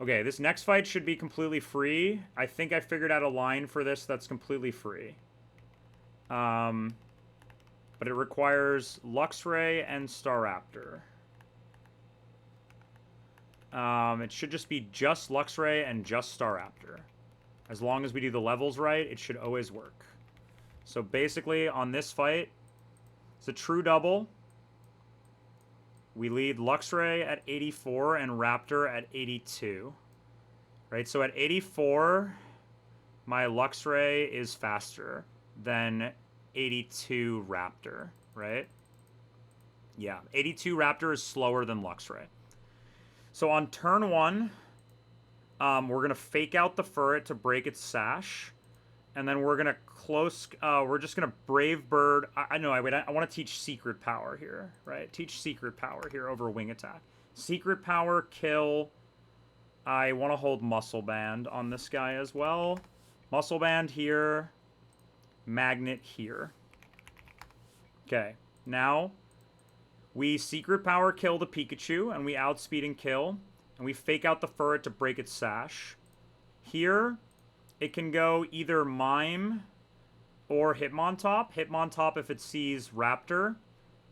Okay, this next fight should be completely free. I think I figured out a line for this that's completely free. But it requires Luxray and Staraptor. It should just be just Luxray and just Staraptor. As long as we do the levels right, it should always work. So basically, on this fight, it's a true double. We lead Luxray at 84 and Raptor at 82. Right, so at 84, my Luxray is faster than 82 Raptor, right? Yeah, 82 Raptor is slower than Luxray. So on turn 1, we're going to fake out the Furret to break its sash. And then we're going to we're just going to Brave Bird. I want to teach Secret Power here, right? Teach Secret Power here over Wing Attack. Secret Power, kill. I want to hold Muscle Band on this guy as well. Muscle Band here. Magnet here. Okay, now we Secret Power kill the Pikachu, and we outspeed and kill. And we fake out the Furret to break its sash. Here, it can go either Mime or Hitmontop. Hitmontop if it sees Raptor.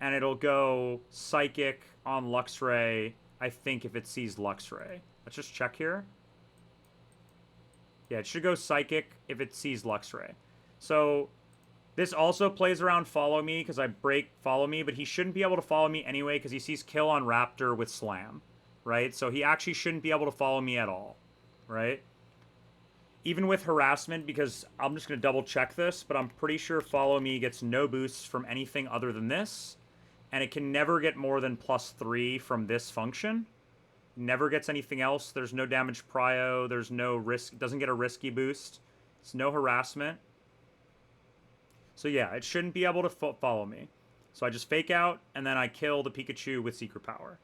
And it'll go Psychic on Luxray, I think, if it sees Luxray. Let's just check here. Yeah, it should go Psychic if it sees Luxray. So, this also plays around Follow Me, because I break Follow Me, but he shouldn't be able to follow me anyway, because he sees Kill on Raptor with Slam. Right? So he actually shouldn't be able to follow me at all. Right? Even with Harassment, because I'm just going to double check this, but I'm pretty sure Follow Me gets no boosts from anything other than this. And it can never get more than +3 from this function. Never gets anything else. There's no damage prio. There's no risk. It doesn't get a risky boost. It's no harassment. So yeah, it shouldn't be able to follow me. So I just fake out, and then I kill the Pikachu with Secret Power.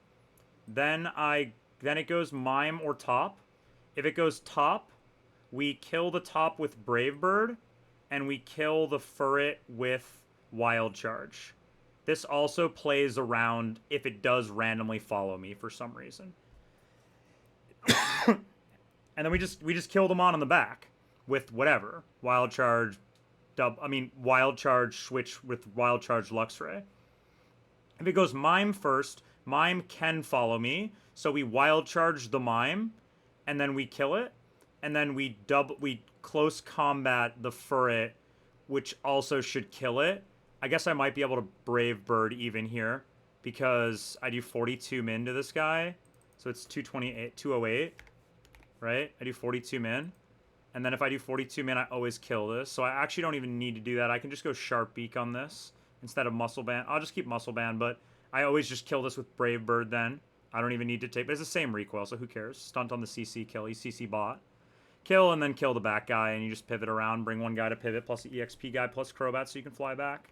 Then it goes Mime or Top. If it goes Top, we kill the Top with Brave Bird, and we kill the Furret with Wild Charge. This also plays around if it does randomly follow me for some reason. And then we just kill them on the back with whatever. Wild Charge, Wild Charge switch with Wild Charge Luxray. If it goes Mime first, Mime can follow me, so we Wild Charge the Mime, and then we kill it, and then we close combat the Furret, which also should kill it. I guess I might be able to Brave Bird even here, because I do 42 min to this guy, so it's 208, right? I do 42 min, and then if I do 42 min, I always kill this, so I actually don't even need to do that. I can just go Sharp Beak on this instead of Muscle Band. I'll just keep Muscle Band, but I always just kill this with Brave Bird then. I don't even need to take... But it's the same recoil, so who cares? Stunt on the CC, kill. He's CC bot. Kill, and then kill the back guy, and you just pivot around. Bring one guy to pivot, plus the EXP guy, plus Crobat, so you can fly back.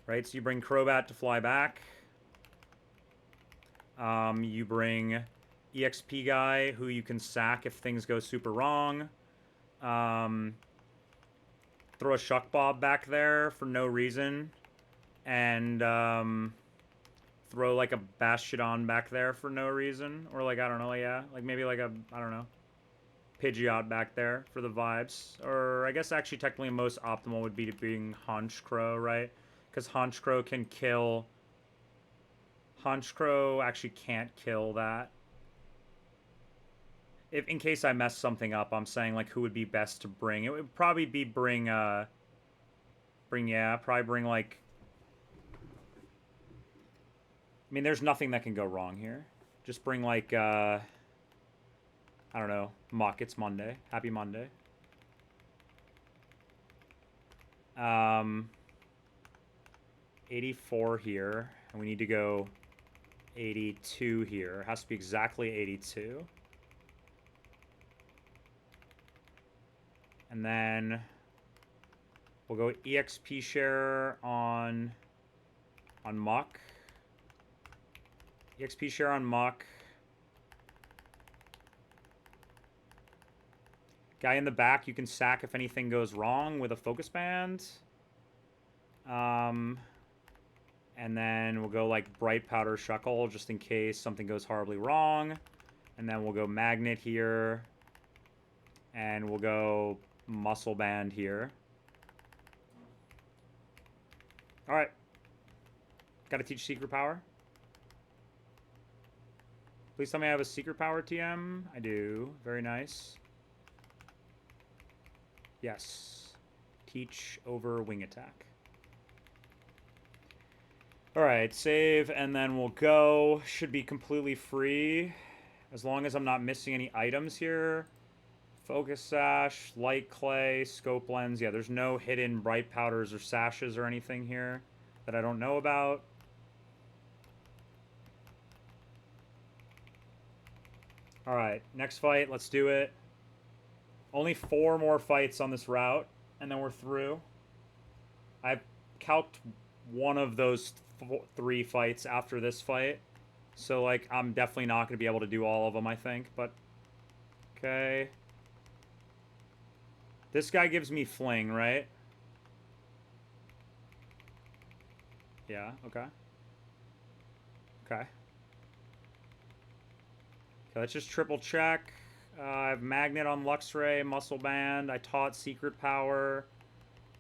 Right, so you bring Crobat to fly back. You bring EXP guy, who you can sack if things go super wrong. Throw a Shuck Bob back there for no reason. And throw like a Bastiodon back there for no reason, or like, I don't know, yeah, like maybe like a, I don't know, Pidgeot back there for the vibes. Or I guess actually technically most optimal would be to bring Honchkrow, right? Because Honchkrow can kill. Honchkrow actually can't kill that. If in case I mess something up, I'm saying like who would be best to bring. It would probably be bring like, I mean, there's nothing that can go wrong here. Just bring, like, I don't know, Muck. It's Monday. Happy Monday. Um, 84 here, and we need to go 82 here. It has to be exactly 82. And then we'll go EXP share on Muck. EXP share on Muck. Guy in the back, you can sack if anything goes wrong with a focus band. And then we'll go like Bright Powder Shuckle just in case something goes horribly wrong. And then we'll go Magnet here. And we'll go Muscle Band here. Alright. Gotta teach Secret Power. Please tell me I have a Secret Power TM. I do. Very nice. Yes. Teach over Wing Attack. Alright, save, and then we'll go. Should be completely free. As long as I'm not missing any items here. Focus Sash, Light Clay, Scope Lens. Yeah, there's no hidden Bright Powders or Sashes or anything here that I don't know about. Alright, next fight. Let's do it. Only 4 more fights on this route, and then we're through. I've calced one of those 3 fights after this fight. So, like, I'm definitely not going to be able to do all of them, I think. But, okay. This guy gives me Fling, right? Yeah, okay. Okay. Okay, let's just triple check. I have Magnet on Luxray, Muscle Band. I taught Secret Power.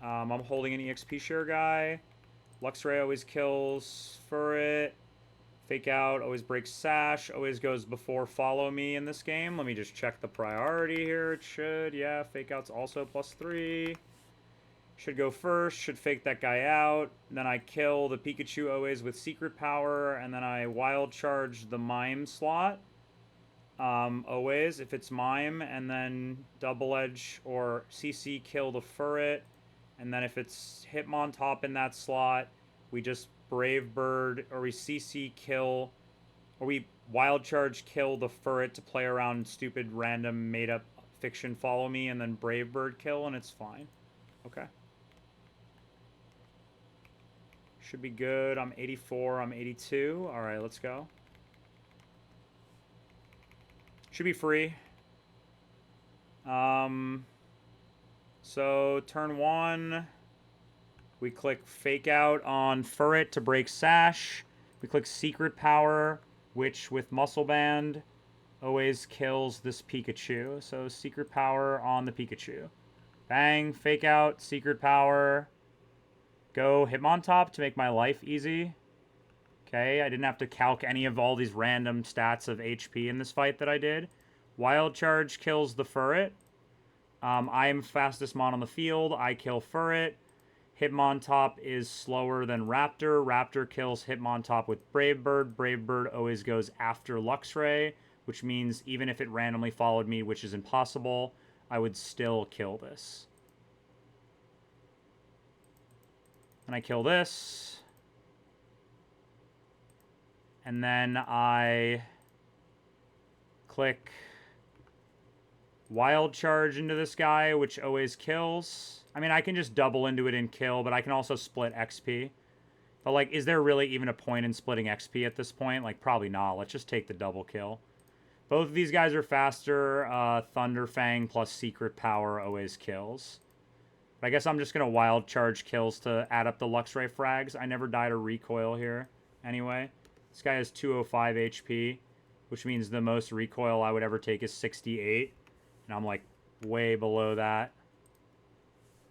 I'm holding an EXP share guy. Luxray always kills Furret. Fake Out always breaks Sash. Always goes before Follow Me in this game. Let me just check the priority here. It should. Yeah, Fake Out's also +3. Should go first. Should fake that guy out. Then I kill the Pikachu always with Secret Power. And then I Wild Charge the Mime slot. Always, if it's Mime, and then Double Edge or CC kill the Furret, and then if it's Hitmontop in that slot, we just Brave Bird, or we CC kill, or we Wild Charge kill the Furret to play around stupid random made up fiction Follow Me, and then Brave Bird kill, and it's fine. Okay. Should be good. I'm 84, I'm 82. Alright, let's go. Should be free. So turn 1, we click Fake Out on Furret to break Sash. We click Secret Power, which with Muscle Band always kills this Pikachu. So Secret Power on the Pikachu. Bang, Fake Out, Secret Power. Go Hitmontop to make my life easy. Okay, I didn't have to calc any of all these random stats of HP in this fight that I did. Wild Charge kills the Furret. I am fastest mon on the field. I kill Furret. Hitmontop is slower than Raptor. Raptor kills Hitmontop with Brave Bird. Brave Bird always goes after Luxray, which means even if it randomly followed me, which is impossible, I would still kill this. And I kill this. And then I click Wild Charge into this guy, which always kills. I mean, I can just double into it and kill, but I can also split XP. But, like, is there really even a point in splitting XP at this point? Like, probably not. Let's just take the double kill. Both of these guys are faster. Thunder Fang plus Secret Power always kills. But I guess I'm just going to Wild Charge kills to add up the Luxray frags. I never died a recoil here anyway. This guy has 205 HP, which means the most recoil I would ever take is 68. And I'm, like, way below that.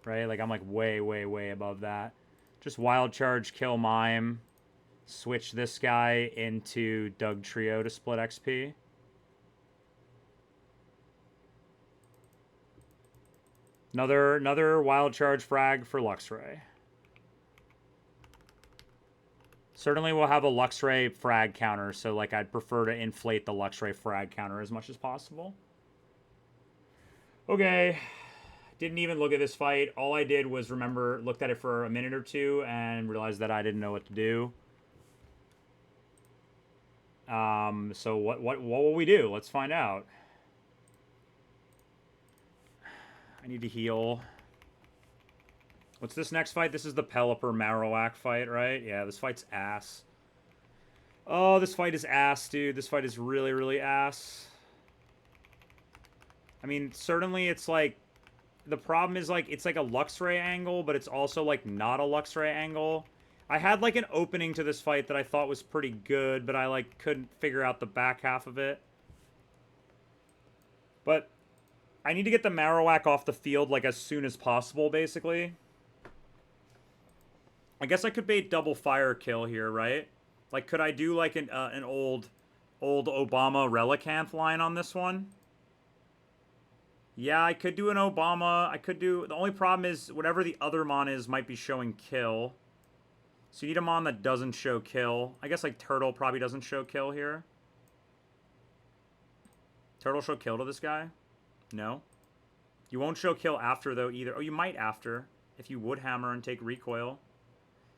Right? Like, I'm, like, way, way, way above that. Just Wild Charge, kill Mime. Switch this guy into Doug Trio to split XP. Another Wild Charge frag for Luxray. Certainly we'll have a Luxray frag counter, so like I'd prefer to inflate the Luxray frag counter as much as possible. Okay. Didn't even look at this fight. All I did was looked at it for a minute or two and realized that I didn't know what to do. So what will we do? Let's find out. I need to heal. What's this next fight? This is the Pelipper Marowak fight, right? Yeah, this fight's ass. Oh, this fight is ass, dude. This fight is really, really ass. I mean, certainly it's like... The problem is, like, it's like a Luxray angle, but it's also, like, not a Luxray angle. I had, like, an opening to this fight that I thought was pretty good, but I, like, couldn't figure out the back half of it. But I need to get the Marowak off the field, like, as soon as possible, basically. I guess I could bait double fire kill here, right? Like, could I do, like, an old Obama Relicanth line on this one? Yeah, I could do an Obama. I could do... The only problem is whatever the other mon is might be showing kill. So you need a mon that doesn't show kill. I guess, like, Turtle probably doesn't show kill here. Turtle show kill to this guy? No. You won't show kill after, though, either. Oh, you might after, if you Woodhammer and take recoil.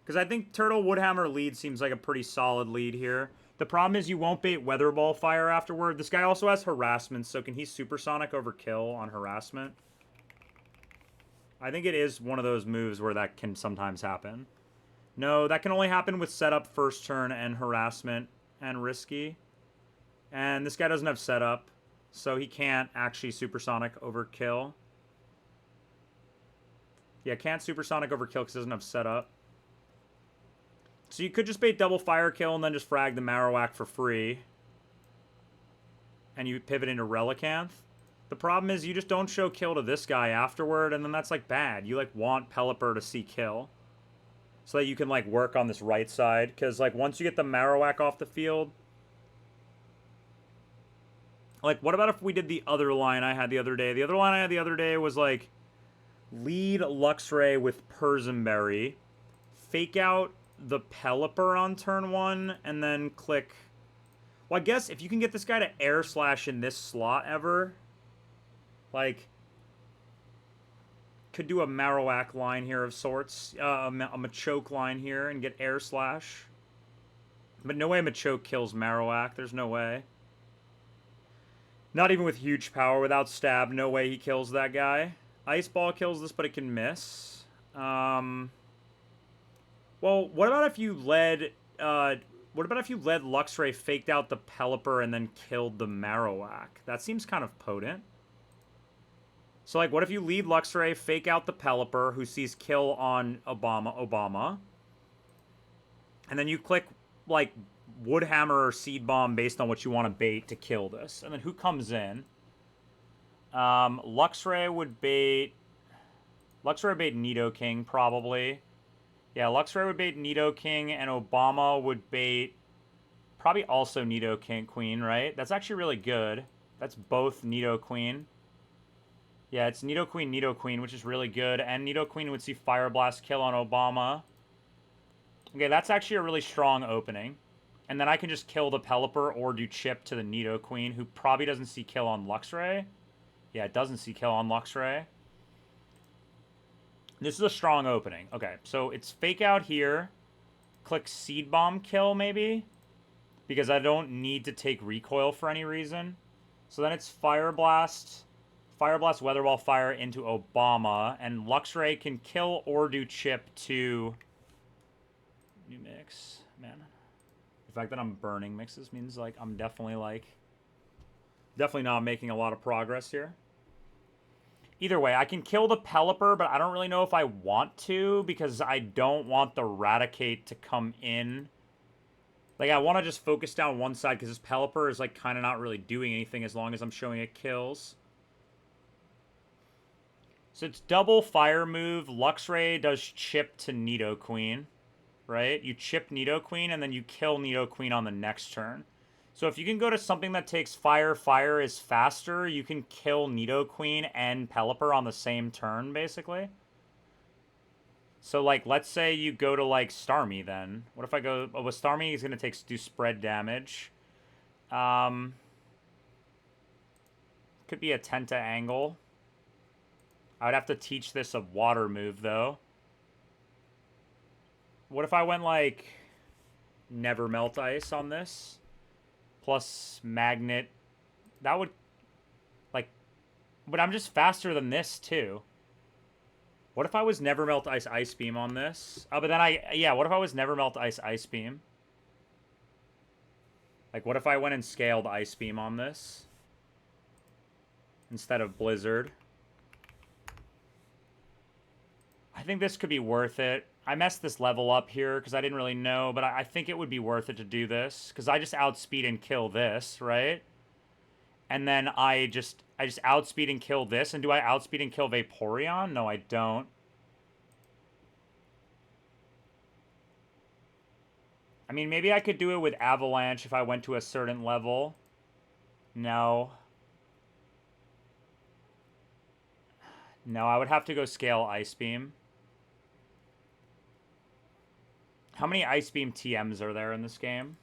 Because I think Turtle Woodhammer lead seems like a pretty solid lead here. The problem is you won't bait Weather Ball Fire afterward. This guy also has Harassment, so can he Supersonic over kill on Harassment? I think it is one of those moves where that can sometimes happen. No, that can only happen with setup first turn and Harassment and Risky. And this guy doesn't have setup, so he can't actually Supersonic over kill. Yeah, can't Supersonic over kill because he doesn't have setup. So you could just bait double fire kill and then just frag the Marowak for free. And you pivot into Relicanth. The problem is you just don't show kill to this guy afterward, and then that's, like, bad. You, like, want Pelipper to see kill. So that you can, like, work on this right side. Because, like, once you get the Marowak off the field... Like, what about if we did the other line I had the other day? The other line I had the other day was, like, lead Luxray with Persimberry. Fake out the Pelipper on turn 1, and then click... Well, I guess if you can get this guy to air slash in this slot ever, like, could do a Marowak line here of sorts, a Machoke line here and get air slash. But no way Machoke kills Marowak. There's no way. Not even with huge power, without stab, no way he kills that guy. Ice Ball kills this, but it can miss. Well, what about if you led Luxray, faked out the Pelipper, and then killed the Marowak? That seems kind of potent. So, like, what if you lead Luxray, fake out the Pelipper, who sees kill on Obama, and then you click, like, Woodhammer or Seed Bomb based on what you want to bait to kill this. And then who comes in? Luxray would bait Nidoking, probably. Yeah, Luxray would bait Nidoking, and Obama would bait probably also Nidoking Queen, right? That's actually really good. That's both Nidoqueen. Yeah, it's Nidoqueen, which is really good. And Nidoqueen would see Fire Blast kill on Obama. Okay, that's actually a really strong opening. And then I can just kill the Pelipper or do chip to the Nidoqueen, who probably doesn't see kill on Luxray. Yeah, it doesn't see kill on Luxray. This is a strong opening. Okay, so it's fake out here. Click Seed Bomb kill, maybe. Because I don't need to take recoil for any reason. So then it's Fire Blast, Weather Ball Fire into Obama. And Luxray can kill or do chip to... New mix. Man. The fact that I'm burning mixes means, like, I'm definitely not making a lot of progress here. Either way, I can kill the Pelipper, but I don't really know if I want to, because I don't want the Raticate to come in. Like, I want to just focus down one side, because this Pelipper is, like, kind of not really doing anything as long as I'm showing it kills. So it's double fire move. Luxray does chip to Nidoqueen, right? You chip Nidoqueen, and then you kill Nidoqueen on the next turn. So if you can go to something that takes fire is faster, you can kill Nidoqueen and Pelipper on the same turn, basically. So, like, let's say you go to, like, Starmie, then. What if I go... Oh, with Starmie, he's going to do spread damage. Could be a Tenta angle. I would have to teach this a water move, though. What if I went, like, never melt ice on this? Plus magnet. That would, like... But I'm just faster than this, too. What if I was never melt ice ice beam on this? Oh, but then yeah, what if I was never melt ice ice beam? Like, what if I went and scaled ice beam on this? Instead of blizzard? I think this could be worth it. I messed this level up here because I didn't really know, but I think it would be worth it to do this. Because I just outspeed and kill this, right? And then I just outspeed and kill this. And do I outspeed and kill Vaporeon? No, I don't. I mean, maybe I could do it with Avalanche if I went to a certain level. No. No, I would have to go scale Ice Beam. How many Ice Beam TMs are there in this game?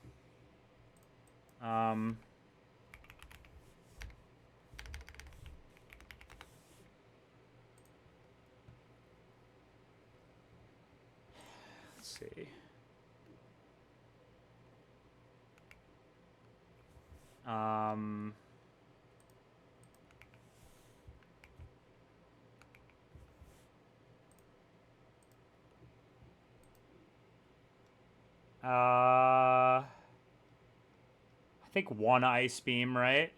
Let's see. I think one Ice Beam, right?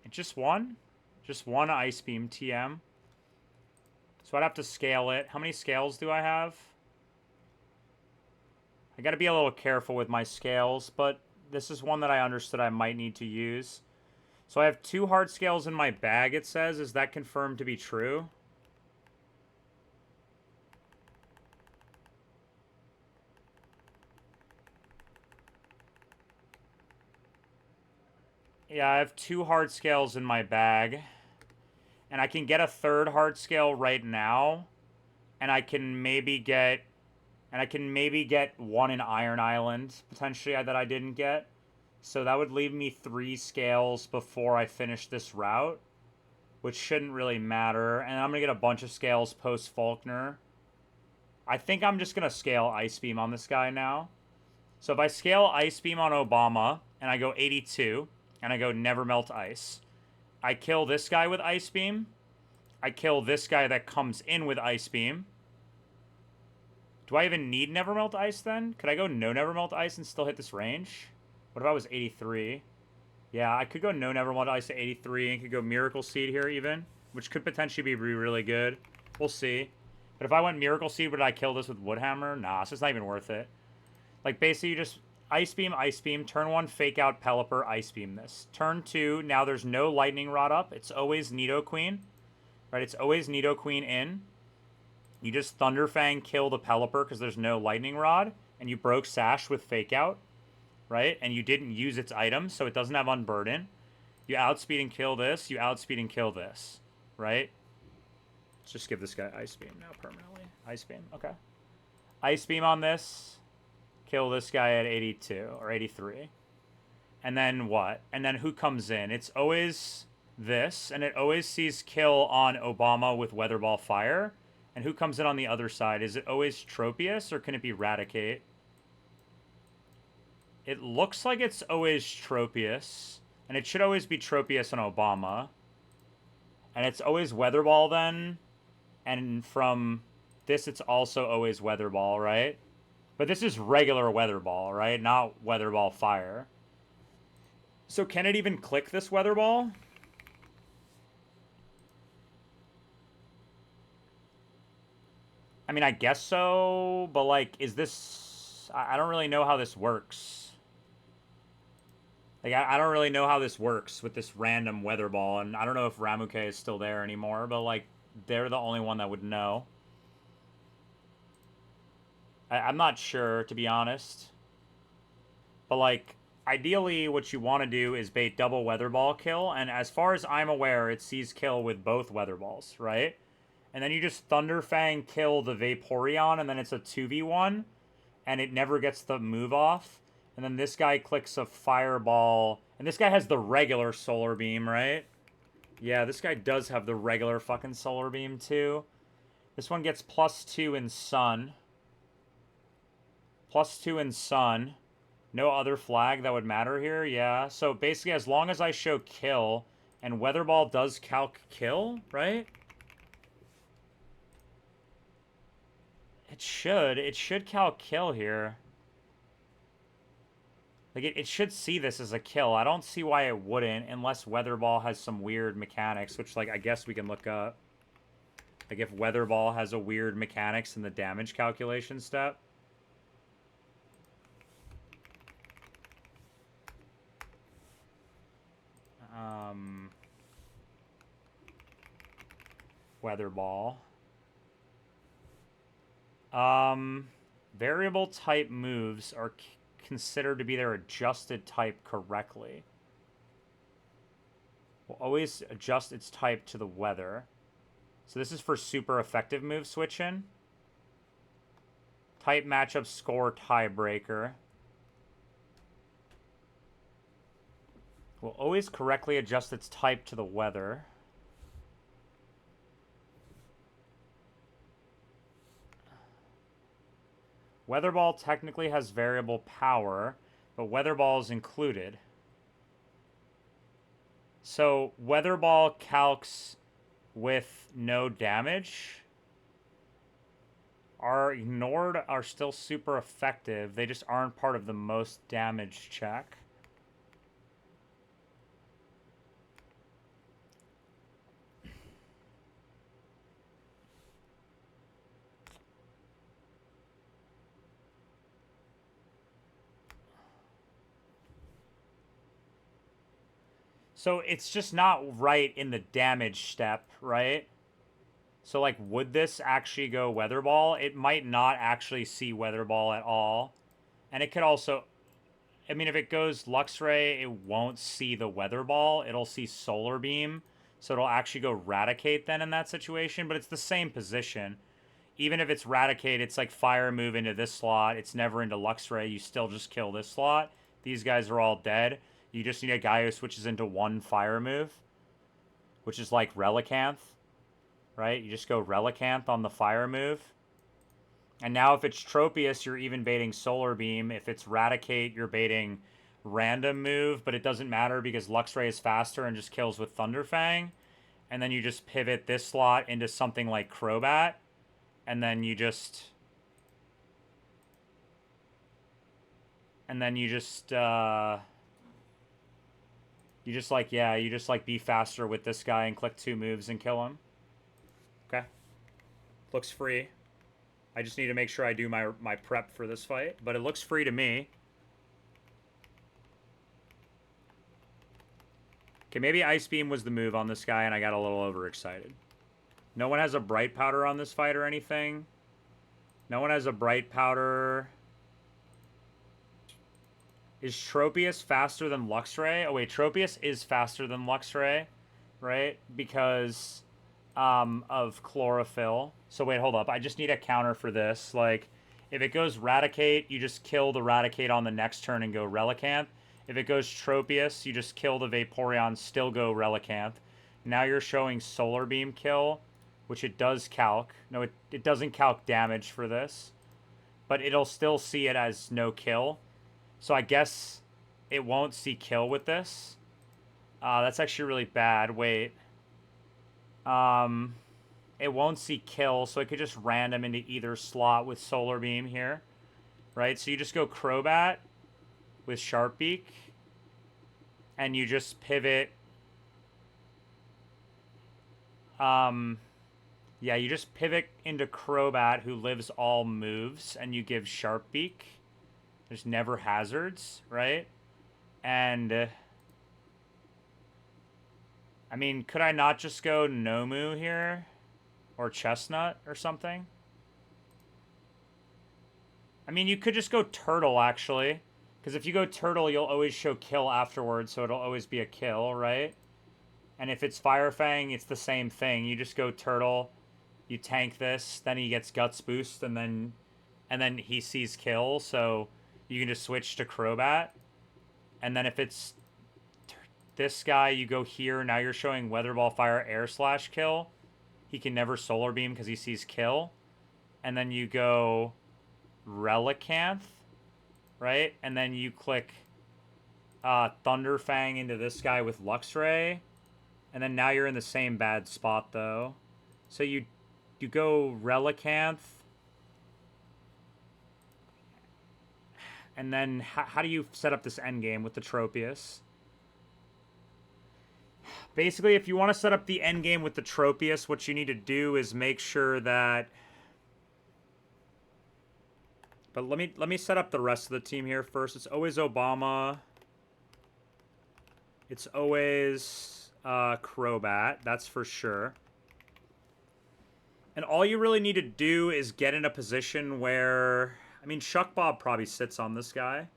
Just one? Just one Ice Beam TM. So I'd have to scale it. How many scales do I have? I gotta be a little careful with my scales, but this is one that I understood I might need to use. So I have 2 hard scales in my bag, it says. Is that confirmed to be true? Yeah, I have 2 hard scales in my bag. And I can get a 3rd hard scale right now. And I can maybe get... And I can maybe get 1 in Iron Island, potentially, that I didn't get. So that would leave me 3 scales before I finish this route. Which shouldn't really matter. And I'm going to get a bunch of scales post-Volkner. I think I'm just going to scale Ice Beam on this guy now. So if I scale Ice Beam on Obama, and I go 82, and I go Never Melt Ice, I kill this guy with Ice Beam. I kill this guy that comes in with Ice Beam. Do I even need Never Melt Ice then? Could I go no Never Melt Ice and still hit this range? What if I was 83? Yeah, I could go no Never Melt Ice to 83 and could go Miracle Seed here even, which could potentially be really good. We'll see. But if I went Miracle Seed, would I kill this with Woodhammer? Nah, so it's not even worth it. Like, basically, you just Ice Beam. Turn 1, fake out Pelipper, Ice Beam this. Turn 2, now there's no Lightning Rod up. It's always Nidoqueen. Right, it's always Nidoqueen in. You just Thunderfang kill the Pelipper because there's no Lightning Rod. And you broke Sash with fake out. Right? And you didn't use its item, so it doesn't have Unburden. You outspeed and kill this. You outspeed and kill this. Right? Let's just give this guy Ice Beam now permanently. Ice Beam, okay. Ice Beam on this. Kill this guy at 82 or 83. And then what? And then who comes in? It's always this, and it always sees kill on Obama with Weather Ball Fire. And who comes in on the other side? Is it always Tropius, or can it be Raticate? It looks like it's always Tropius, and it should always be Tropius on Obama. And it's always Weather Ball then, and from this it's also always Weather Ball, right? But this is regular Weather Ball, right? Not Weather Ball Fire. So can it even click this Weather Ball? I mean, I guess so, but like, is this... I don't really know how this works. Like, I don't really know how this works with this random Weather Ball, and I don't know if Ramuke is still there anymore, but like, they're the only one that would know. I'm not sure, to be honest. But, like, ideally what you want to do is bait double Weather Ball kill, and as far as I'm aware, it sees kill with both Weather Balls, right? And then you just Thunderfang kill the Vaporeon, and then it's a 2v1, and it never gets the move off. And then this guy clicks a fireball. And this guy has the regular solar beam, right? Yeah, this guy does have the regular fucking solar beam, too. This one gets +2 in sun. +2 in sun. No other flag that would matter here, yeah. So basically, as long as I show kill, and Weatherball does calc kill, right? It should calc kill here. Like, it should see this as a kill. I don't see why it wouldn't, unless Weatherball has some weird mechanics, which, like, I guess we can look up. Like, if Weatherball has a weird mechanics in the damage calculation step. Weatherball. Variable type moves are considered to be their adjusted type correctly. Will always adjust its type to the weather. So this is for super effective move switching. Type matchup score tiebreaker. Will always correctly adjust its type to the weather. Weatherball technically has variable power, but Weatherball is included. So Weatherball calcs with no damage are ignored, are still super effective. They just aren't part of the most damage check. So it's just not right in the damage step, right? So, like, would this actually go Weatherball? It might not actually see Weatherball at all. And it could also... I mean, if it goes Luxray, it won't see the Weatherball. It'll see Solar Beam. So it'll actually go Raticate then in that situation. But it's the same position. Even if it's Raticate, it's like Fire Move into this slot. It's never into Luxray. You still just kill this slot. These guys are all dead. You just need a guy who switches into one Fire Move. Which is like Relicanth. Right? You just go Relicanth on the Fire Move. And now if it's Tropius, you're even baiting Solar Beam. If it's Raticate, you're baiting Random Move. But it doesn't matter because Luxray is faster and just kills with Thunderfang. And then you just pivot this slot into something like Crobat. And then you just... And then you just like, yeah, you just like be faster with this guy and click 2 moves and kill him. Okay. Looks free. I just need to make sure I do my prep for this fight. But it looks free to me. Okay, maybe Ice Beam was the move on this guy and I got a little overexcited. No one has a Bright Powder on this fight or anything. No one has a Bright Powder. Is Tropius faster than Luxray? Oh, wait, Tropius is faster than Luxray, right? Because of Chlorophyll. So, wait, hold up. I just need a counter for this. Like, if it goes Raticate, you just kill the Raticate on the next turn and go Relicanth. If it goes Tropius, you just kill the Vaporeon, still go Relicanth. Now you're showing Solar Beam kill, which it does calc. No, it doesn't calc damage for this. But it'll still see it as no kill. So I guess it won't see kill with this. That's actually really bad. Wait. It won't see kill, so it could just random into either slot with Solar Beam here. Right? So you just go Crobat with Sharpbeak. And you just pivot. Yeah, you just pivot into Crobat, who lives all moves, and you give Sharpbeak. There's never hazards, right? And... I mean, could I not just go Nomu here? Or Chestnut or something? I mean, you could just go Turtle, actually. Because if you go Turtle, you'll always show kill afterwards, so it'll always be a kill, right? And if it's Fire Fang, it's the same thing. You just go Turtle, you tank this, then he gets Guts Boost, and then he sees kill, so you can just switch to Crobat. And then if it's this guy, you go here. Now you're showing Weather Ball, Fire, Air slash kill. He can never Solar Beam because he sees kill. And then you go Relicanth, right? And then you click Thunder Fang into this guy with Luxray. And then now you're in the same bad spot, though. So you go Relicanth. And then how do you set up this endgame with the Tropius? Basically, if you want to set up the endgame with the Tropius, what you need to do is make sure that... But let me set up the rest of the team here first. It's always Obama. It's always Crobat. That's for sure. And all you really need to do is get in a position where... I mean, Shuck Bob probably sits on this guy.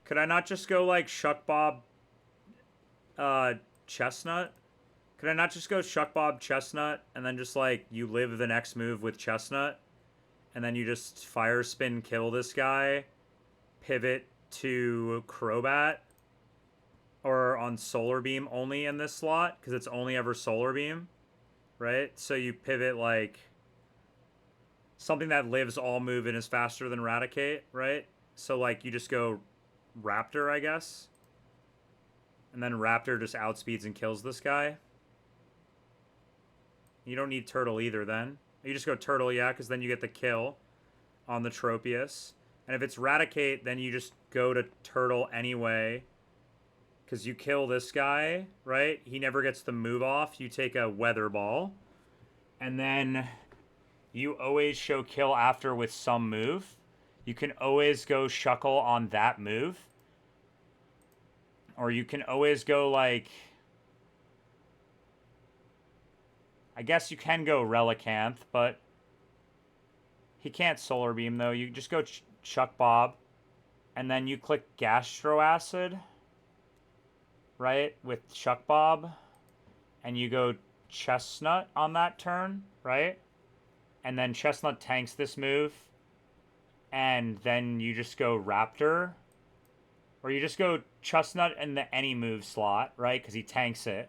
Could I not just go, like, Shuck Bob, Chestnut? Could I not just go Shuck Bob, Chestnut, and then just, like, you live the next move with Chestnut? And then you just Fire Spin, kill this guy, pivot to Crobat, or on Solar Beam only in this slot, because it's only ever Solar Beam, right? So you pivot, like... something that lives all move and is faster than Raticate, right? So, like, you just go Raptor, I guess. And then Raptor just outspeeds and kills this guy. You don't need Turtle either, then. You just go Turtle, yeah, because then you get the kill on the Tropius. And if it's Raticate, then you just go to Turtle anyway. Because you kill this guy, right? He never gets the move off. You take a Weather Ball. And then... you always show kill after with some move. You can always go Shuckle on that move. Or you can always go, like... I guess you can go Relicanth, but... he can't Solar Beam, though. You just go Shuck Bob. And then you click Gastro Acid. Right? With Shuck Bob. And you go Chestnut on that turn, right? And then Chestnut tanks this move. And then you just go Raptor. Or you just go Chestnut in the any move slot, right? Because he tanks it.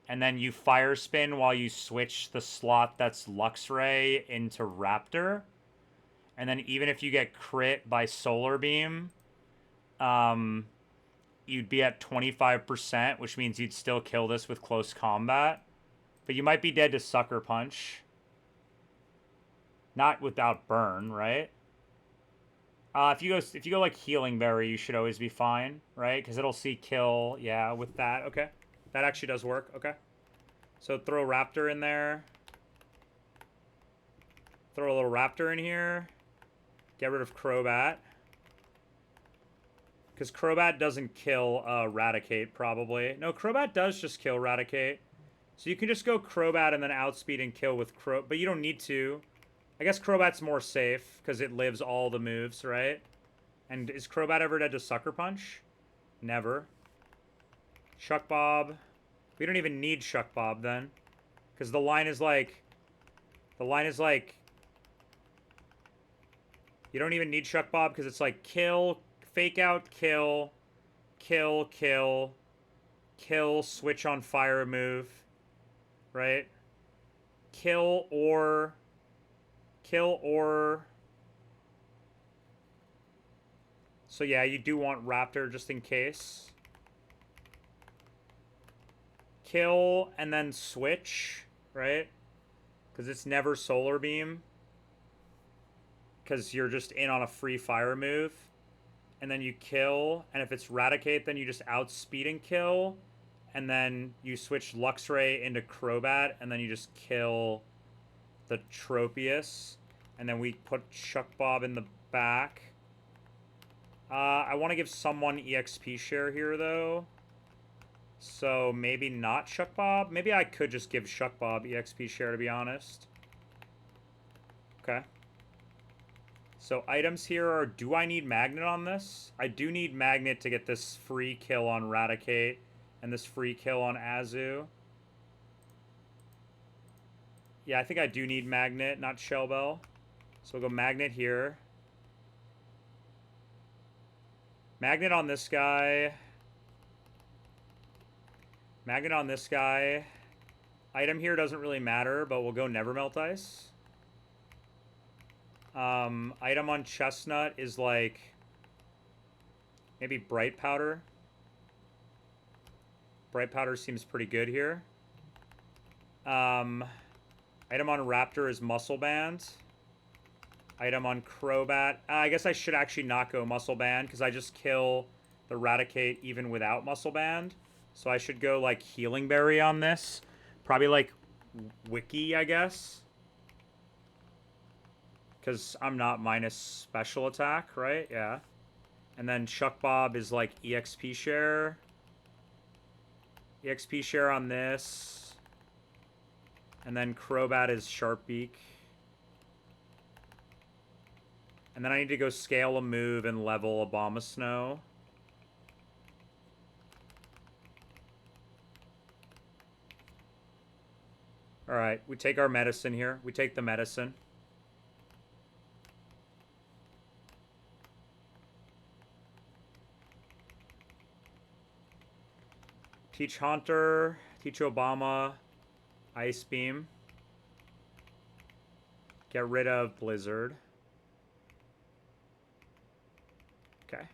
And then you Fire Spin while you switch the slot that's Luxray into Raptor. And then even if you get crit by Solar Beam, you'd be at 25%, which means you'd still kill this with close combat. But you might be dead to Sucker Punch. Not without burn, right? If you go like Healing Berry, you should always be fine, right? Because it'll see kill, yeah, with that. Okay, that actually does work. Okay, so throw Raptor in there. Throw a little Raptor in here. Get rid of Crobat. Because Crobat doesn't kill Raticate, probably. No, Crobat does just kill Raticate. So you can just go Crobat and then outspeed and kill with Crobat, but you don't need to. I guess Crobat's more safe because it lives all the moves, right? And is Crobat ever dead to Sucker Punch? Never. Shuck Bob. We don't even need Shuck Bob then. Because the line is like... the line is like... you don't even need Shuck Bob because it's like kill, fake out, kill, kill, kill, kill, switch on fire move, right? Kill or... so yeah, you do want Raptor just in case. Kill and then switch, right? Because it's never Solar Beam. Because you're just in on a free fire move. And then you kill. And if it's Raticate, then you just outspeed and kill. And then you switch Luxray into Crobat. And then you just kill the Tropius. And then we put Shuck Bob in the back. I want to give someone EXP share here, though. So maybe not Shuck Bob. Maybe I could just give Shuck Bob EXP share, to be honest. Okay. So items here are, do I need Magnet on this? I do need Magnet to get this free kill on Raticate and this free kill on Azu. Yeah, I think I do need Magnet, not Shell Bell. So we'll go Magnet here. Magnet on this guy. Magnet on this guy. Item here doesn't really matter, but we'll go Never Melt Ice. Item on Chestnut is like maybe Bright Powder. Bright Powder seems pretty good here. Item on Raptor is Muscle Band. Item on Crobat. I guess I should actually not go Muscle Band because I just kill the Raticate even without Muscle Band. So I should go like Healing Berry on this. Probably like Wiki, I guess. Because I'm not minus special attack, right? Yeah. And then Chuck Bob is like EXP share. EXP share on this. And then Crobat is Sharp Beak. And then I need to go scale a move and level Abomasnow. Alright, we take our medicine here. We take the medicine. Teach Haunter, teach Obama, Ice Beam. Get rid of Blizzard. Okay.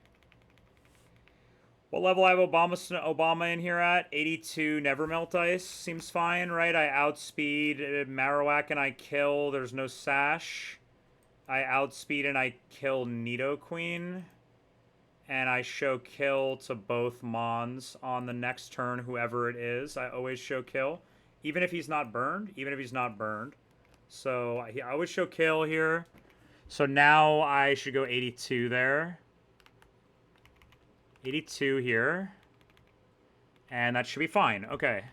What level I have Obama in here at? 82 Never Melt Ice. Seems fine, right? I outspeed Marowak and I kill. There's no Sash. I outspeed and I kill Nidoqueen. And I show kill to both Mons on the next turn, whoever it is. I always show kill. Even if he's not burned. Even if he's not burned. So I always show kill here. So now I should go 82 there. 82 here. And that should be fine. Okay.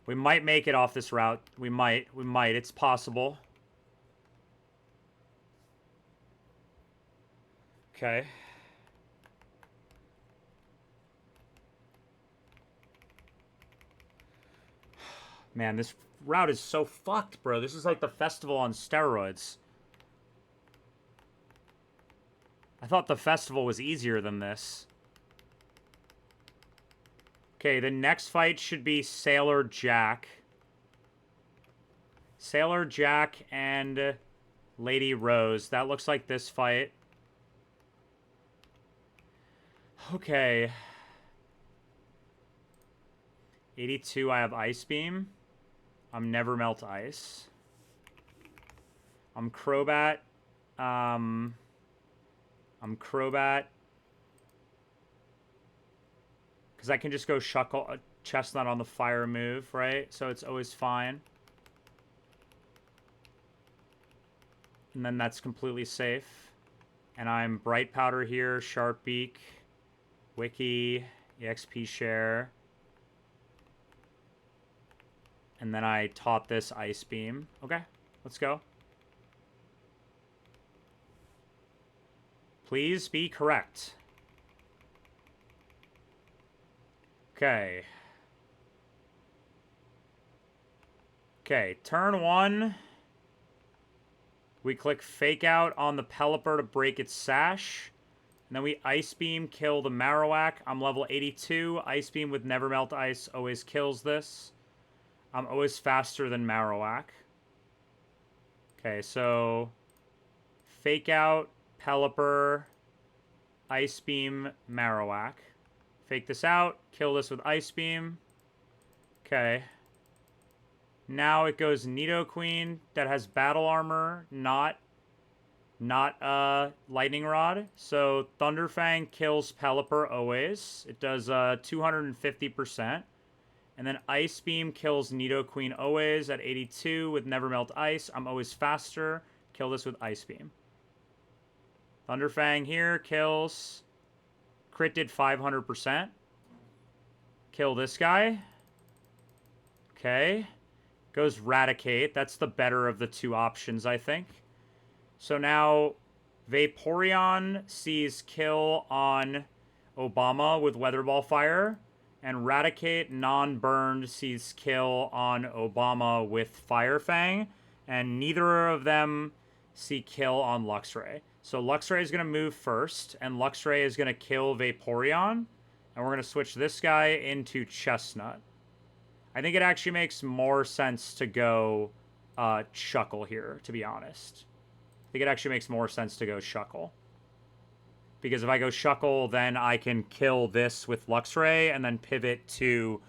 We might make it off this route. We might. We might. It's possible. Okay. Man, this route is so fucked, bro. This is like the festival on steroids. I thought the festival was easier than this. Okay, the next fight should be Sailor Jack. Sailor Jack and Lady Rose. That looks like this fight. Okay. 82, I have Ice Beam. I'm Never Melt Ice. I'm Crobat. I'm Crobat. Because I can just go Chestnut on the fire move, right? So it's always fine. And then that's completely safe. And I'm Bright Powder here, Sharp Beak, Wiki, EXP share. And then I taught this Ice Beam. Okay, let's go. Please be correct. Okay. Okay, turn one. We click Fake Out on the Pelipper to break its Sash. And then we Ice Beam, kill the Marowak. I'm level 82. Ice Beam with Never Melt Ice always kills this. I'm always faster than Marowak. Okay, so Fake Out, Pelipper, Ice Beam, Marowak. Fake this out, kill this with Ice Beam. Okay. Now it goes Nidoqueen that has Battle Armor, not Lightning Rod. So Thunderfang kills Pelipper always. It does 250%. And then Ice Beam kills Nidoqueen always at 82 with Never Melt Ice. I'm always faster. Kill this with Ice Beam. Thunderfang here kills. Crit did 500%. Kill this guy. Okay. Goes Raticate. That's the better of the two options, I think. So now Vaporeon sees kill on Obama with Weather Ball Fire. And Raticate, non-burned, sees kill on Obama with Fire Fang. And neither of them see kill on Luxray. So Luxray is going to move first, and Luxray is going to kill Vaporeon, and we're going to switch this guy into Chestnut. I think it actually makes more sense to go Shuckle here, to be honest. I think it actually makes more sense to go Shuckle. Because if I go Shuckle, then I can kill this with Luxray and then pivot to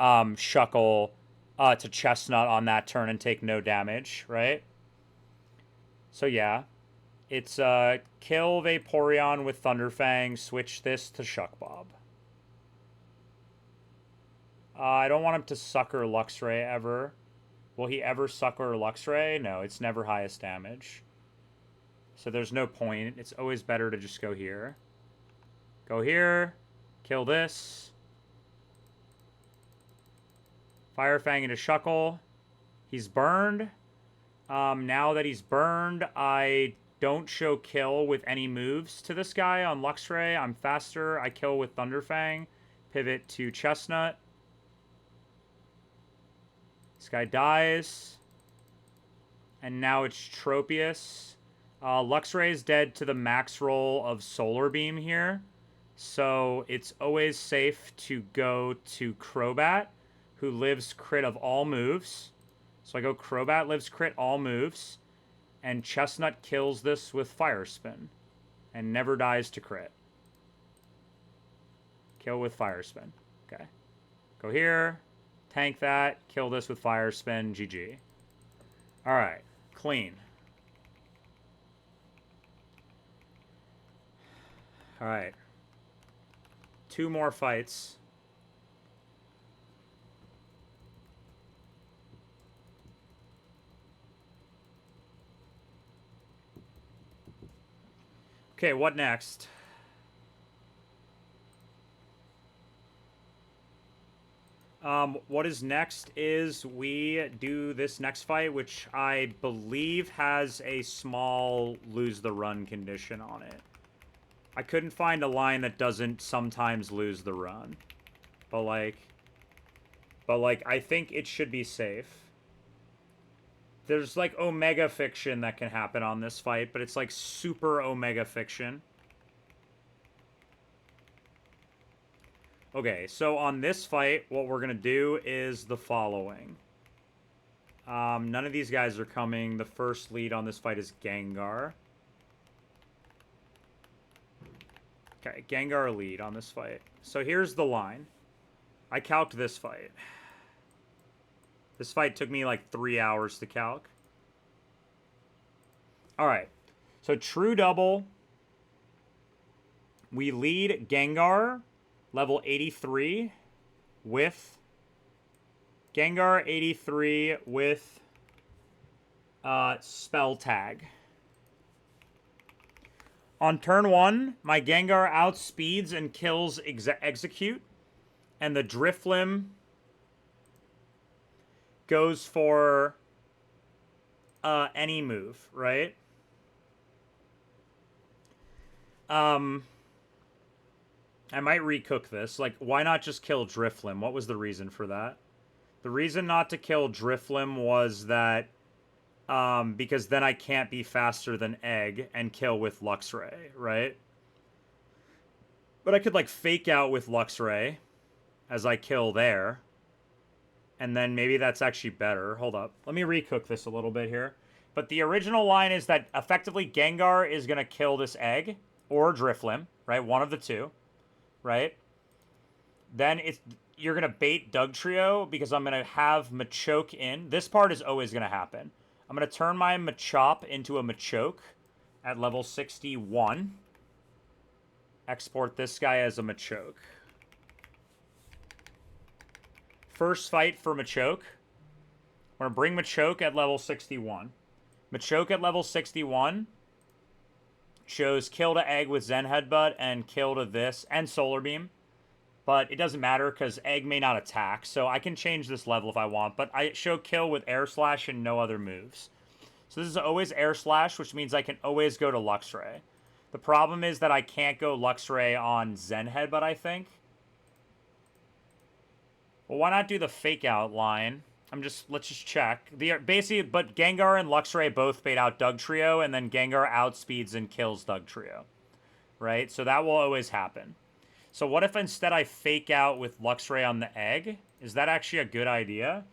Shuckle to Chestnut on that turn and take no damage, right? So yeah, it's kill Vaporeon with Thunderfang, switch this to Shuckbob. I don't want him to sucker Luxray ever. Will he ever sucker Luxray? No, it's never highest damage. So there's no point. It's always better to just go here. Go here. Kill this. Fire Fang into Shuckle. He's burned. Now that he's burned, I don't show kill with any moves to this guy on Luxray. I'm faster. I kill with Thunderfang. Pivot to Chestnut. This guy dies. And now it's Tropius. Luxray is dead to the max roll of Solar Beam here. So it's always safe to go to Crobat, who lives crit of all moves. So I go Crobat lives crit all moves. And Chestnut kills this with Fire Spin. And never dies to crit. Kill with Fire Spin. Okay. Go here. Tank that. Kill this with Fire Spin. GG. Alright. Clean. Alright. 2 more fights. Okay, what next? What is next is we do this next fight, which I believe has a small lose the run condition on it. I couldn't find a line that doesn't sometimes lose the run. But like, I think it should be safe. There's like Omega Fiction that can happen on this fight, but it's like super Omega Fiction. Okay, so on this fight, what we're going to do is the following. None of these guys are coming. The first lead on this fight is Gengar. Okay, Gengar lead on this fight. So here's the line. I calced this fight. This fight took me like 3 hours to calc. Alright. So true double. We lead Gengar, level 83, with... Gengar 83 with Spell Tag. On turn 1, my Gengar outspeeds and kills Execute. And the Driflim goes for any move, right? I might recook this. Like, why not just kill Driflim? What was the reason for that? The reason not to kill Driflim was that because then I can't be faster than Egg and kill with Luxray, right? But I could, like, fake out with Luxray as I kill there. And then maybe that's actually better. Hold up. Let me recook this a little bit here. But the original line is that effectively Gengar is going to kill this Egg or Driflim, right? One of the two, right? Then you're going to bait Dugtrio because I'm going to have Machoke in. This part is always going to happen. I'm going to turn my Machop into a Machoke at level 61. Export this guy as a Machoke. First fight for Machoke. We're going to bring Machoke at level 61. Machoke at level 61 shows kill to Egg with Zen Headbutt and kill to this and Solar Beam. But it doesn't matter because Egg may not attack, so I can change this level if I want. But I show kill with Air Slash and no other moves. So this is always Air Slash, which means I can always go to Luxray. The problem is that I can't go Luxray on Zen Headbutt, I think. Well, why not do the Fake Out line? let's just check. Basically, but Gengar and Luxray both bait out Dugtrio, and then Gengar outspeeds and kills Dugtrio. Right? So that will always happen. So what if instead I fake out with Luxray on the egg? Is that actually a good idea?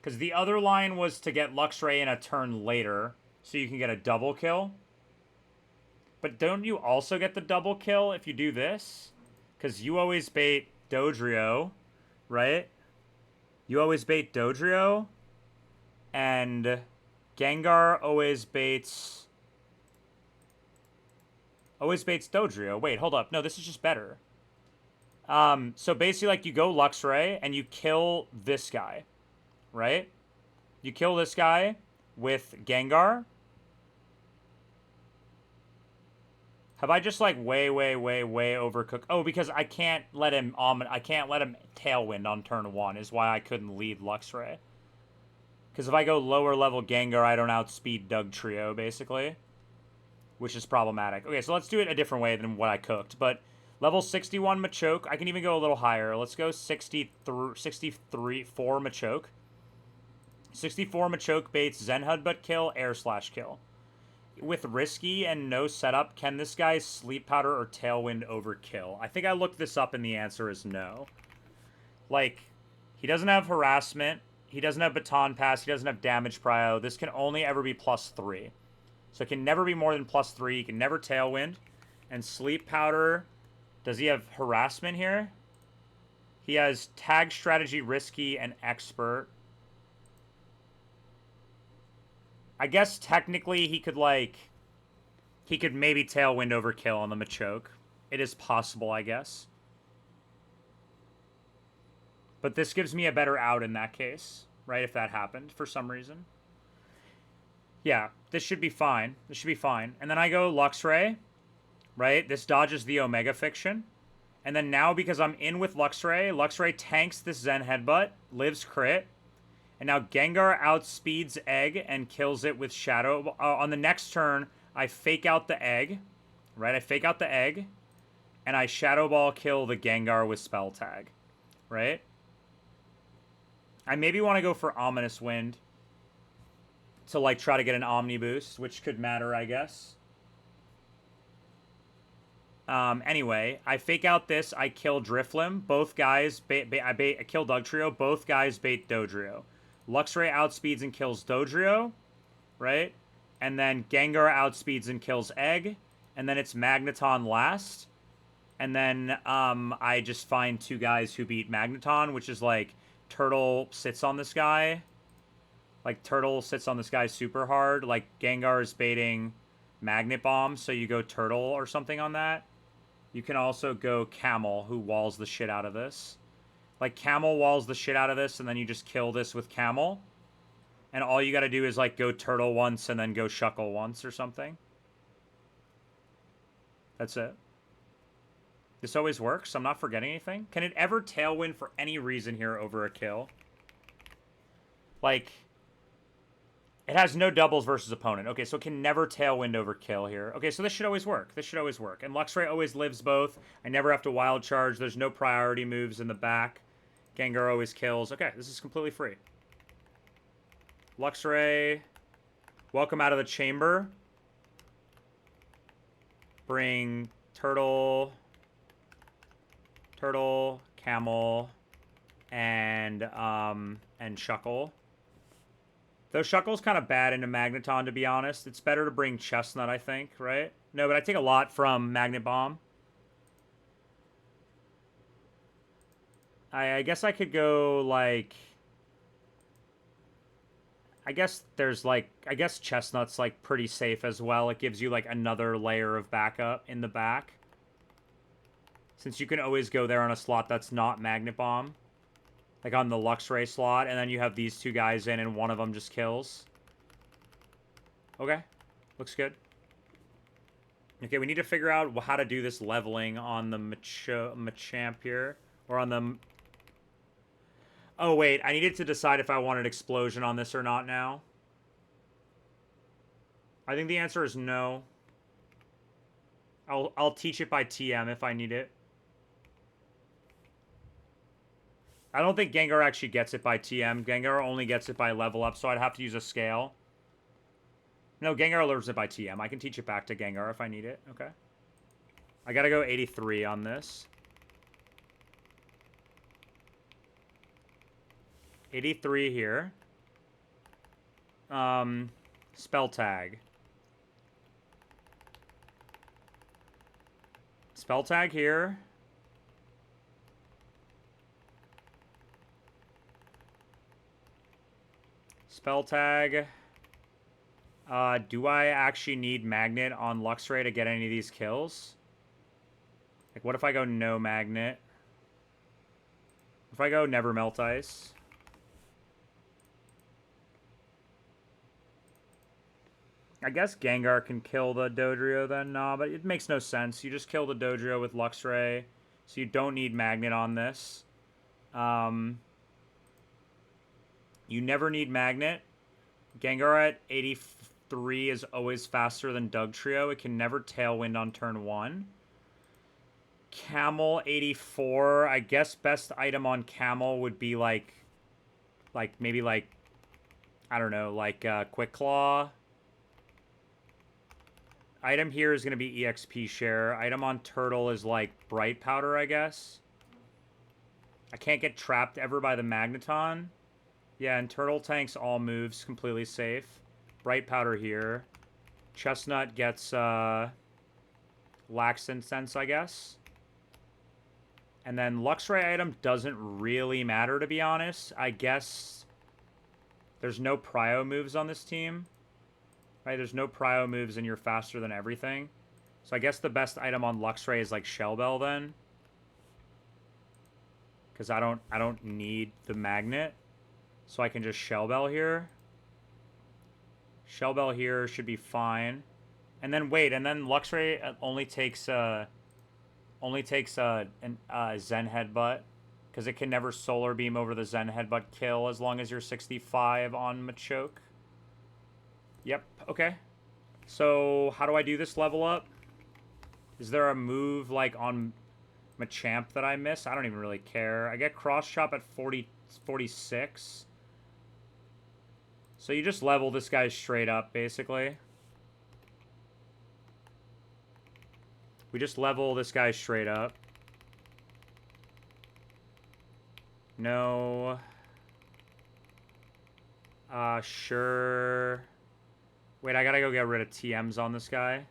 Because the other line was to get Luxray in a turn later, so you can get a double kill. But don't you also get the double kill if you do this? Because you always bait Dodrio, right? You always bait Dodrio, and Gengar always baits Dodrio. Wait, hold up. No, this is just better. So basically, like, you go Luxray, and you kill this guy, right? You kill this guy with Gengar. Have I just, like, way overcooked? Oh, because I can't let him Tailwind on turn 1 is why I couldn't lead Luxray. Because if I go lower level Gengar, I don't outspeed Dugtrio, basically. Which is problematic. Okay, so let's do it a different way than what I cooked. But level 61 Machoke. I can even go a little higher. Let's go 64 Machoke. 64 Machoke baits Zen Headbutt kill, Air Slash kill. With Risky and no setup, can this guy Sleep Powder or Tailwind overkill? I think I looked this up and the answer is no. Like, he doesn't have Harassment. He doesn't have Baton Pass. He doesn't have Damage Prio. This can only ever be +3. So it can never be more than +3. He can never Tailwind. And Sleep Powder, does he have Harassment here? He has Tag Strategy, Risky, and Expert. I guess technically he could maybe Tailwind overkill on the Machoke. It is possible, I guess. But this gives me a better out in that case, right? If that happened for some reason. Yeah, this should be fine. This should be fine. And then I go Luxray, right? This dodges the Omega Fiction. And then now, because I'm in with Luxray, Luxray tanks this Zen Headbutt, lives crit. And now Gengar outspeeds Egg and kills it with Shadow. On the next turn, I fake out the Egg, right? I fake out the Egg, and I Shadow Ball kill the Gengar with Spell Tag, right? I maybe want to go for Ominous Wind to, like, try to get an Omni Boost, which could matter, I guess. Anyway, I fake out this. I kill Drifloon. Both guys I kill Dugtrio. Both guys bait Dodrio. Luxray outspeeds and kills Dodrio, right? And then Gengar outspeeds and kills Egg. And then it's Magneton last. And then I just find two guys who beat Magneton, which is like Turtle sits on this guy. Like, Turtle sits on this guy super hard. Like, Gengar is baiting Magnet Bomb, so you go Turtle or something on that. You can also go Camel, who walls the shit out of this. Like, Camel walls the shit out of this, and then you just kill this with Camel. And all you gotta do is, like, go Turtle once and then go Shuckle once or something. That's it. This always works. I'm not forgetting anything. Can it ever Tailwind for any reason here over a kill? Like, it has no doubles versus opponent. Okay, so it can never Tailwind over kill here. Okay, so this should always work. This should always work. And Luxray always lives both. I never have to Wild Charge. There's no priority moves in the back. Gengar always kills. Okay, this is completely free. Luxray, welcome out of the chamber. Bring Turtle, Camel, and Shuckle. Though Shuckle's kind of bad into Magneton, to be honest. It's better to bring Chestnut, I think, right? No, but I take a lot from Magnet Bomb. I guess I could go, like... I guess Chestnut's, like, pretty safe as well. It gives you, like, another layer of backup in the back. Since you can always go there on a slot that's not Magnet Bomb. Like on the Luxray slot, and then you have these two guys in, and one of them just kills. Okay. Looks good. Okay, we need to figure out how to do this leveling on the Machamp here. Or on the... Oh, wait. I needed to decide if I wanted Explosion on this or not now. I think the answer is no. I'll teach it by TM if I need it. I don't think Gengar actually gets it by TM. Gengar only gets it by level up, so I'd have to use a scale. No, Gengar learns it by TM. I can teach it back to Gengar if I need it. Okay. I gotta go 83 on this. 83 here. Spell tag. Spell tag here. Spell tag. Do I actually need Magnet on Luxray to get any of these kills? Like, what if I go no Magnet? If I go never Melt Ice? I guess Gengar can kill the Dodrio then. Nah, but it makes no sense. You just kill the Dodrio with Luxray, so you don't need Magnet on this. You never need Magnet. Gengar at 83 is always faster than Dugtrio. It can never Tailwind on turn 1. Camel 84. I guess best item on Camel would be like maybe like, I don't know, like Quick Claw. Item here is going to be EXP share. Item on Turtle is like Bright Powder, I guess. I can't get trapped ever by the Magneton. Yeah, and Turtle tanks all moves completely safe. Bright Powder here. Chestnut gets Lax Incense, I guess. And then Luxray item doesn't really matter, to be honest. I guess there's no Prio moves on this team. Right, there's no Prio moves and you're faster than everything. So I guess the best item on Luxray is like Shell Bell then. Because I don't need the Magnet. So I can just Shell Bell here. Shell Bell here should be fine. And then wait, and then Luxray only takes a Zen Headbutt. Because it can never Solar Beam over the Zen Headbutt kill as long as you're 65 on Machoke. Yep, okay. So, how do I do this level up? Is there a move, like, on Machamp that I miss? I don't even really care. I get Cross Chop at 46. So you just level this guy straight up, basically. We just level this guy straight up. No. Sure. Wait, I gotta go get rid of TMs on this guy.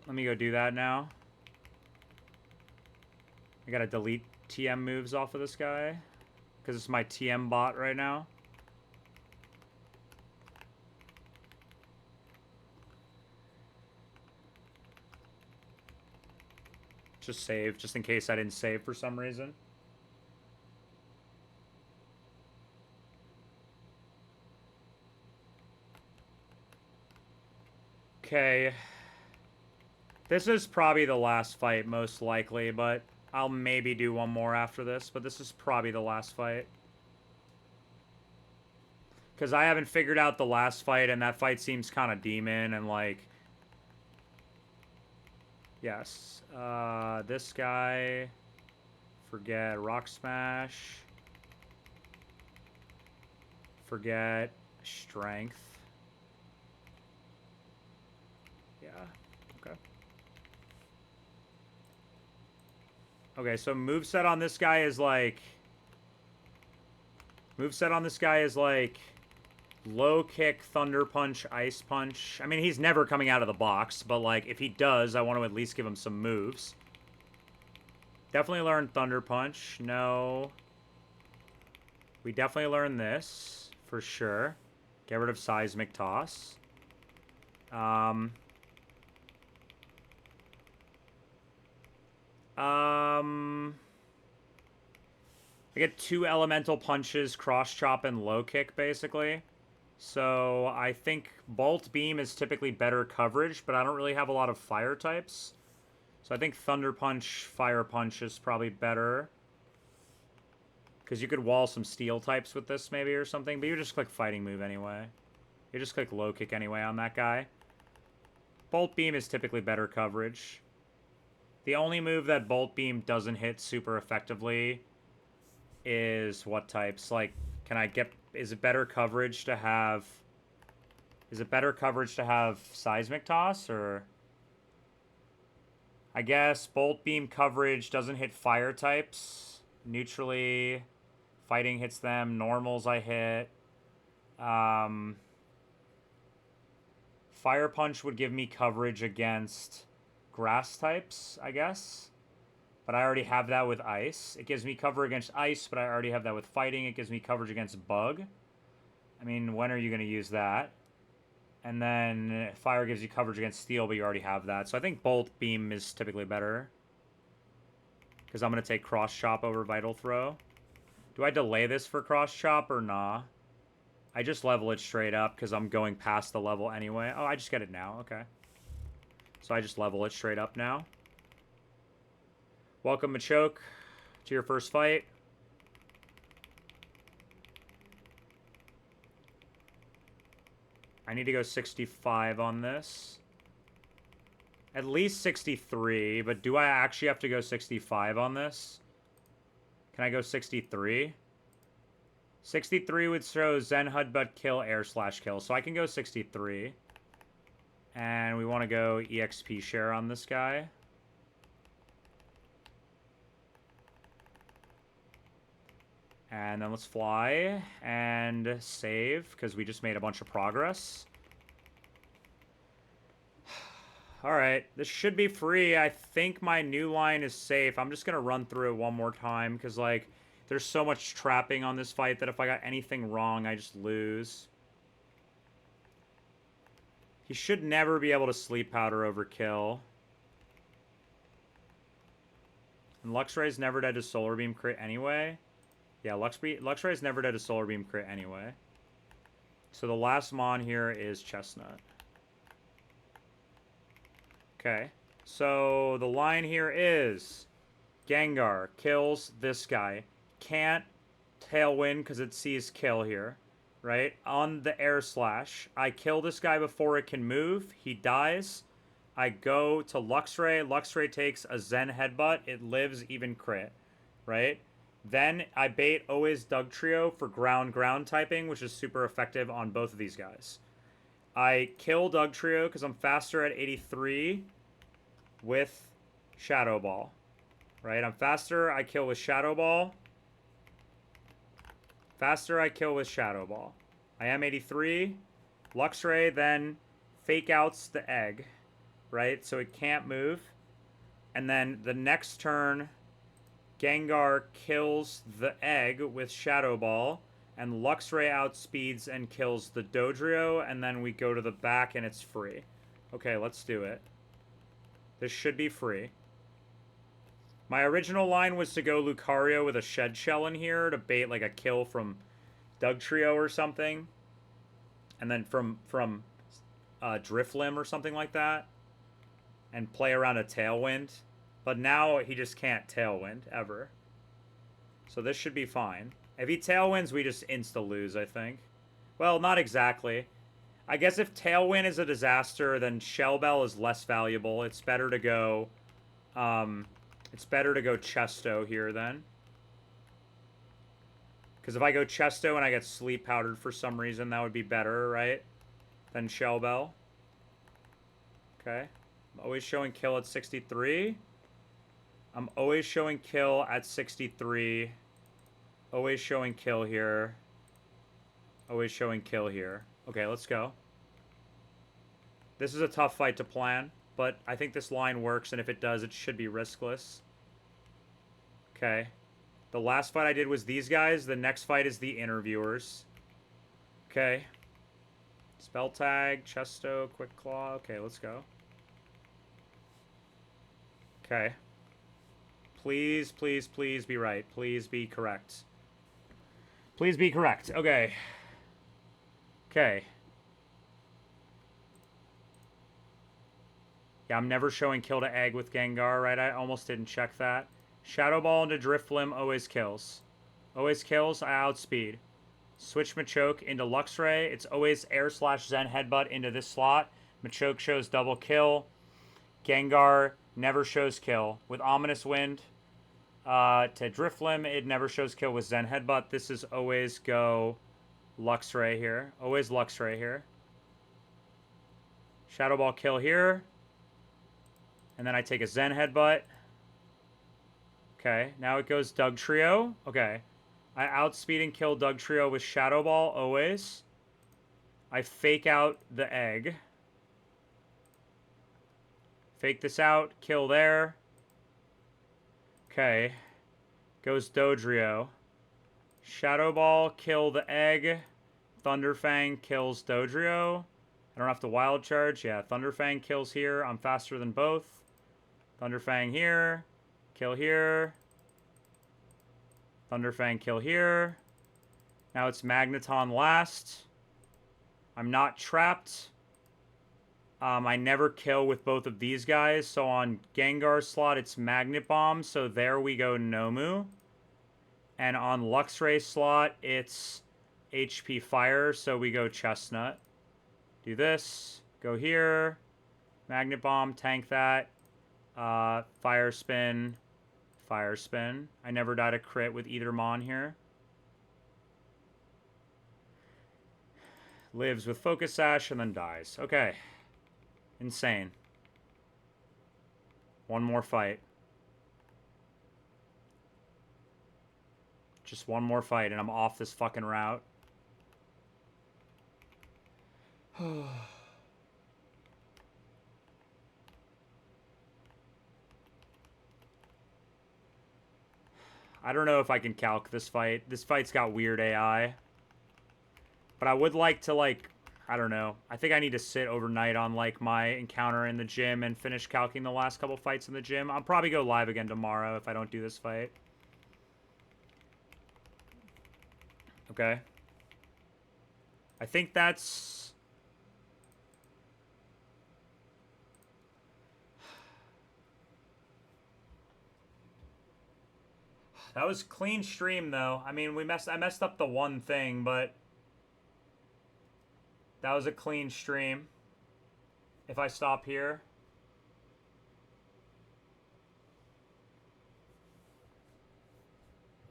Let me go do that now. I gotta delete TM moves off of this guy. Because it's my TM bot right now. Just save, just in case I didn't save for some reason. Okay. This is probably the last fight, most likely, but I'll maybe do one more after this, but this is probably the last fight. Because I haven't figured out the last fight, and that fight seems kind of demon, and like... Yes. This guy... Forget Rock Smash. Forget Strength. Yeah, okay. Okay, so moveset on this guy is like... Moveset on this guy is like... Low Kick, Thunder Punch, Ice Punch. I mean, he's never coming out of the box, but like, if he does, I want to at least give him some moves. Definitely learn Thunder Punch. No. We definitely learn this, for sure. Get rid of Seismic Toss. I get 2 Elemental Punches, Cross Chop, and Low Kick, basically. So I think Bolt Beam is typically better coverage, but I don't really have a lot of fire types. So I think Thunder Punch, Fire Punch is probably better. Because you could wall some Steel types with this maybe or something, but you just click Fighting Move anyway. You just click Low Kick anyway on that guy. Bolt Beam is typically better coverage. The only move that Bolt Beam doesn't hit super effectively is what types? Like, can I get... Is it better coverage to have... Is it better coverage to have Seismic Toss, or... I guess Bolt Beam coverage doesn't hit fire types. Neutrally, fighting hits them. Normals I hit. Fire Punch would give me coverage against grass types, I guess. But I already have that with ice. It gives me cover against ice, but I already have that with fighting. It gives me coverage against bug. I mean, when are you going to use that? And then fire gives you coverage against steel, but you already have that. So I think Bolt Beam is typically better. Because I'm going to take Cross Chop over Vital Throw. Do I delay this for Cross Chop or nah? I just level it straight up because I'm going past the level anyway. Oh, I just get it now. Okay. So I just level it straight up now. Welcome, Machoke, to your first fight. I need to go 65 on this. At least 63, but do I actually have to go 65 on this? Can I go 63? 63 would throw Zen Headbutt kill, air slash kill. So I can go 63. And we want to go EXP share on this guy. And then let's fly and save, because we just made a bunch of progress. Alright, this should be free. I think my new line is safe. I'm just going to run through it one more time, because, like, there's so much trapping on this fight that if I got anything wrong, I just lose. He should never be able to Sleep Powder over kill. And Luxray's never dead to Solar Beam crit anyway. Yeah, Luxray's never dead to Solar Beam crit anyway. So the last Mon here is Chestnut. Okay. So the line here is Gengar kills this guy. Can't Tailwind because it sees kill here. Right? On the air slash. I kill this guy before it can move. He dies. I go to Luxray. Luxray takes a Zen Headbutt. It lives even crit. Right? Then I bait always Dugtrio for ground typing, which is super effective on both of these guys. I kill Dugtrio because I'm faster at 83 with Shadow Ball. Right? I'm faster, I kill with Shadow Ball. Faster, I kill with Shadow Ball. I am 83. Luxray then fake outs the egg. Right? So it can't move. And then the next turn, Gengar kills the egg with Shadow Ball, and Luxray outspeeds and kills the Dodrio, and then we go to the back and it's free. Okay, let's do it. This should be free. My original line was to go Lucario with a Shed Shell in here to bait like a kill from Dugtrio or something. And then from Driflim or something like that. And play around a Tailwind. But now he just can't Tailwind, ever. So this should be fine. If he Tailwinds, we just insta-lose, I think. Well, not exactly. I guess if Tailwind is a disaster, then Shell Bell is less valuable. It's better to go... Chesto here, then. Because if I go Chesto and I get Sleep Powdered for some reason, that would be better, right? Than Shell Bell. Okay. I'm always showing kill at 63. I'm always showing kill at 63. Always showing kill here. Always showing kill here. Okay, let's go. This is a tough fight to plan, but I think this line works, and if it does, it should be riskless. Okay. The last fight I did was these guys. The next fight is the Interviewers. Okay. Spell Tag, Chesto, Quick Claw. Okay, let's go. Okay. Please, please, please be right. Please be correct. Please be correct. Okay. Okay. Yeah, I'm never showing kill to egg with Gengar, right? I almost didn't check that. Shadow Ball into Driflim always kills. Always kills, I outspeed. Switch Machoke into Luxray. It's always air slash Zen Headbutt into this slot. Machoke shows double kill. Gengar never shows kill. With Ominous Wind, to Driflim, it never shows kill with Zen Headbutt. This is always go Luxray here. Always Luxray here. Shadow Ball kill here. And then I take a Zen Headbutt. Okay, now it goes Doug Trio. Okay. I outspeed and kill Doug Trio with Shadow Ball, always. I fake out the egg. Fake this out, kill there. Okay. Goes Dodrio. Shadow Ball, kill the egg. Thunderfang kills Dodrio. I don't have to wild charge. Yeah, Thunderfang kills here. I'm faster than both. Thunderfang here. Kill here. Thunderfang kill here. Now it's Magneton last. I'm not trapped. I never kill with both of these guys. So on Gengar slot, it's Magnet Bomb. So there we go, Nomu. And on Luxray slot, it's HP Fire. So we go Chestnut. Do this. Go here. Magnet Bomb. Tank that. Fire Spin. Fire Spin. I never died a crit with either Mon here. Lives with Focus Sash and then dies. Okay. Insane. One more fight. Just one more fight and I'm off this fucking route. I don't know if I can calc this fight. This fight's got weird AI. But I would like to, like, I don't know. I think I need to sit overnight on, like, my encounter in the gym and finish calcing the last couple fights in the gym. I'll probably go live again tomorrow if I don't do this fight. Okay. I think that's... That was clean stream, though. I mean, I messed up the one thing, but... That was a clean stream. If I stop here.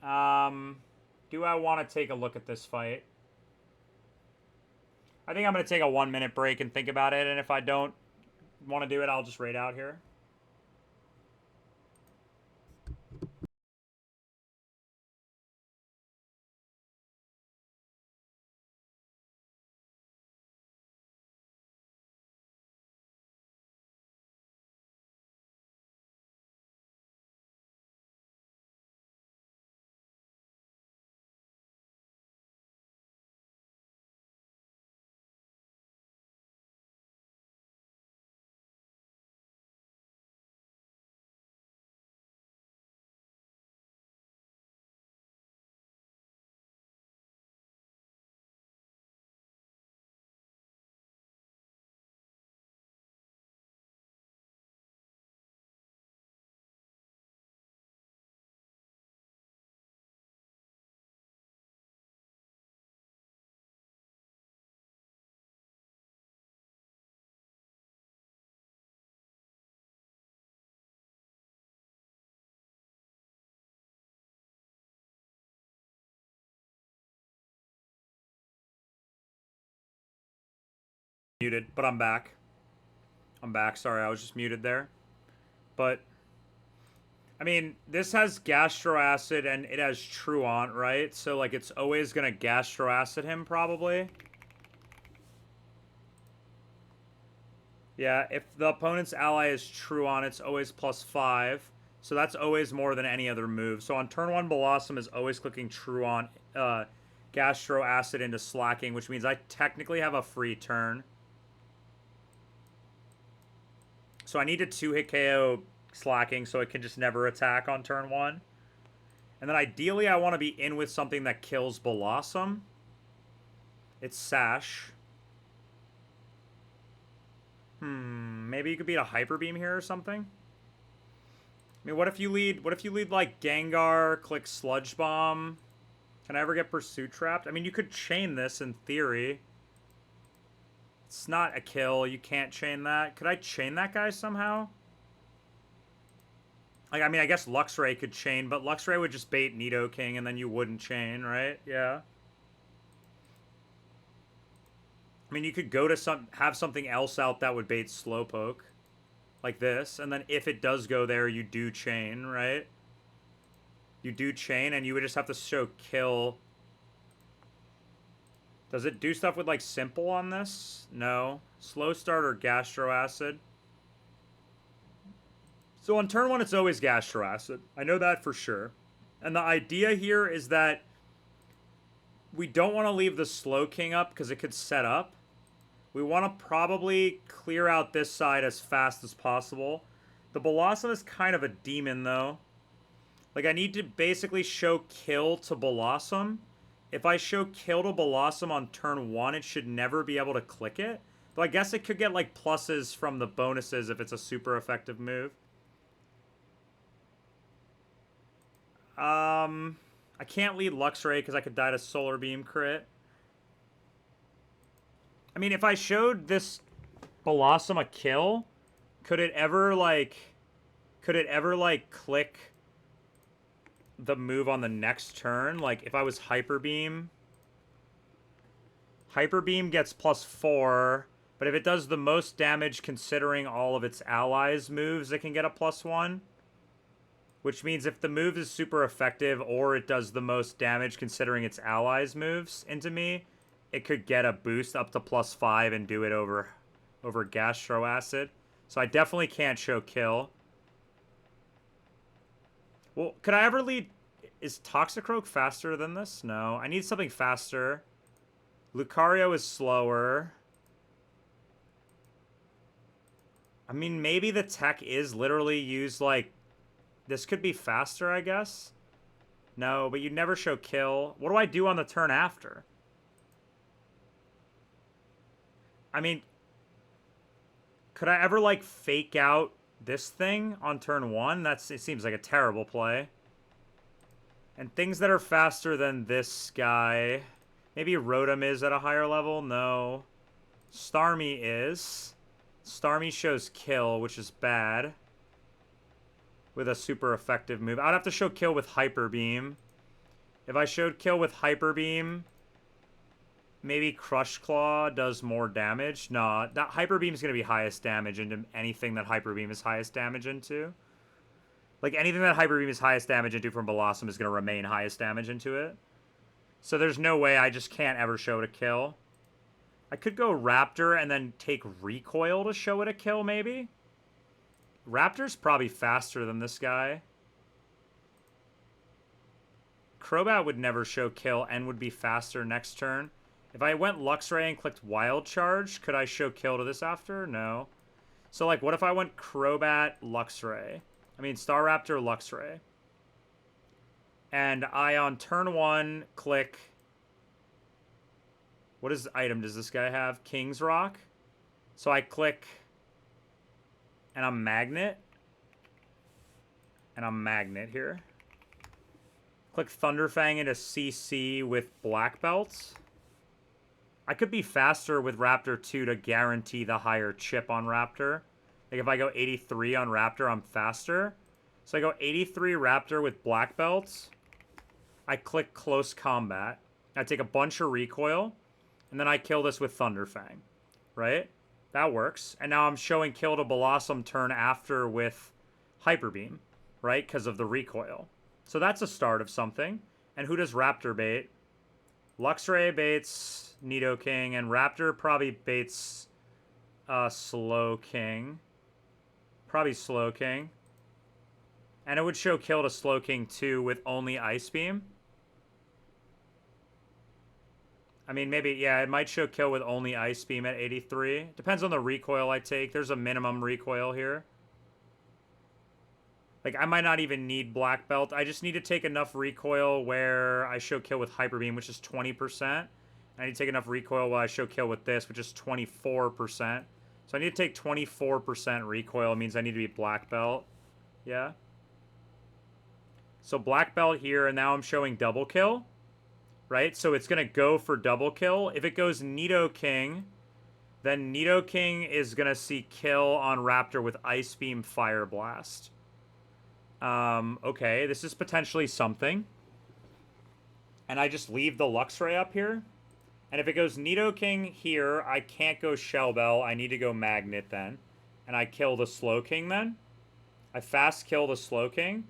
Do I want to take a look at this fight? I think I'm going to take a 1-minute break and think about it. And if I don't want to do it, I'll just raid out here. Muted, but I'm back. I'm back. Sorry, I was just muted there. But, I mean, this has Gastro Acid and it has Truant, right? So, like, it's always going to Gastro Acid him, probably. Yeah, if the opponent's ally is Truant, it's always +5. So that's always more than any other move. So on turn 1, Blossom is always clicking Truant, Gastro Acid into Slacking, which means I technically have a free turn. So I need to 2-hit KO Slacking so it can just never attack on turn 1. And then ideally I want to be in with something that kills Blossom. It's Sash. Maybe you could beat a Hyper Beam here or something? I mean, what if you lead like Gengar, click Sludge Bomb? Can I ever get Pursuit Trapped? I mean, you could chain this in theory. It's not a kill. You can't chain that. Could I chain that guy somehow? Like, I mean, I guess Luxray could chain, but Luxray would just bait Nidoking, and then you wouldn't chain, right? Yeah. I mean, you could go to have something else out that would bait Slowpoke, like this, and then if it does go there, you do chain, right? You do chain, and you would just have to show kill. Does it do stuff with, like, simple on this? No. Slow start or Gastro Acid. So on turn 1, it's always Gastro Acid. I know that for sure. And the idea here is that we don't want to leave the Slowking up because it could set up. We want to probably clear out this side as fast as possible. The Blossom is kind of a demon, though. Like, I need to basically show kill to Blossom. If I show kill to Blossom on turn 1, it should never be able to click it. Though I guess it could get, like, pluses from the bonuses if it's a super effective move. I can't lead Luxray because I could die to Solar Beam crit. I mean, if I showed this Blossom a kill, could it ever, like, click the move on the next turn? Like, if I was Hyper Beam gets +4, but if it does the most damage considering all of its allies' moves, it can get a +1. Which means if the move is super effective or it does the most damage considering its allies' moves into me, it could get a boost up to +5 and do it over Gastro Acid. So I definitely can't show kill. Well, could I ever lead... Is Toxicroak faster than this? No. I need something faster. Lucario is slower. I mean, maybe the tech is literally used, like... This could be faster, I guess? No, but you'd never show kill. What do I do on the turn after? I mean... Could I ever, like, fake out this thing on turn 1? It seems like a terrible play. And things that are faster than this guy... Maybe Rotom is at a higher level? No. Starmie is. Starmie shows kill, which is bad. With a super effective move. I'd have to show kill with Hyper Beam. If I showed kill with Hyper Beam, maybe Crush Claw does more damage. No, that Hyper Beam is going to be highest damage into anything that Hyper Beam is highest damage into. Like, anything that Hyper Beam is highest damage into from Blossom is going to remain highest damage into it. So there's no way, I just can't ever show it a kill. I could go Raptor and then take Recoil to show it a kill, maybe? Raptor's probably faster than this guy. Crobat would never show kill and would be faster next turn. If I went Luxray and clicked Wild Charge, could I show kill to this after? No. So, like, what if I went Crobat, Luxray? I mean, Staraptor, Luxray. And I, on turn 1, click... What item does this guy have? King's Rock? So I click... And I'm Magnet. And I'm Magnet here. Click Thunderfang into CC with Black Belts. I could be faster with Raptor 2 to guarantee the higher chip on Raptor. Like if I go 83 on Raptor, I'm faster. So I go 83 Raptor with Black Belts. I click Close Combat. I take a bunch of recoil. And then I kill this with Thunderfang. Right? That works. And now I'm showing kill to Blossom turn after with Hyper Beam, right? Because of the recoil. So that's a start of something. And who does Raptor bait? Luxray baits Nidoking, and Raptor probably baits Slowking. Probably Slowking. And it would show kill to Slowking too with only Ice Beam. I mean, maybe, yeah, it might show kill with only Ice Beam at 83. Depends on the recoil I take. There's a minimum recoil here. Like, I might not even need Black Belt. I just need to take enough recoil where I show kill with Hyper Beam, which is 20%. I need to take enough recoil while I show kill with this, which is 24%. So I need to take 24% recoil. It means I need to be Black Belt. Yeah. So Black Belt here, and now I'm showing double kill. Right? So it's going to go for double kill. If it goes Nidoking, then Nidoking is going to see kill on Raptor with Ice Beam Fire Blast. Okay, this is potentially something. And I just leave the Luxray up here. And if it goes Nidoking here, I can't go Shell Bell. I need to go Magnet then. And I kill the Slowking then. I fast kill the Slowking.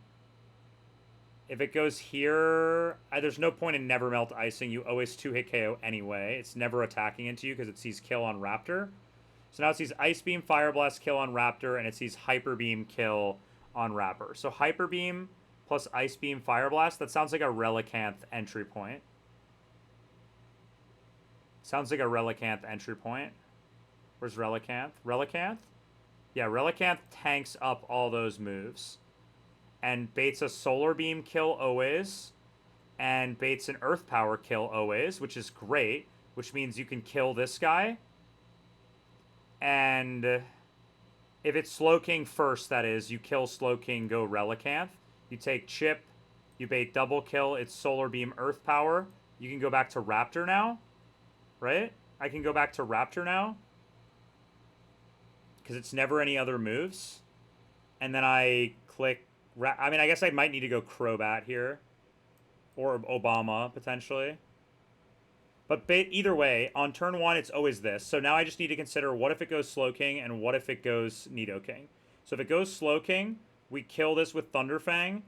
If it goes here, there's no point in Never Melt Icing. You always 2-hit KO anyway. It's never attacking into you because it sees kill on Raptor. So now it sees Ice Beam, Fire Blast, kill on Raptor, and it sees Hyper Beam, kill on Raptor. So Hyper Beam plus Ice Beam, Fire Blast, that sounds like a Relicanth entry point. Sounds like a Relicanth entry point. Where's Relicanth? Relicanth? Yeah, Relicanth tanks up all those moves. And baits a Solar Beam kill always. And baits an Earth Power kill always, which is great. Which means you can kill this guy. And if it's Slowking first, that is, you kill Slowking, go Relicanth. You take Chip, you bait double kill, it's Solar Beam, Earth Power. You can go back to Raptor now, right? I can go back to Raptor now. Because it's never any other moves. And then I click... I mean, I guess I might need to go Crobat here. Or Obama, potentially. But either way, on turn 1, it's always this. So now I just need to consider what if it goes Slowking and what if it goes Nidoking. So if it goes Slowking, we kill this with Thunderfang.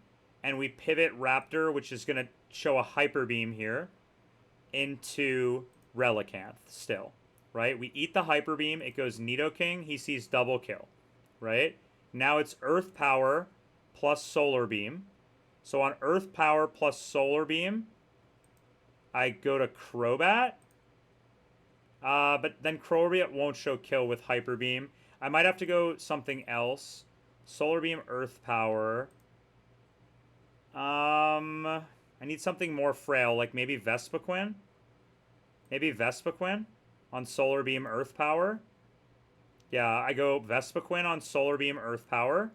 And we pivot Raptor, which is going to show a Hyper Beam here, into Relicanth still. Right? We eat the Hyper Beam. It goes Nidoking. He sees double kill. Right? Now it's Earth Power plus Solar Beam. So on Earth Power plus Solar Beam, I go to Crobat. But then Crobat won't show kill with Hyper Beam. I might have to go something else. Solar Beam, Earth Power. I need something more frail, like maybe Vespiquen. Maybe Vespiquen on Solar Beam, Earth Power. Yeah, I go Vespiquen on Solar Beam, Earth Power.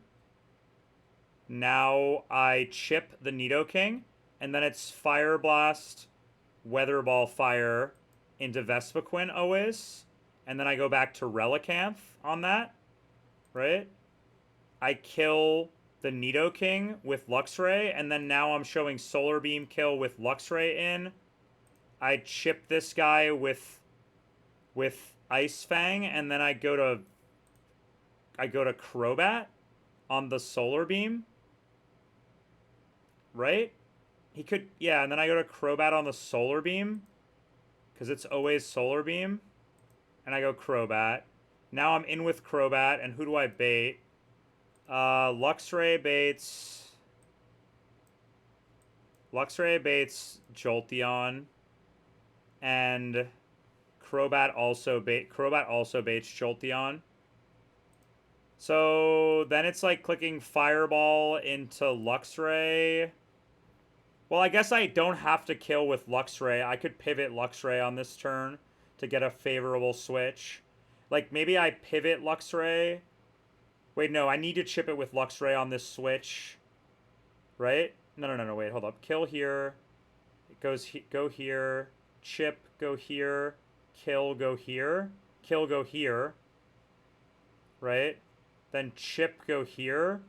Now I chip the Nidoking, and then it's Fire Blast, Weather Ball Fire into Vespiquen always. And then I go back to Relicanth on that, right? I kill the Nidoking with Luxray, and then now I'm showing Solar Beam kill with Luxray in. I chip this guy with Ice Fang, and then I go to Crobat on the Solar Beam. Right? He could, yeah, and then I go to Crobat on the Solar Beam. Because it's always Solar Beam. And I go Crobat. Now I'm in with Crobat, and who do I bait? Luxray baits Jolteon. And Crobat also baits Jolteon. So then it's like clicking Fireball into Luxray. Well, I guess I don't have to kill with Luxray. I could pivot Luxray on this turn to get a favorable switch. Like, maybe I pivot Luxray. Wait, no, I need to chip it with Luxray on this switch. Right? No, wait, hold up. Kill here. It goes, go here. Chip, go here. Kill, go here. Kill, go here. Right? Then Chip, go here.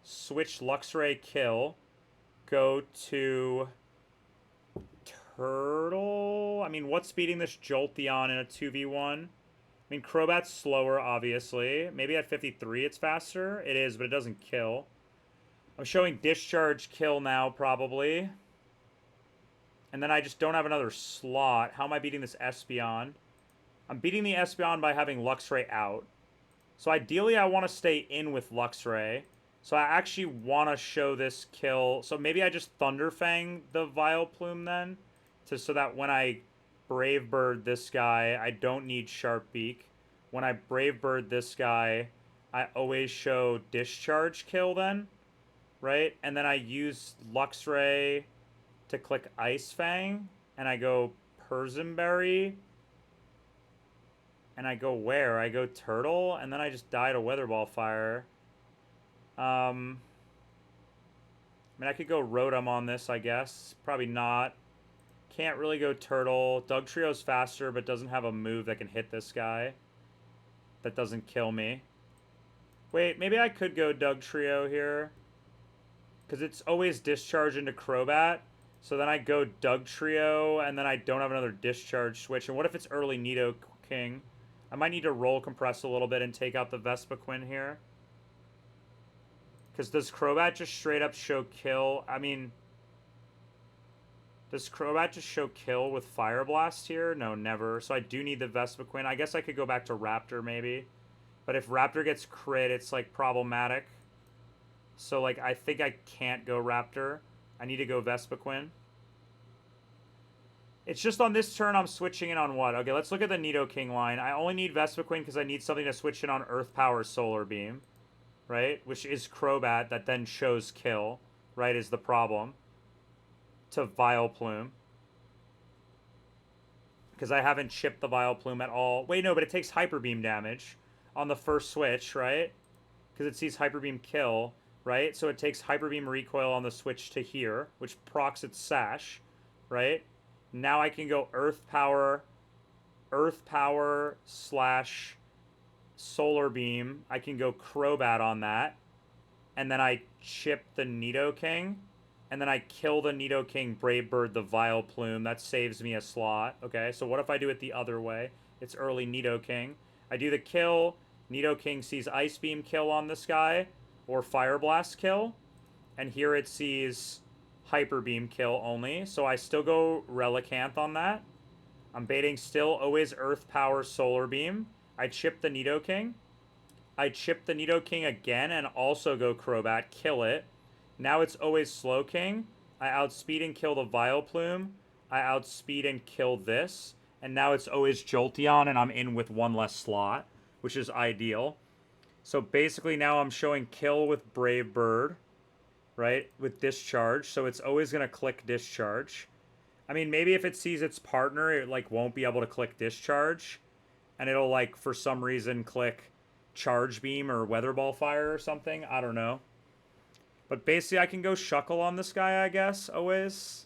Switch Luxray, kill. Go to Turtle. I mean, what's beating this Jolteon in a 2v1? I mean, Crobat's slower, obviously. Maybe at 53 it's faster. It is, but it doesn't kill. I'm showing Discharge kill now, probably. And then I just don't have another slot. How am I beating this Espeon? I'm beating the Espeon by having Luxray out. So ideally, I want to stay in with Luxray. So I actually want to show this kill. So maybe I just Thunderfang the Vileplume then. So that when I Brave Bird this guy, I don't need Sharp Beak. When I Brave Bird this guy, I always show Discharge kill then. Right? And then I use Luxray to click Ice Fang. And I go Persimberry. And I go where? I go Turtle. And then I just die to Weather Ball Fire. I mean, I could go Rotom on this, I guess. Probably not. Can't really go Turtle. Dugtrio's faster, but doesn't have a move that can hit this guy. That doesn't kill me. Wait, maybe I could go Dugtrio here. Because it's always discharge into Crobat. So then I go Doug Trio, and then I don't have another discharge switch. And what if it's early Nido King? I might need to roll compress a little bit and take out the Vespiquen here. Because does Crobat just straight up show kill? I mean, does Crobat just show kill with Fire Blast here? No, never. So I do need the Vespiquen. I guess I could go back to Raptor maybe. But if Raptor gets crit, it's like problematic. So like I think I can't go Raptor. I need to go Vespiquen. It's just on this turn I'm switching in on what? Okay, let's look at the Nidoking line. I only need Vespiquen because I need something to switch in on Earth Power Solar Beam. Right? Which is Crobat that then shows kill. Right, is the problem. To Vileplume. Because I haven't chipped the Vileplume at all. Wait, no, but it takes Hyper Beam damage on the first switch, right? Because it sees Hyper Beam kill, right? So it takes Hyper Beam recoil on the switch to here, which procs its Sash, right? Now I can go Earth Power slash Solar Beam. I can go Crobat on that. And then I chip the Nidoking. And then I kill the Nidoking, Brave Bird, the Vileplume. That saves me a slot. Okay, so what if I do it the other way? It's early Nidoking. I do the kill. Nidoking sees Ice Beam kill on this guy. Or Fire Blast kill. And here it sees Hyper Beam kill only. So I still go Relicanth on that. I'm baiting still always Earth Power Solar Beam. I chip the Nidoking. I chip the Nidoking again and also go Crobat. Kill it. Now it's always Slowking. I outspeed and kill the Vileplume. I outspeed and kill this. And now it's always Jolteon, and I'm in with one less slot, which is ideal. So basically now I'm showing kill with Brave Bird, right? With Discharge. So it's always going to click Discharge. I mean, maybe if it sees its partner, it like won't be able to click Discharge. And it'll like, for some reason, click Charge Beam or Weather Ball Fire or something. I don't know. But basically, I can go Shuckle on this guy, I guess, always.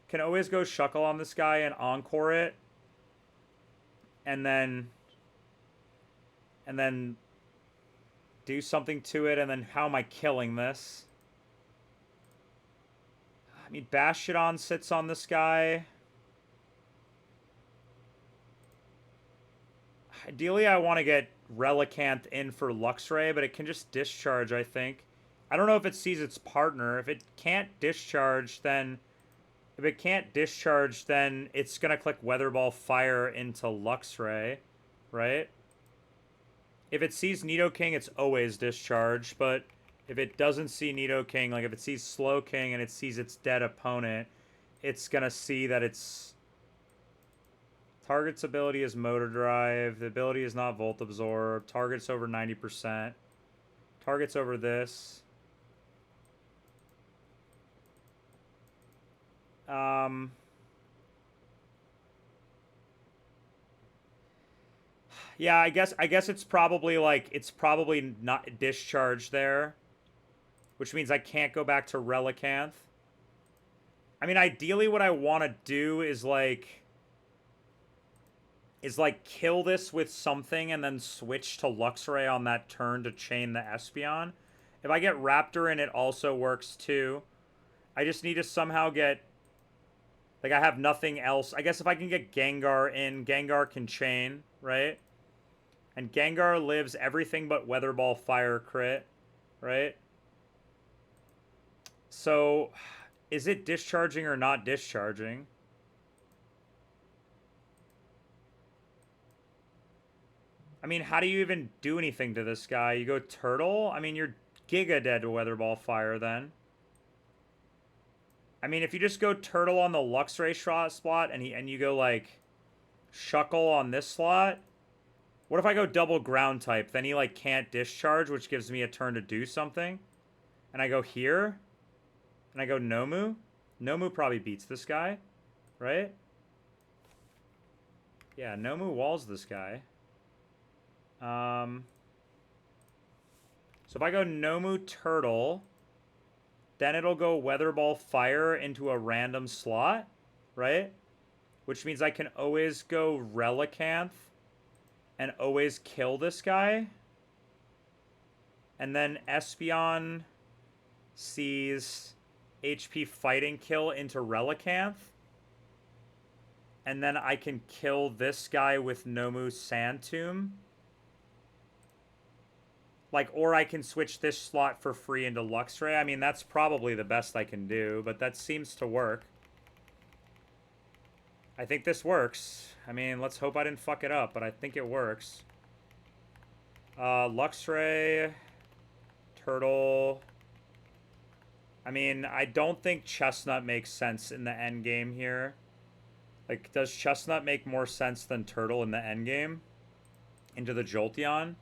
Can always go Shuckle on this guy and Encore it. And then do something to it. And then how am I killing this? I mean, Bastiodon sits on this guy. Ideally, I want to get Relicanth in for Luxray, but it can just discharge, I think. I don't know if it sees its partner. If it can't discharge, then... If it can't discharge, then it's going to click Weather Ball Fire into Luxray, right? If it sees Nidoking, it's always discharge, but if it doesn't see Nidoking, like if it sees Slowking and it sees its dead opponent, it's going to see that it's... Target's ability is Motor Drive. The ability is not Volt Absorb. Target's over 90%. Target's over this. Yeah, I guess it's probably like not discharged there, which means I can't go back to Relicanth. I mean, ideally what I want to do is like kill this with something and then switch to Luxray on that turn to chain the Espeon. If I get Raptor in, it also works too. I just need to somehow get... Like, I have nothing else. I guess if I can get Gengar in, Gengar can chain, right? And Gengar lives everything but Weather Ball Fire crit, right? So, is it discharging or not discharging? I mean, how do you even do anything to this guy? You go Turtle? I mean, you're Giga dead to Weather Ball Fire then. I mean, if you just go Turtle on the Luxray slot and you go like Shuckle on this slot, what if I go double Ground type? Then he like can't discharge, which gives me a turn to do something. And I go here, and I go Nomu. Nomu probably beats this guy, right? Yeah, Nomu walls this guy. So if I go Nomu Turtle, then it'll go Weather Ball Fire into a random slot, right? Which means I can always go Relicanth and always kill this guy. And then Espeon sees HP fighting kill into Relicanth. And then I can kill this guy with Nomu Sand Tomb. Like, or I can switch this slot for free into Luxray. I mean, that's probably the best I can do, but that seems to work. I think this works. I mean, let's hope I didn't fuck it up, but I think it works. Luxray, Turtle. I mean, I don't think Chestnut makes sense in the end game here. Like, does Chestnut make more sense than Turtle in the end game? Into the Jolteon?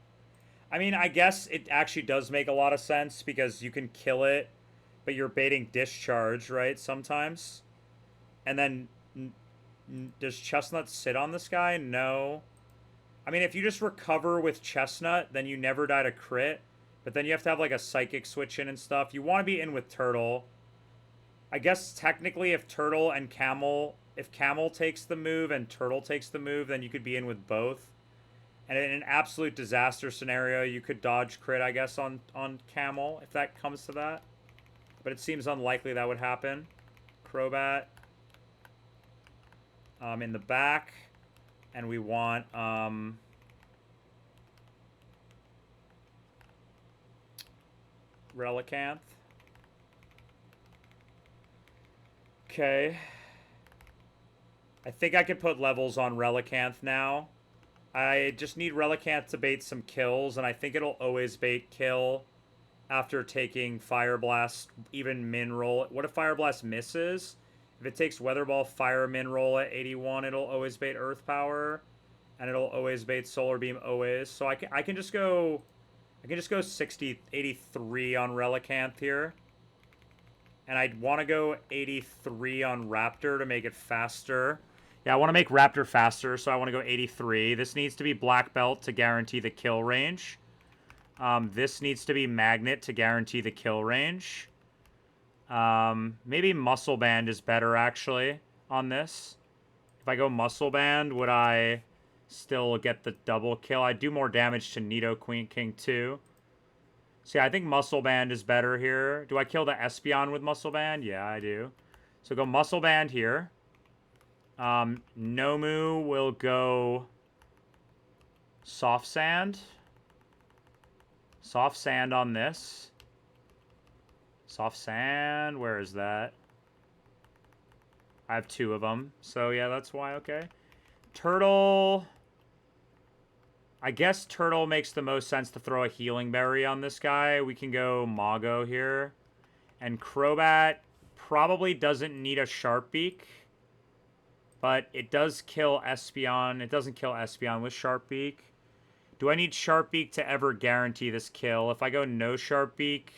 I mean, I guess it actually does make a lot of sense because you can kill it, but you're baiting Discharge, right, sometimes? And then, does Chestnut sit on this guy? No. I mean, if you just recover with Chestnut, then you never die to crit, but then you have to have, like, a Psychic switch in and stuff. You want to be in with Turtle. I guess, technically, if Turtle and Camel... If Camel takes the move and Turtle takes the move, then you could be in with both. And in an absolute disaster scenario, you could dodge crit, I guess, on Camel, if that comes to that. But it seems unlikely that would happen. Crobat. In the back. And we want... Relicanth. Okay. I think I could put levels on Relicanth now. I just need Relicanth to bait some kills, and I think it'll always bait kill after taking Fire Blast, even Min Roll. What if Fire Blast misses? If it takes Weather Ball, Fire Min Roll at 81, it'll always bait Earth Power, and it'll always bait Solar Beam always. So I can just go 83 on Relicanth here. And I'd want to go 83 on Raptor to make it faster. Yeah, I want to make Raptor faster, so I want to go 83. This needs to be Black Belt to guarantee the kill range. This needs to be Magnet to guarantee the kill range. Maybe Muscle Band is better, actually, on this. If I go Muscle Band, would I still get the double kill? I'd do more damage to Nidoqueen King, too. So, yeah, I think Muscle Band is better here. Do I kill the Espeon with Muscle Band? Yeah, I do. So, go Muscle Band here. Nomu will go Soft Sand. Soft Sand on this. Soft Sand, where is that? I have two of them. So, yeah, that's why, okay. Turtle. I guess Turtle makes the most sense to throw a Healing Berry on this guy. We can go Mago here. And Crobat probably doesn't need a Sharp Beak. But it does kill Espeon. It doesn't kill Espeon with Sharp Beak. Do I need Sharp Beak to ever guarantee this kill? If I go no Sharp Beak,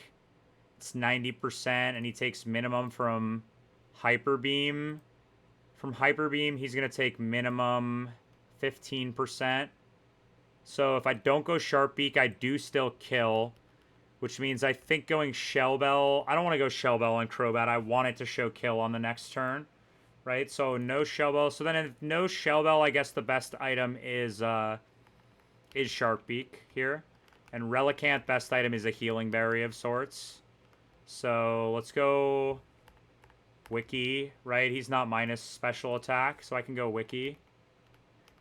it's 90%, and he takes minimum from Hyper Beam. From Hyper Beam, he's going to take minimum 15%. So if I don't go Sharp Beak, I do still kill. Which means I think going Shell Bell... I don't want to go Shell Bell on Crobat. I want it to show kill on the next turn. Right? So no Shell Bell. So then if no Shell Bell, I guess the best item is Sharp Beak here. And Relicanth, best item is a Healing Berry of sorts. So let's go Wiki, right? He's not minus special attack, so I can go Wiki.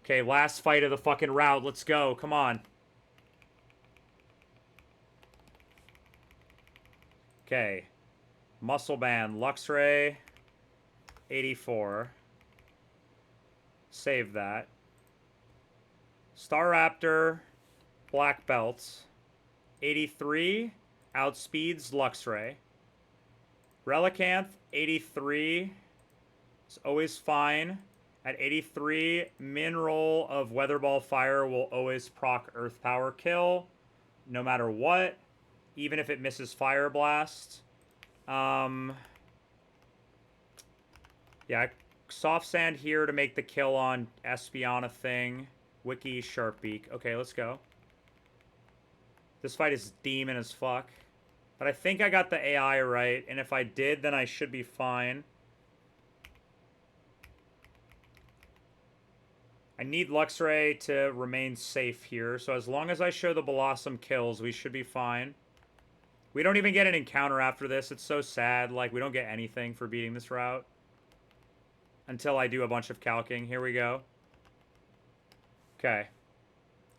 Okay, last fight of the fucking route. Let's go. Come on. Okay. Muscle Band. Luxray. 84. Save that. Staraptor. Black Belts. 83. Outspeeds Luxray. Relicanth. 83. It's always fine. At 83, Min Roll of Weather Ball Fire will always proc Earth Power kill, no matter what, even if it misses Fire Blast. Yeah, Soft Sand here to make the kill on Espeon a thing. Wiki, Sharp Beak. Okay, let's go. This fight is demon as fuck. But I think I got the AI right, and if I did, then I should be fine. I need Luxray to remain safe here, so as long as I show the Blossom kills, we should be fine. We don't even get an encounter after this. It's so sad. Like, we don't get anything for beating this route. Until I do a bunch of calcing. Here we go. Okay.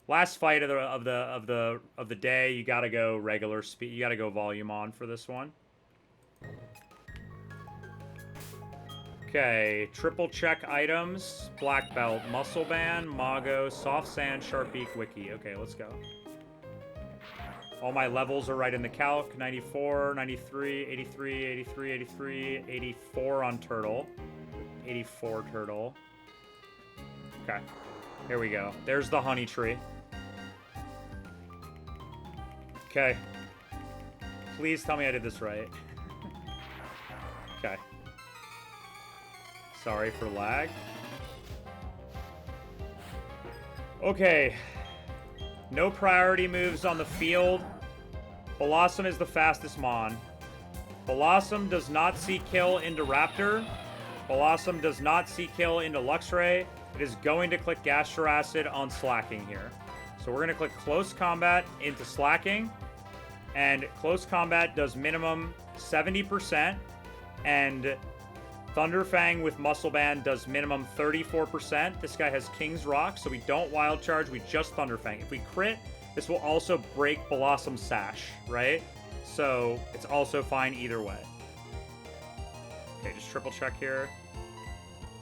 Last fight of the day. You gotta go regular speed. You gotta go volume on for this one. Okay, triple check items, black belt, muscle band, Mago, soft sand, sharp beak, wiki. Okay, let's go. All my levels are right in the calc. 94, 93, 83, 83, 83, 84 on turtle. 84 turtle. Okay, here we go. There's the honey tree. Okay. Please tell me I did this right. Okay. Sorry for lag. Okay. No priority moves on the field. Blossom is the fastest mon. Blossom does not see kill into Raptor. Blossom does not see kill into Luxray. It is going to click Gastro Acid on slacking here. So we're going to click close combat into slacking. And close combat does minimum 70%. And Thunderfang with Muscle Band does minimum 34%. This guy has King's Rock, so we don't Wild Charge, we just Thunderfang. If we crit, this will also break Blossom Sash, right? So it's also fine either way. Okay, just triple check here.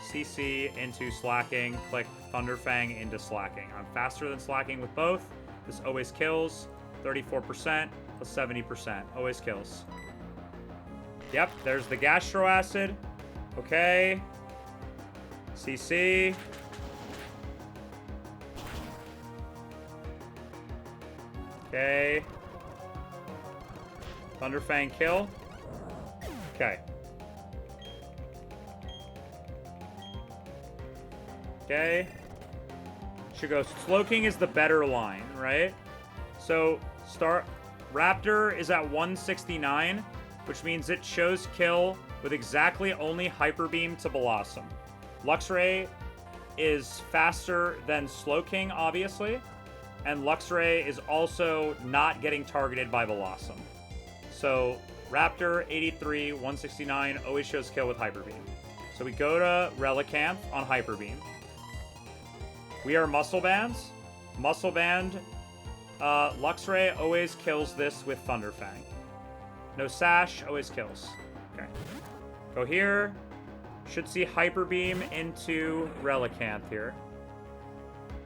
CC into slacking, click Thunderfang into slacking. I'm faster than slacking with both. This always kills. 34% plus 70%. Always kills. Yep, there's the Gastro Acid. Okay. CC. Okay. Thunderfang kill. Okay. Okay. Should go. Slowking is the better line, right? So, Raptor is at 169, which means it shows kill with exactly only Hyper Beam to Blossom. Luxray is faster than Slowking, obviously, and Luxray is also not getting targeted by Blossom. So Raptor, 83, 169, always shows kill with Hyper Beam. So we go to Relicanth on Hyper Beam. We are Muscle Bands. Muscle Band, Luxray always kills this with Thunderfang. No Sash, always kills. Okay. Go here. Should see Hyper Beam into Relicanth here.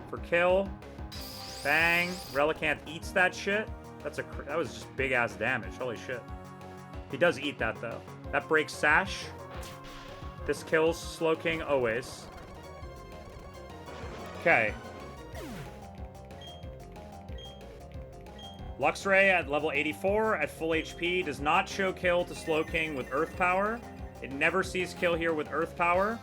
For kill. Bang. Relicanth eats that shit. That was just big ass damage. Holy shit. He does eat that though. That breaks Sash. This kills Slowking always. Okay. Luxray at level 84 at full HP does not show kill to Slowking with Earth Power. It never sees kill here with Earth Power.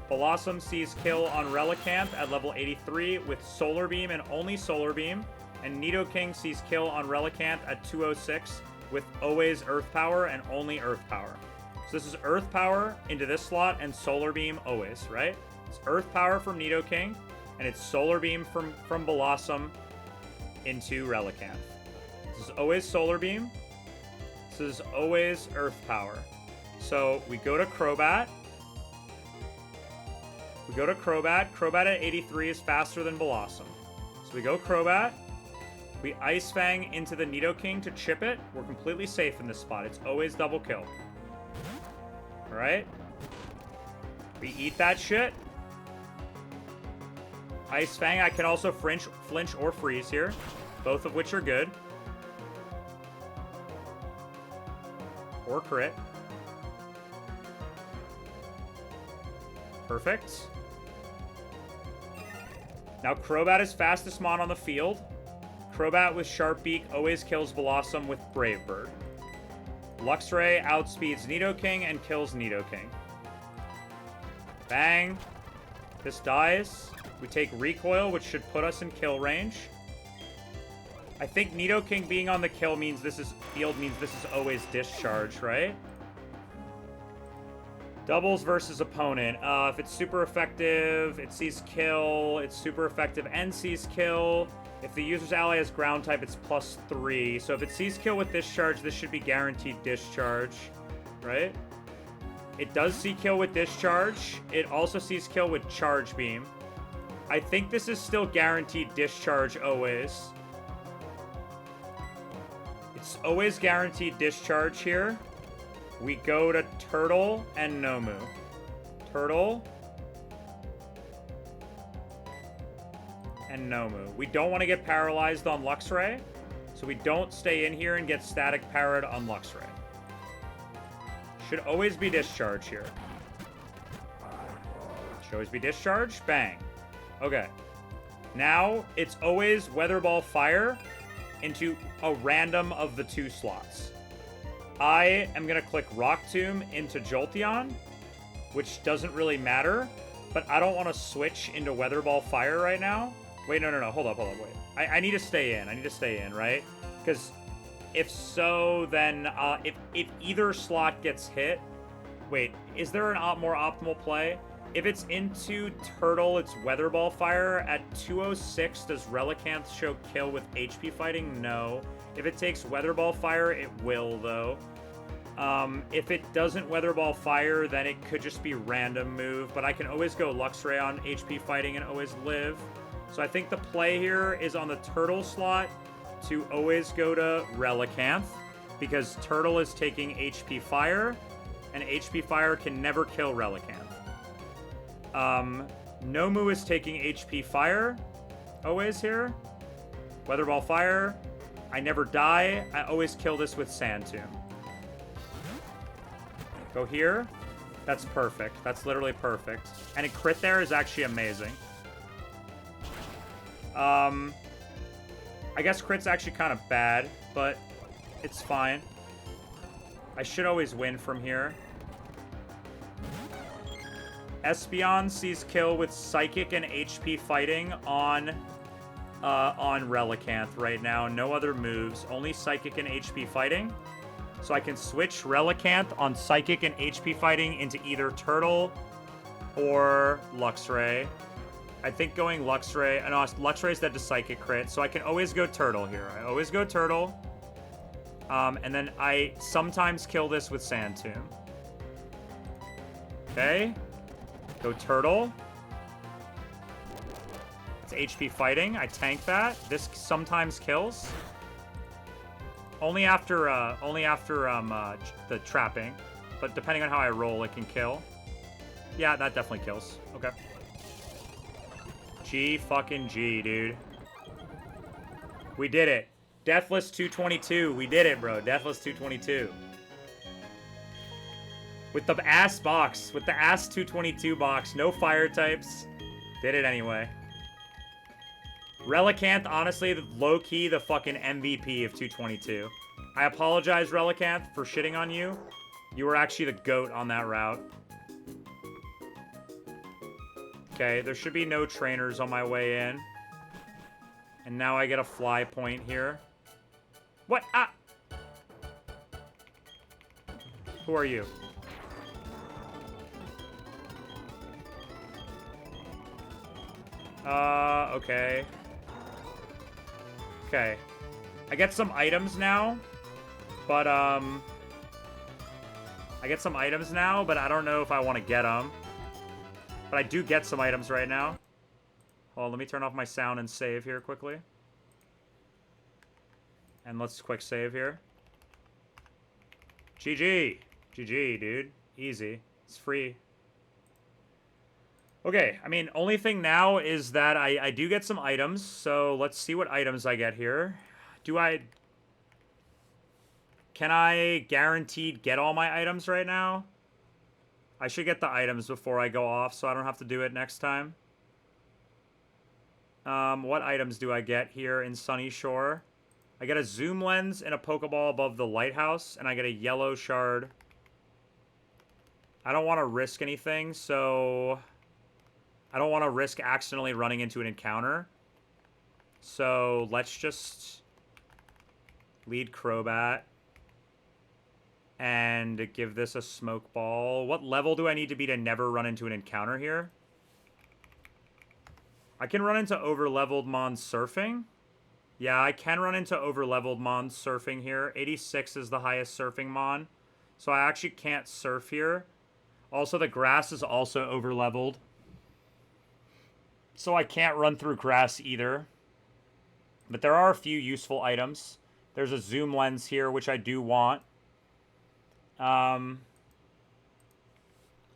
Blossom sees kill on Relicanth at level 83 with Solar Beam and only Solar Beam. And Nidoking sees kill on Relicanth at 206 with always Earth Power and only Earth Power. So this is Earth Power into this slot and Solar Beam always, right? It's Earth Power from Nidoking and it's Solar Beam from Blossom into Relicanth. This is always Solar Beam. This is always Earth Power. So we go to Crobat. We go to Crobat. Crobat at 83 is faster than Blossom. So we go Crobat. We Ice Fang into the Nidoking to chip it. We're completely safe in this spot. It's always double kill. Alright. We eat that shit. Ice Fang. I can also flinch or freeze here. Both of which are good. Or crit. Perfect. Now Crobat is fastest mon on the field. Crobat with Sharp Beak always kills Blossom with Brave Bird. Luxray outspeeds Nidoking and kills Nidoking. Bang. This dies. We take Recoil, which should put us in kill range. I think Nidoking being on the kill means this is always Discharge, right? Doubles versus opponent. If it's super effective, it sees kill. It's super effective and sees kill. If the user's ally has ground type, it's +3. So if it sees kill with discharge, this should be guaranteed discharge, right? It does see kill with discharge. It also sees kill with charge beam. I think this is still guaranteed discharge always. It's always guaranteed discharge here. We go to Turtle and Nomu. Turtle and Nomu. We don't want to get paralyzed on Luxray, so we don't stay in here and get static parried on Luxray. Should always be discharge here. Should always be discharge. Bang. Okay. Now, it's always Weather Ball Fire into a random of the 2 slots. I am going to click Rock Tomb into Jolteon, which doesn't really matter, but I don't want to switch into Weather Ball Fire right now. Wait, no. Hold up, wait. I need to stay in. Right? Because if so, then if either slot gets hit... Wait, is there a more optimal play? If it's into Turtle, it's Weather Ball Fire. At 206, does Relicanth show kill with HP fighting? No. If it takes Weather Ball Fire, it will, though. If it doesn't Weather Ball Fire, then it could just be random move. But I can always go Luxray on HP fighting and always live. So I think the play here is on the Turtle slot to always go to Relicanth, because Turtle is taking HP Fire, and HP Fire can never kill Relicanth. Nomu is taking HP Fire, always here. Weather Ball Fire. I never die. I always kill this with Sand Tomb. Go here. That's perfect. That's literally perfect. And a crit there is actually amazing. I guess crit's actually kind of bad, but it's fine. I should always win from here. Espeon sees kill with Psychic and HP fighting on Relicanth right now. No other moves, only Psychic and HP fighting. So I can switch Relicanth on Psychic and HP fighting into either Turtle or Luxray. I think going Luxray... No, Luxray's dead to Psychic crit, so I can always go Turtle here. I always go Turtle. And then I sometimes kill this with Sand Tomb. Okay. Go Turtle. It's HP fighting. I tank that. This sometimes kills. Only after the trapping. But depending on how I roll, it can kill. Yeah, that definitely kills. Okay. G fucking G, dude. We did it. Deathless 222. We did it, bro. Deathless 222. With the ass box. With the ass 222 box. No fire types. Did it anyway. Relicanth, honestly, low-key the fucking MVP of 222. I apologize, Relicanth, for shitting on you. You were actually the GOAT on that route. Okay, there should be no trainers on my way in. And now I get a fly point here. What? Ah! Who are you? Okay. Okay. I get some items now, but, I get some items now, but I don't know if I want to get them. But I do get some items right now. Hold on, let me turn off my sound and save here quickly. And let's quick save here. GG. GG, dude. Easy. It's free. Okay, I mean, only thing now is that I do get some items, so let's see what items I get here. Can I guaranteed get all my items right now? I should get the items before I go off, so I don't have to do it next time. What items do I get here in Sunny Shore? I get a zoom lens and a Pokeball above the lighthouse, and I get a yellow shard. I don't want to risk anything, so... I don't want to risk accidentally running into an encounter. So, let's just... lead Crobat. And give this a smoke ball. What level do I need to be to never run into an encounter here? I can run into over-leveled Mon surfing. Yeah, I can run into over-leveled Mon surfing here. 86 is the highest surfing Mon. So I actually can't surf here. Also, the grass is also over-leveled. So I can't run through grass either. But there are a few useful items. There's a zoom lens here, which I do want. I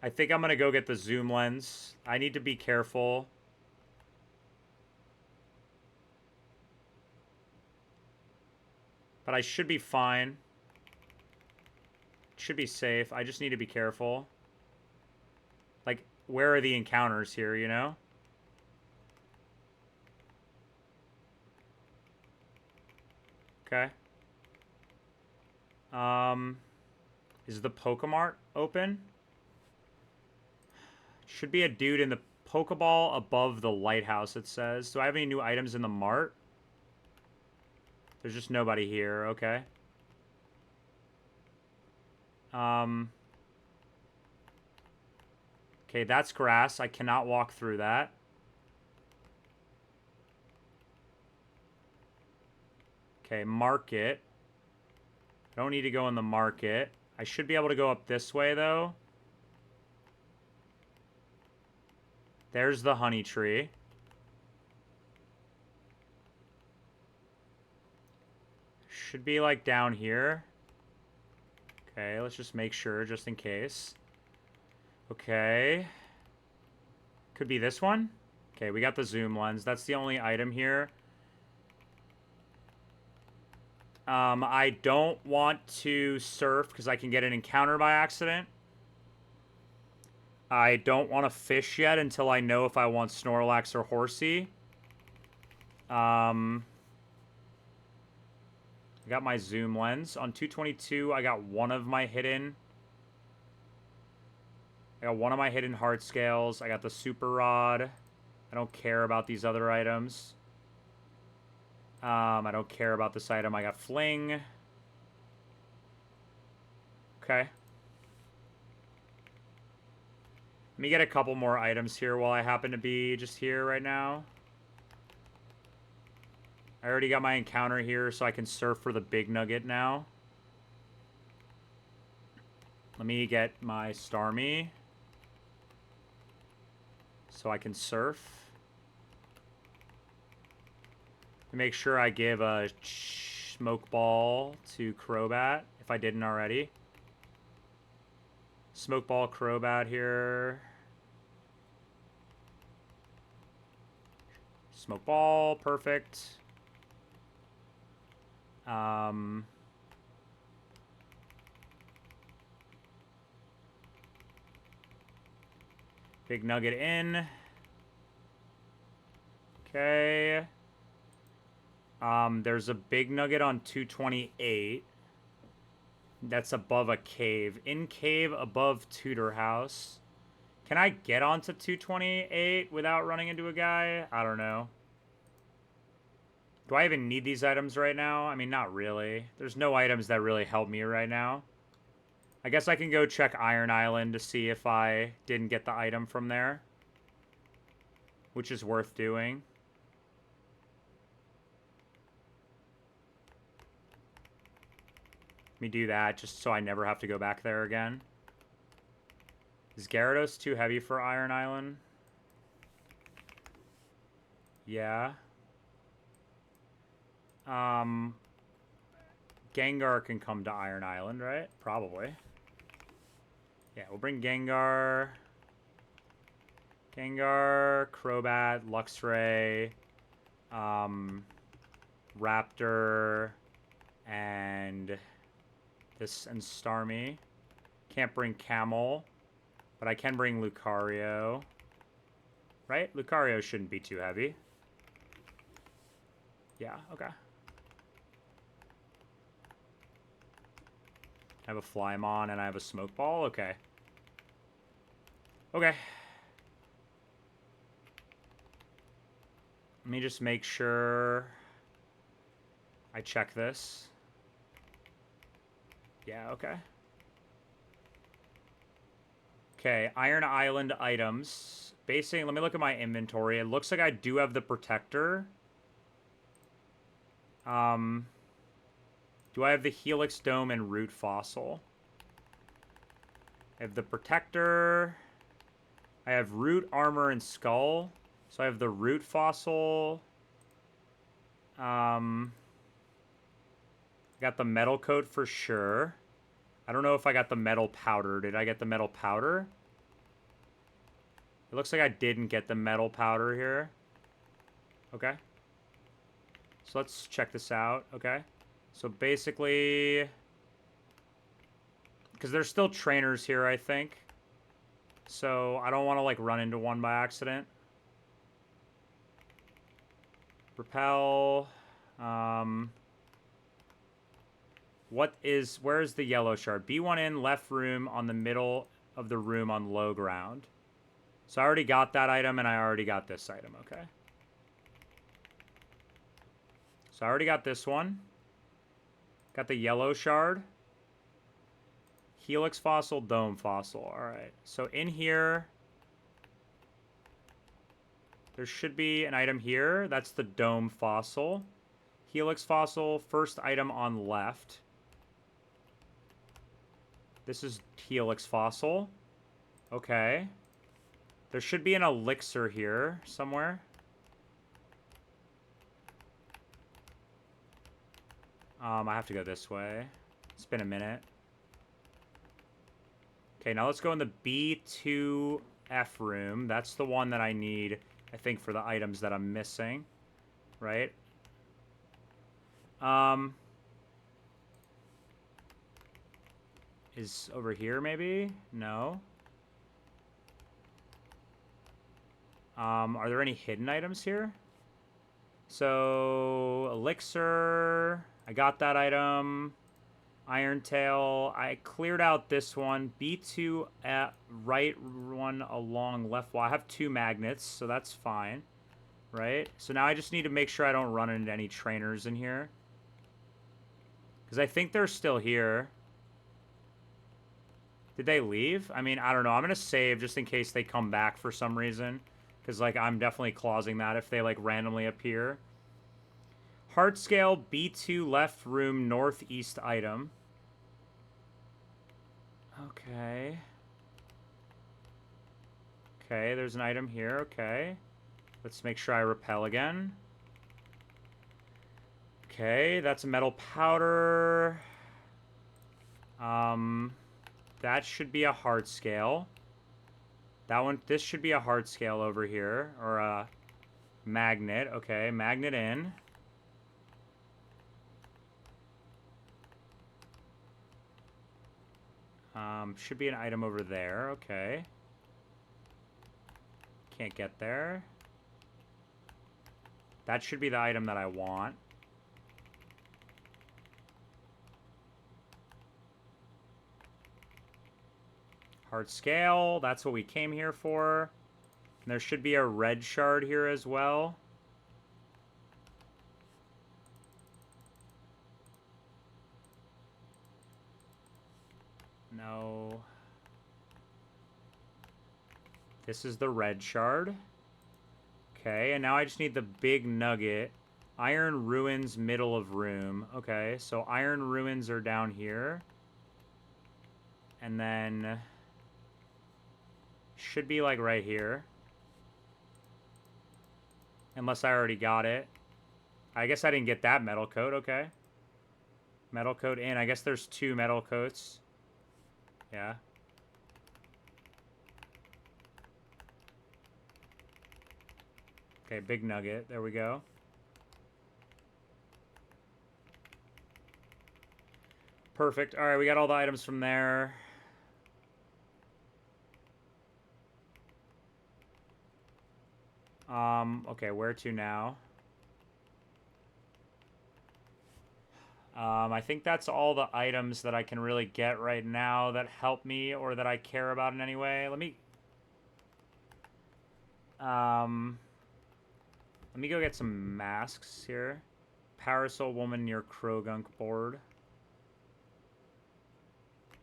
think I'm going to go get the zoom lens. I need to be careful. But I should be fine. Should be safe. I just need to be careful. Like, where are the encounters here, you know? Okay. Is the Pokemart open? Should be a dude in the Pokeball above the lighthouse, it says. Do I have any new items in the mart? There's just nobody here. Okay. Okay, that's grass. I cannot walk through that. Okay, market. I don't need to go in the market. I should be able to go up this way, though. There's the honey tree. Should be, like, down here. Okay, let's just make sure, just in case. Okay. Could be this one. Okay, we got the zoom lens. That's the only item here. I don't want to surf because I can get an encounter by accident. I don't want to fish yet until I know if I want Snorlax or Horsey. I got my zoom lens. On 222, I got one of my hidden... I got one of my hidden heart scales. I got the super rod. I don't care about these other items. I don't care about this item. I got fling. Okay. Let me get a couple more items here while I happen to be just here right now. I already got my encounter here, so I can surf for the big nugget now. Let me get my Starmie, so I can surf. Make sure I give a smoke ball to Crobat, if I didn't already. Smoke ball, Crobat here. Smoke ball, perfect. Big nugget in. Okay. There's a big nugget on 228. That's above a cave. In cave above Tudor House. Can I get onto 228 without running into a guy? I don't know. Do I even need these items right now? I mean, not really. There's no items that really help me right now. I guess I can go check Iron Island to see if I didn't get the item from there. Which is worth doing. Let me do that just so I never have to go back there again. Is Gyarados too heavy for Iron Island? Yeah. Gengar can come to Iron Island, right? Probably. Yeah, we'll bring Gengar. Gengar, Crobat, Luxray, Raptor, and this and Starmie. Can't bring Camel, but I can bring Lucario. Right? Lucario shouldn't be too heavy. Yeah, okay. I have a Flymon and I have a Smoke Ball? Okay. Okay. Let me just make sure I check this. Yeah, okay. Okay, Iron Island items. Basically, let me look at my inventory. It looks like I do have the protector. Do I have the Helix Dome and Root Fossil? I have the protector. I have Root Armor and Skull. So I have the Root Fossil. Got the metal coat for sure. I don't know if I got the metal powder. Did I get the metal powder? It looks like I didn't get the metal powder here. Okay. So let's check this out. Okay. So basically, because there's still trainers here, I think. So I don't want to like run into one by accident. Repel. Where's the yellow shard? B1 in, left room, on the middle of the room on low ground. So I already got that item, and I already got this item, okay? So I already got this one. Got the yellow shard. Helix fossil, dome fossil. Alright, so in here, there should be an item here. That's the dome fossil. Helix fossil, first item on left. This is Helix fossil. Okay. There should be an elixir here somewhere. I have to go this way. It's been a minute. Okay, now let's go in the B2F room. That's the one that I need, I think, for the items that I'm missing. Right? Is over here, maybe? No. Are there any hidden items here? So, elixir. I got that item. Iron tail. I cleared out this one. B2 at right one along left wall. I have 2 magnets, so that's fine. Right? So now I just need to make sure I don't run into any trainers in here. Because I think they're still here. Did they leave? I mean, I don't know. I'm going to save just in case they come back for some reason. Because, like, I'm definitely clausing that if they, like, randomly appear. Heart scale, B2 left room, northeast item. Okay. Okay, there's an item here. Okay. Let's make sure I repel again. Okay, that's a metal powder. That should be a heart scale. This should be a heart scale over here. Or a magnet. Okay, magnet in. Should be an item over there. Okay. Can't get there. That should be the item that I want. Heart scale. That's what we came here for. And there should be a red shard here as well. No. This is the red shard. Okay, and now I just need the big nugget. Iron ruins, middle of room. Okay, so iron ruins are down here. And then should be like right here. Unless I already got it. I guess I didn't get that metal coat. Okay. Metal coat in. I guess there's 2 metal coats. Yeah. Okay, big nugget. There we go. Perfect. All right, we got all the items from there. Okay, where to now? I think that's all the items that I can really get right now that help me or that I care about in any way. Let me go get some masks here. Parasol woman near Krogunk board.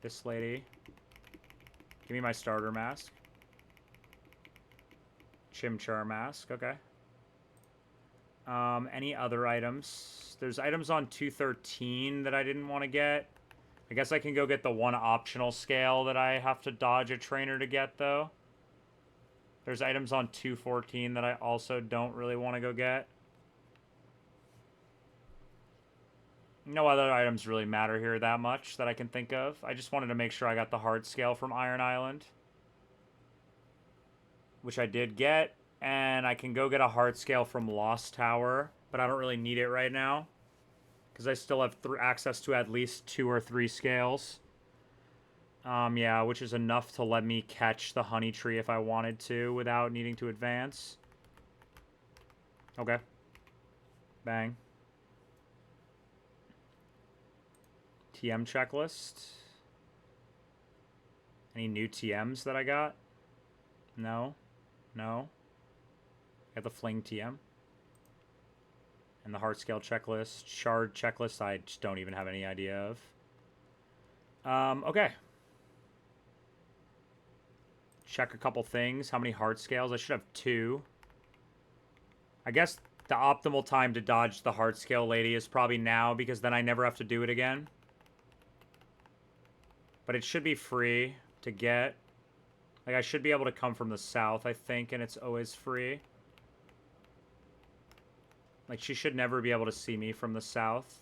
This lady. Give me my starter mask. Chimchar mask. Okay. Any other items? There's items on 213 that I didn't want to get. I guess I can go get the one optional scale that I have to dodge a trainer to get, though. There's items on 214 that I also don't really want to go get. No other items really matter here that much that I can think of. I just wanted to make sure I got the hard scale from Iron Island, which I did get. And I can go get a hard scale from Lost Tower, but I don't really need it right now because I still have access to at least 2 or 3 scales. Yeah, which is enough to let me catch the honey tree if I wanted to without needing to advance. Okay. Bang. TM checklist. Any new TMs that I got? No. No. Got the Fling TM. And the Heart Scale checklist. Shard checklist, I just don't even have any idea of. Okay. Check a couple things. How many Heart Scales? I should have 2. I guess the optimal time to dodge the Heart Scale lady is probably now, because then I never have to do it again. But it should be free to get. Like, I should be able to come from the south, I think, and it's always free. Like, she should never be able to see me from the south.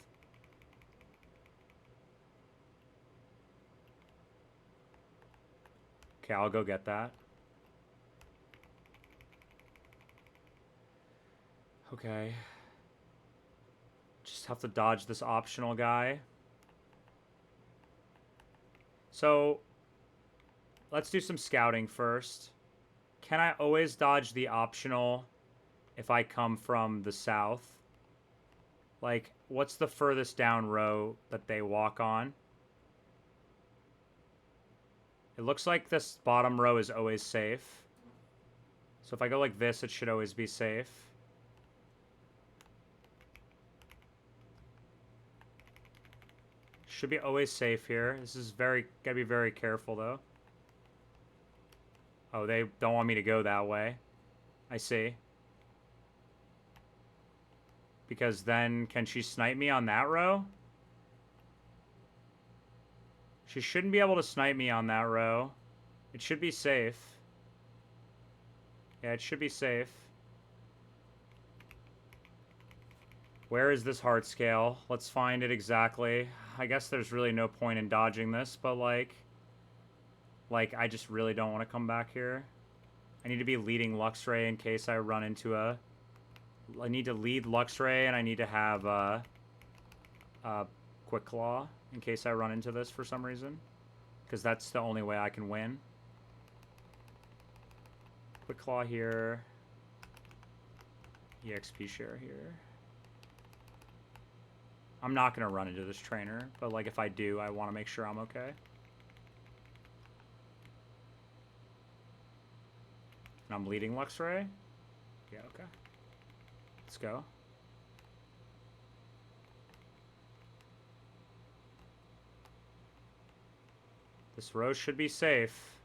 Okay, I'll go get that. Okay. Just have to dodge this optional guy. So, let's do some scouting first. Can I always dodge the optional if I come from the south? Like, what's the furthest down row that they walk on? It looks like this bottom row is always safe. So if I go like this, it should always be safe. Should be always safe here. This is gotta be very careful though. Oh, they don't want me to go that way. I see. Because then, can she snipe me on that row? She shouldn't be able to snipe me on that row. It should be safe. Yeah, it should be safe. Where is this heart scale? Let's find it exactly. I guess there's really no point in dodging this, but like I just really don't want to come back here. I need to be leading Luxray in case I run into a... I need to lead Luxray, and I need to have a Quick Claw in case I run into this for some reason. Because that's the only way I can win. Quick Claw here. EXP share here. I'm not going to run into this trainer, but like if I do, I want to make sure I'm okay. And I'm leading Luxray? Yeah, okay. Let's go. This row should be safe.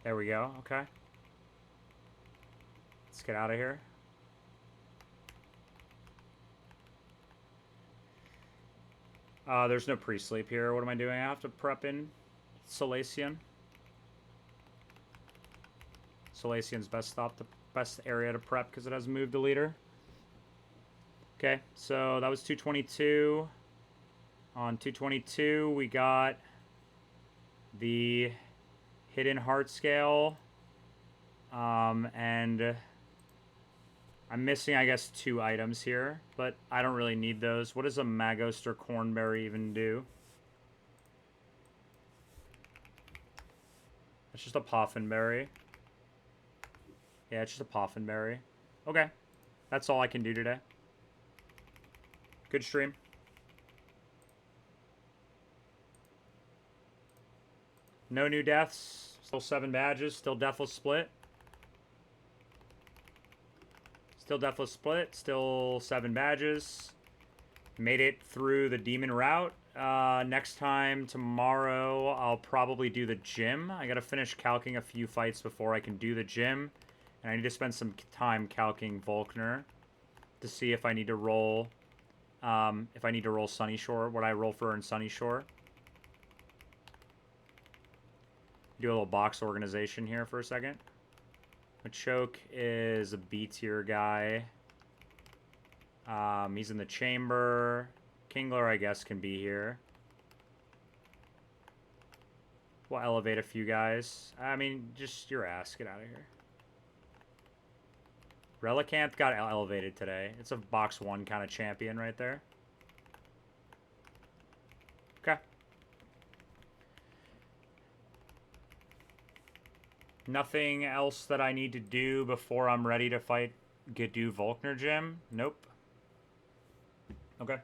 There we go, okay. Let's get out of here. There's no pre-sleep here. What am I doing? I have to prep in Salacian. Salacian's best area to prep because it has moved the leader. Okay, so that was 222. On 222, we got the hidden heart scale. And I'm missing, I guess, 2 items here, but I don't really need those. What does a Magos or Cornberry even do? It's just a Poffinberry. Yeah, it's just a Poffinberry. Okay. That's all I can do today. Good stream. No new deaths. Still 7 badges. Still deathless split. Still Deathless Split. Still 7 badges. Made it through the demon route. Next time, tomorrow, I'll probably do the gym. I gotta finish calcing a few fights before I can do the gym. And I need to spend some time calcing Volkner to see if I need to roll... if I need to roll Sunny Shore, what I roll for in Sunny Shore. Do a little box organization here for a second. Machoke is a B tier guy. He's in the chamber. Kingler, I guess, can be here. We'll elevate a few guys. I mean, just your ass. Get out of here. Relicanth got elevated today. It's a box 1 kind of champion right there. Okay. Nothing else that I need to do before I'm ready to fight do Volkner Gym? Nope. Okay.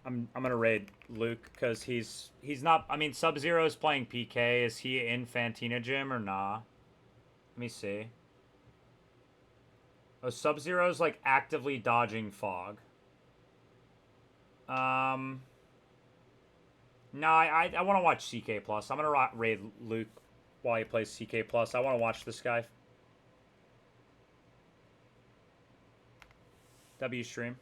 I'm gonna raid Luke because he's not. I mean, Sub-Zero's playing PK. Is he in Fantina Gym or nah? Let me see. Oh, Sub-Zero's like actively dodging fog. No, I want to watch CK Plus. I'm gonna raid Luke while he plays CK Plus. I want to watch this guy. W stream.